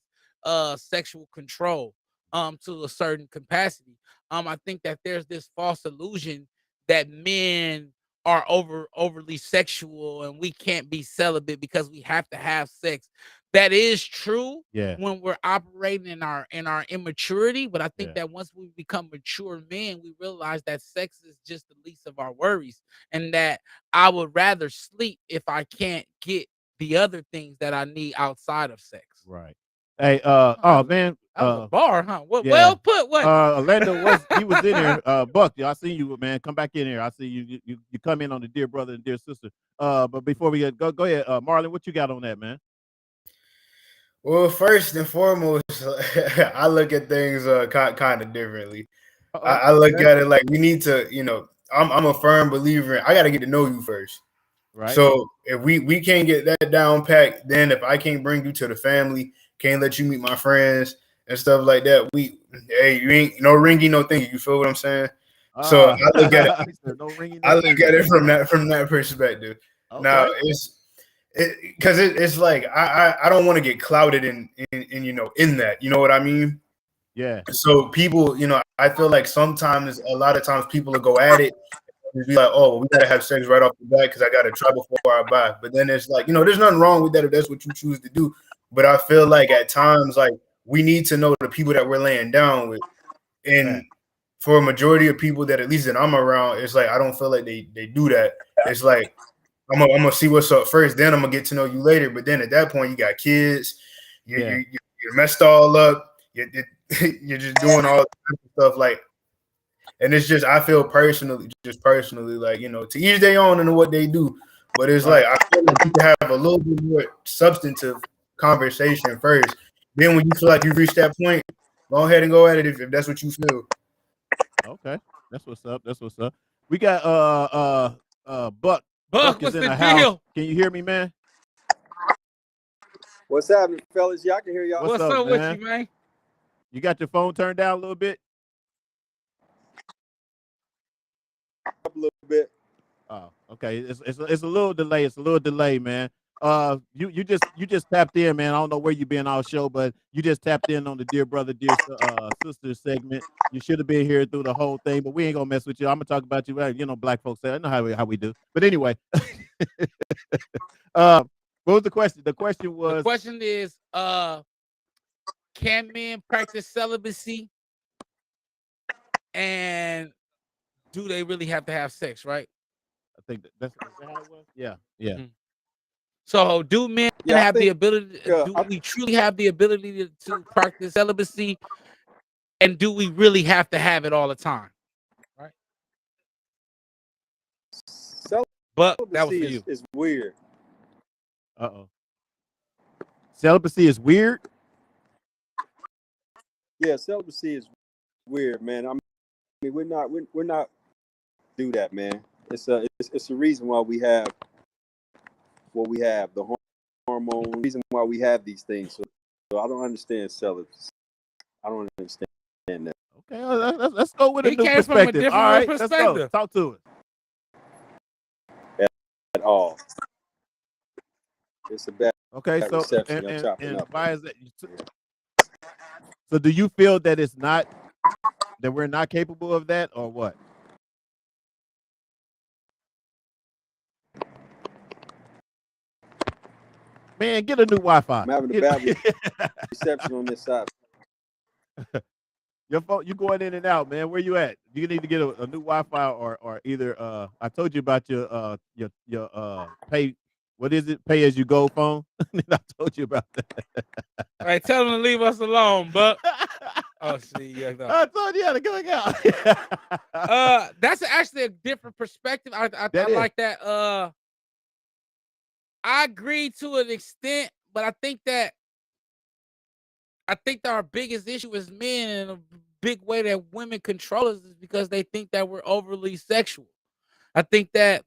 sexual control to a certain capacity. I think that there's this false illusion that men are overly sexual and we can't be celibate because we have to have sex. That is true Yeah. when we're operating in our immaturity, but I think Yeah. that once we become mature men, we realize that sex is just the least of our worries, and that I would rather sleep if I can't get the other things that I need outside of sex. Right. Hey, man, That was a bar, huh? yeah. Well put, what? Orlando he was in here. Buck, I see you, man. Come back in here. I see you come in on the dear brother and dear sister. But before we go ahead, Marlon, what you got on that, man? Well, first and foremost, I look at things kind of differently. I look at it like we need to, I'm a firm believer in, I got to get to know you first. Right. So if we can't get that down packed, then if I can't bring you to the family, can't let you meet my friends and stuff like that, you ain't no ringy, no thingy. You feel what I'm saying? So I look at it. No ringing, I look at it from that perspective. Okay. Now because it's like I don't want to get clouded in that, you know what I mean? Yeah. So people, I feel like a lot of times people will go at it and be like, oh, we gotta have sex right off the bat because I gotta try before I buy. But then it's like, there's nothing wrong with that if that's what you choose to do. but I feel like at times, like, we need to know the people that we're laying down with. And Right. for a majority of people that at least that I'm around, it's like I don't feel like they do that. It's like I'm gonna see what's up first, then I'm gonna get to know you later. But then at that point, you got kids, you're messed all up, you're just doing all this stuff like. And it's just, I feel personally, like, to each their own and what they do. But it's like, I feel like you can have a little bit more substantive conversation first. Then when you feel like you've reached that point, go ahead and go at it if that's what you feel. Okay. That's what's up. That's what's up. We got Buck. Buck, is what's in the the house. deal? Can you hear me, man? What's happening, fellas? Y'all can hear y'all. What's up with you, man? You got your phone turned down a little bit? A little bit. Oh, okay. It's a little delay. It's a little delay, man. You just tapped in, man. I don't know where you been all show, but you just tapped in on the Dear Brother, Dear Sister segment. You should have been here through the whole thing, but we ain't gonna mess with you. I'm gonna talk about you. You know, black folks say, I know how we do. But anyway, what was the question? The question was. The question is, can men practice celibacy, and do they really have to have sex? Right. I think that's how it was. Yeah. Mm-hmm. So, do men have the ability? Do we truly have the ability to practice celibacy, and do we really have to have it all the time? Right. But that was for you. It's weird. Celibacy is weird. Yeah, celibacy is weird, man. I mean, we're not do that, man. It's a reason why we have what we have, the hormone, reason why we have these things. So I don't understand celibacy. I don't understand that. Okay, let's go with a new came from a perspective. different All right, perspective. let's go. Talk to it. At all. It's a bad. Okay, so reception. and why is that? So do you feel that it's not, that we're not capable of that, or what? Man, get a new Wi-Fi. I'm having a bad reception on this side. Your phone, you going in and out, man. Where you at? You need to get a new Wi-Fi or either I told you about your pay. What is it? Pay as you go phone. I told you about that. All right, tell them to leave us alone, Buck. Oh, see, yeah, no. I told you how to go out. That's actually a different perspective. I like that. I agree to an extent, but I think that our biggest issue as men, and a big way that women control us, is because they think that we're overly sexual. I think that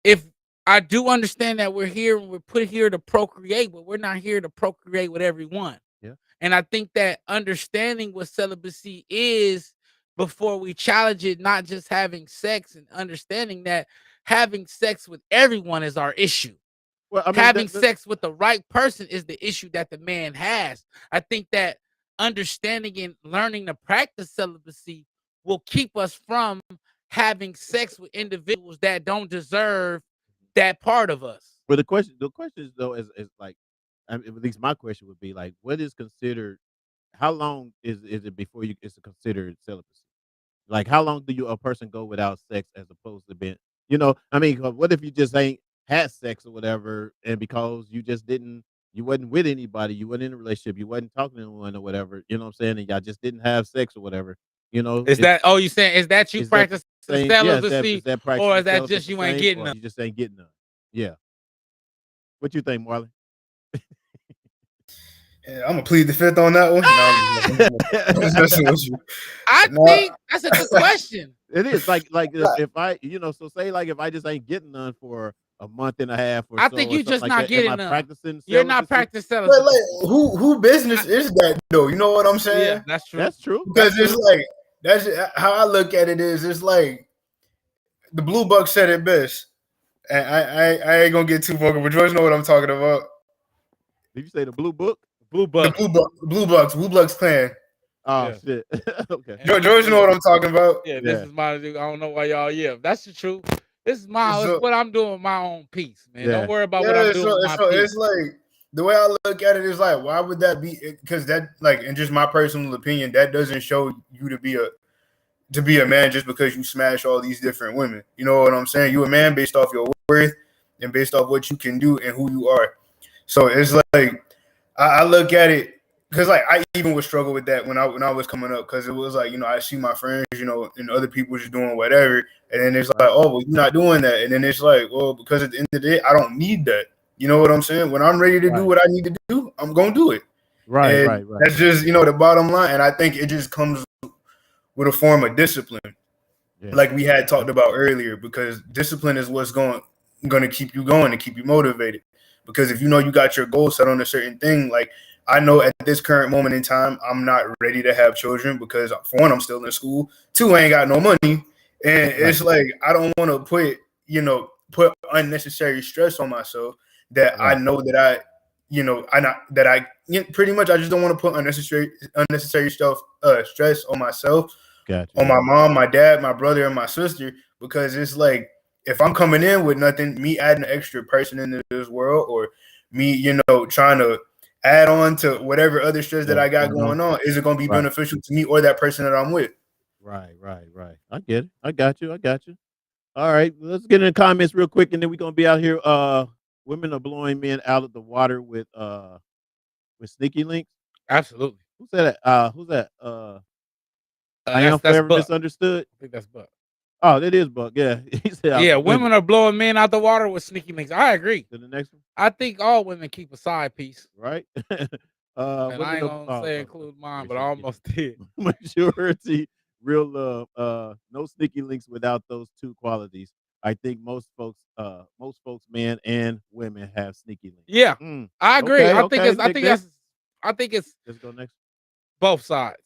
if I do understand that we're here and we're put here to procreate, but we're not here to procreate with everyone. Yeah. And I think that understanding what celibacy is before we challenge it, not just having sex, and understanding that having sex with everyone is our issue. Well, I mean, having sex with the right person is the issue that the man has. I think that understanding and learning to practice celibacy will keep us from having sex with individuals that don't deserve that part of us. But the question is though, is like, I mean, at least my question would be like, what is considered? How long is it before it's considered celibacy? Like, how long do a person go without sex as opposed to being, I mean, what if you just ain't had sex or whatever, and because you wasn't with anybody, you wasn't in a relationship, you wasn't talking to anyone or whatever, you know what I'm saying, and y'all just didn't have sex or whatever, Is that you saying? Is that you practice celibacy, or is that just you ain't getting none? You just ain't getting none. Yeah. What you think, Marlon? Yeah, I'm gonna plead the fifth on that one. I think that's a good question. It is like if I, so say like if I just ain't getting none for a month and a half or I so, think you just like not that, getting am I none. practicing You're not practicing celibacy. Like, who business is that though? You know what I'm saying? Yeah, that's true. That's true. Because it's like, that's how I look at it. It's like the Blue Buck said it best, and I ain't gonna get too vocal, but George know what I'm talking about. Did you say the Blue Book? Blue Buck. Blue Bucks clan. Oh shit. Okay. George know what I'm talking about. Yeah, this is my. I don't know why y'all. Yeah, that's the truth. This is my. It's what I'm doing with my own piece, man. Don't worry about what I'm doing. With my piece. It's like the way I look at it is like, why would that be? Because that, like, in just my personal opinion, that doesn't show you to be a man just because you smash all these different women. You know what I'm saying? You a man based off your worth and based off what you can do and who you are. So it's like I look at it because like I even would struggle with that when I was coming up, because it was like, you know, I see my friends, you know, and other people just doing whatever, and then it's like, oh well, you're not doing that, and then it's like, well, because at the end of the day, I don't need that. You know what I'm saying? When I'm ready to do what I need to do, I'm gonna do it. Right. That's just, you know, the bottom line, and I think it just comes with a form of discipline, like we had talked about earlier, because discipline is what's going to keep you going and keep you motivated. Because if you know you got your goal set on a certain thing, like I know at this current moment in time, I'm not ready to have children because, for one, I'm still in school. Two, I ain't got no money, and it's like I don't want to put unnecessary stress on myself that I know that pretty much I just don't want to put unnecessary stuff stress on myself, on my mom, my dad, my brother, and my sister, because it's like, if I'm coming in with nothing, me adding an extra person into this world, or me, you know, trying to add on to whatever other stress that I got going on, is it going to be beneficial to me or that person that I'm with? Right. I get it. I got you. All right, let's get in the comments real quick, and then we're gonna be out here. Women are blowing men out of the water with sneaky links. Absolutely. Who's that? Who's that? I am forever misunderstood. I think that's Buck. Oh, that is Buck. Yeah, he said. Yeah, women are blowing men out the water with sneaky links. I agree. To the next one. I think all women keep a side piece. Right. And I ain't gonna say include mine, but I almost did. Majority, real love. No sneaky links without those two qualities. I think most folks, men and women have sneaky links. Yeah, I agree. Okay, I think it's. Let's go next. Both sides.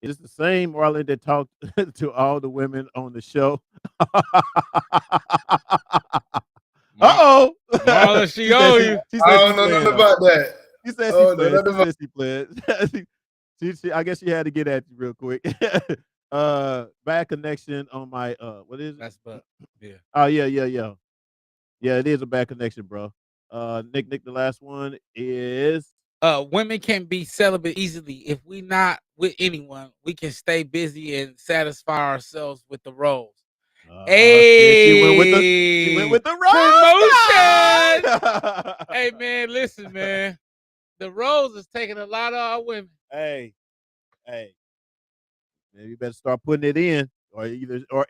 It's the same Marlon that talked to all the women on the show. Marlon, she owe you. I don't know nothing about that. She said she played. She I guess she had to get at you real quick. Bad connection on my what is it? That's but yeah. Oh yeah. Yeah, it is a bad connection, bro. Nick, the last one is women can be celibate easily. If we not with anyone, we can stay busy and satisfy ourselves with the roles. Hey, she went with the rose promotion. Hey man, listen, man. The rose is taking a lot of our women. Hey. Maybe you better start putting it in, or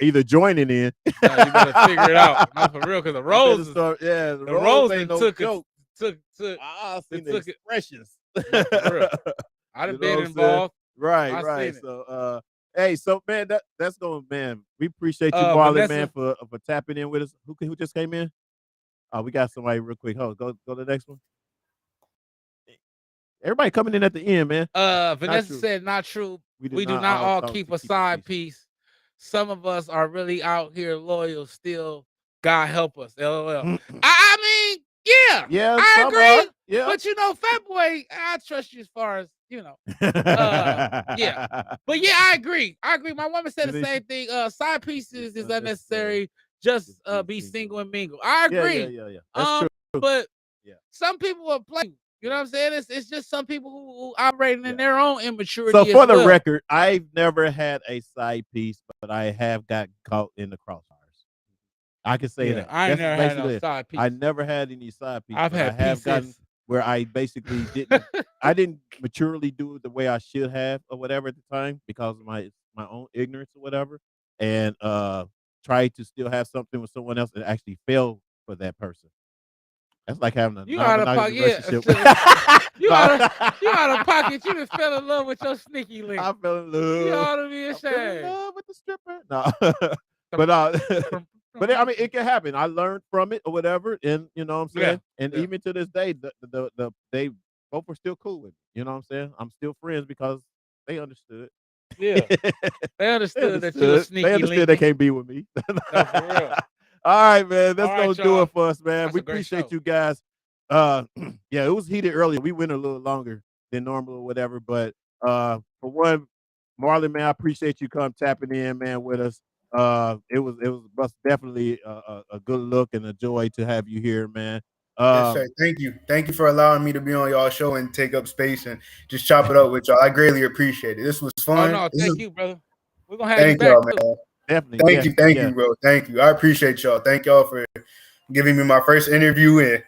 either joining in. No, you better figure it out. Not for real, because the rose the rose ain't no took joke. Took I seen the expressions. I'd have been involved. Right. So hey, so man, that's going, man. We appreciate you, Marlon, man, for tapping in with us. Who just came in? Oh, we got somebody real quick. Go to the next one. Everybody coming in at the end, man. Vanessa said, not true. We do not all keep a side piece. Some of us are really out here loyal still. God help us. LOL. I mean, yeah, I agree. Yeah. But you know, Fat Boy, I trust you as far as, you know. Yeah. But yeah, I agree. My woman said the same thing. Side pieces is unnecessary. Just be single and mingle. I agree. Yeah. That's true. But some people will play. You know what I'm saying? It's just some people who operating in their own immaturity. So for the record, I've never had a side piece, but I have got caught in the crossfires. I can say that. I never had no side piece. I never had any side piece. I have gotten where I basically didn't maturely do it the way I should have or whatever at the time because of my own ignorance or whatever, and tried to still have something with someone else and actually fell for that person. That's like having a relationship. You out of pocket. You just fell in love with your sneaky link. I fell in love. You ought to be ashamed. I fell in love with the stripper. No, but I mean, it can happen. I learned from it or whatever, and you know what I'm saying. And even to this day, they both are still cool with me. You know what I'm saying. I'm still friends because they understood. Yeah, they understood that you're a sneaky. They understood they can't be with me. No, for real. All right, man. That's gonna do y'all. it for us, man. That's we appreciate you guys. Yeah, it was heated earlier. We went a little longer than normal or whatever. But for one, Marlon, man, I appreciate you tapping in, man, with us. It was definitely a good look and a joy to have you here, man. Yes, sir. Thank you for allowing me to be on y'all show and take up space and just chop it up with y'all. I greatly appreciate it. This was fun. Oh no, thank you, brother. We're gonna have you Thank back y'all, too. man. Definitely. Thank you, bro. Thank you. I appreciate y'all. Thank y'all for giving me my first interview and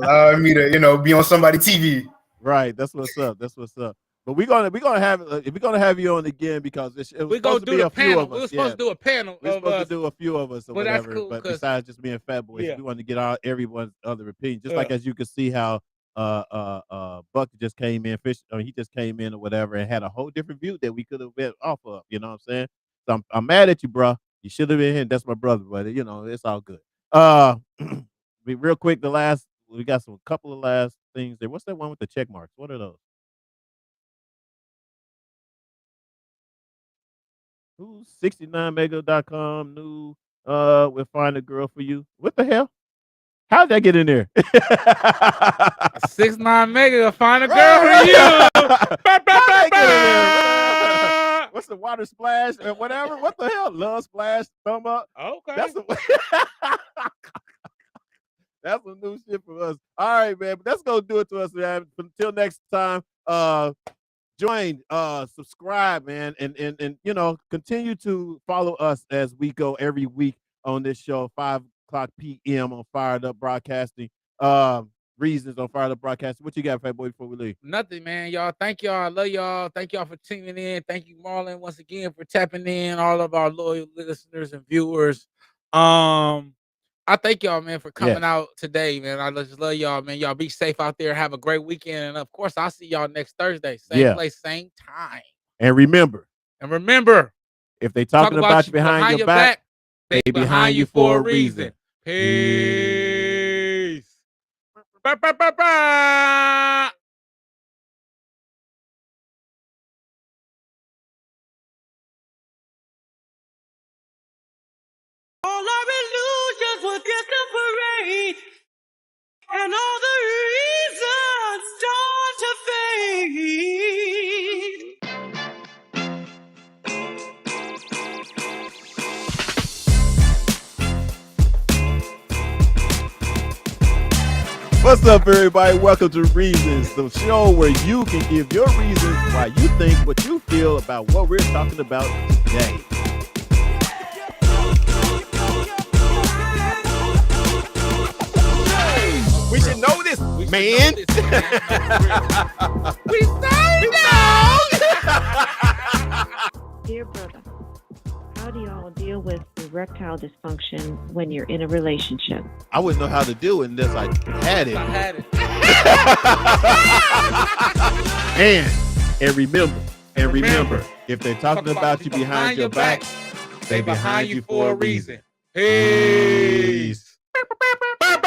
allowing me to be on somebody's TV. Right. That's what's up. But we're gonna have you on again because it was supposed to be a few of us. We're supposed to do a panel. We're supposed to do a few of us or But that's whatever. cool, But 'cause- besides just being Fat Boys, Yeah. we want to get everyone's other opinion. Just Yeah. like as you can see how Buck just came in, he just came in or whatever and had a whole different view that we could have been off of. You know what I'm saying? So I'm mad at you, bro. You should have been here. That's my brother, but it's all good. Be real quick, we got some couple of last things there. What's that one with the check marks? What are those? Who's 69mega.com new we'll find a girl for you. What the hell? How did that get in there? 69 mega find a girl Right, for you. How'd that get in there? What's the water splash or whatever? What the hell? Love splash, thumb up. Okay. That's some new shit for us. All right, man. But that's gonna do it to us, man. Until next time, join, subscribe, man, and continue to follow us as we go every week on this show, 5:00 p.m. on Fired Up Broadcasting. Reasons on Fired Up Broadcasting. What you got, Fat Boy, before we leave? Nothing, man. Y'all, thank y'all. I love y'all. Thank y'all for tuning in. Thank you, Marlon, once again for tapping in. All of our loyal listeners and viewers. I thank y'all, man, for coming out today, man. I just love y'all, man. Y'all be safe out there. Have a great weekend, and of course, I'll see y'all next Thursday, same place, same time. And remember, if they talking about you behind your back, they behind you for a reason. Peace. Ba, ba, ba, ba. All our illusions will disappear, and all the reasons start to fade. What's up, everybody? Welcome to Reasons, the show where you can give your reasons why you think what you feel about what we're talking about today. We should know this, man. We say no. Dear brother, how do y'all deal with erectile dysfunction when you're in a relationship? I wouldn't know how to do it unless I had it. And remember, if they're talking about you behind your back, they behind you for a reason. Hey.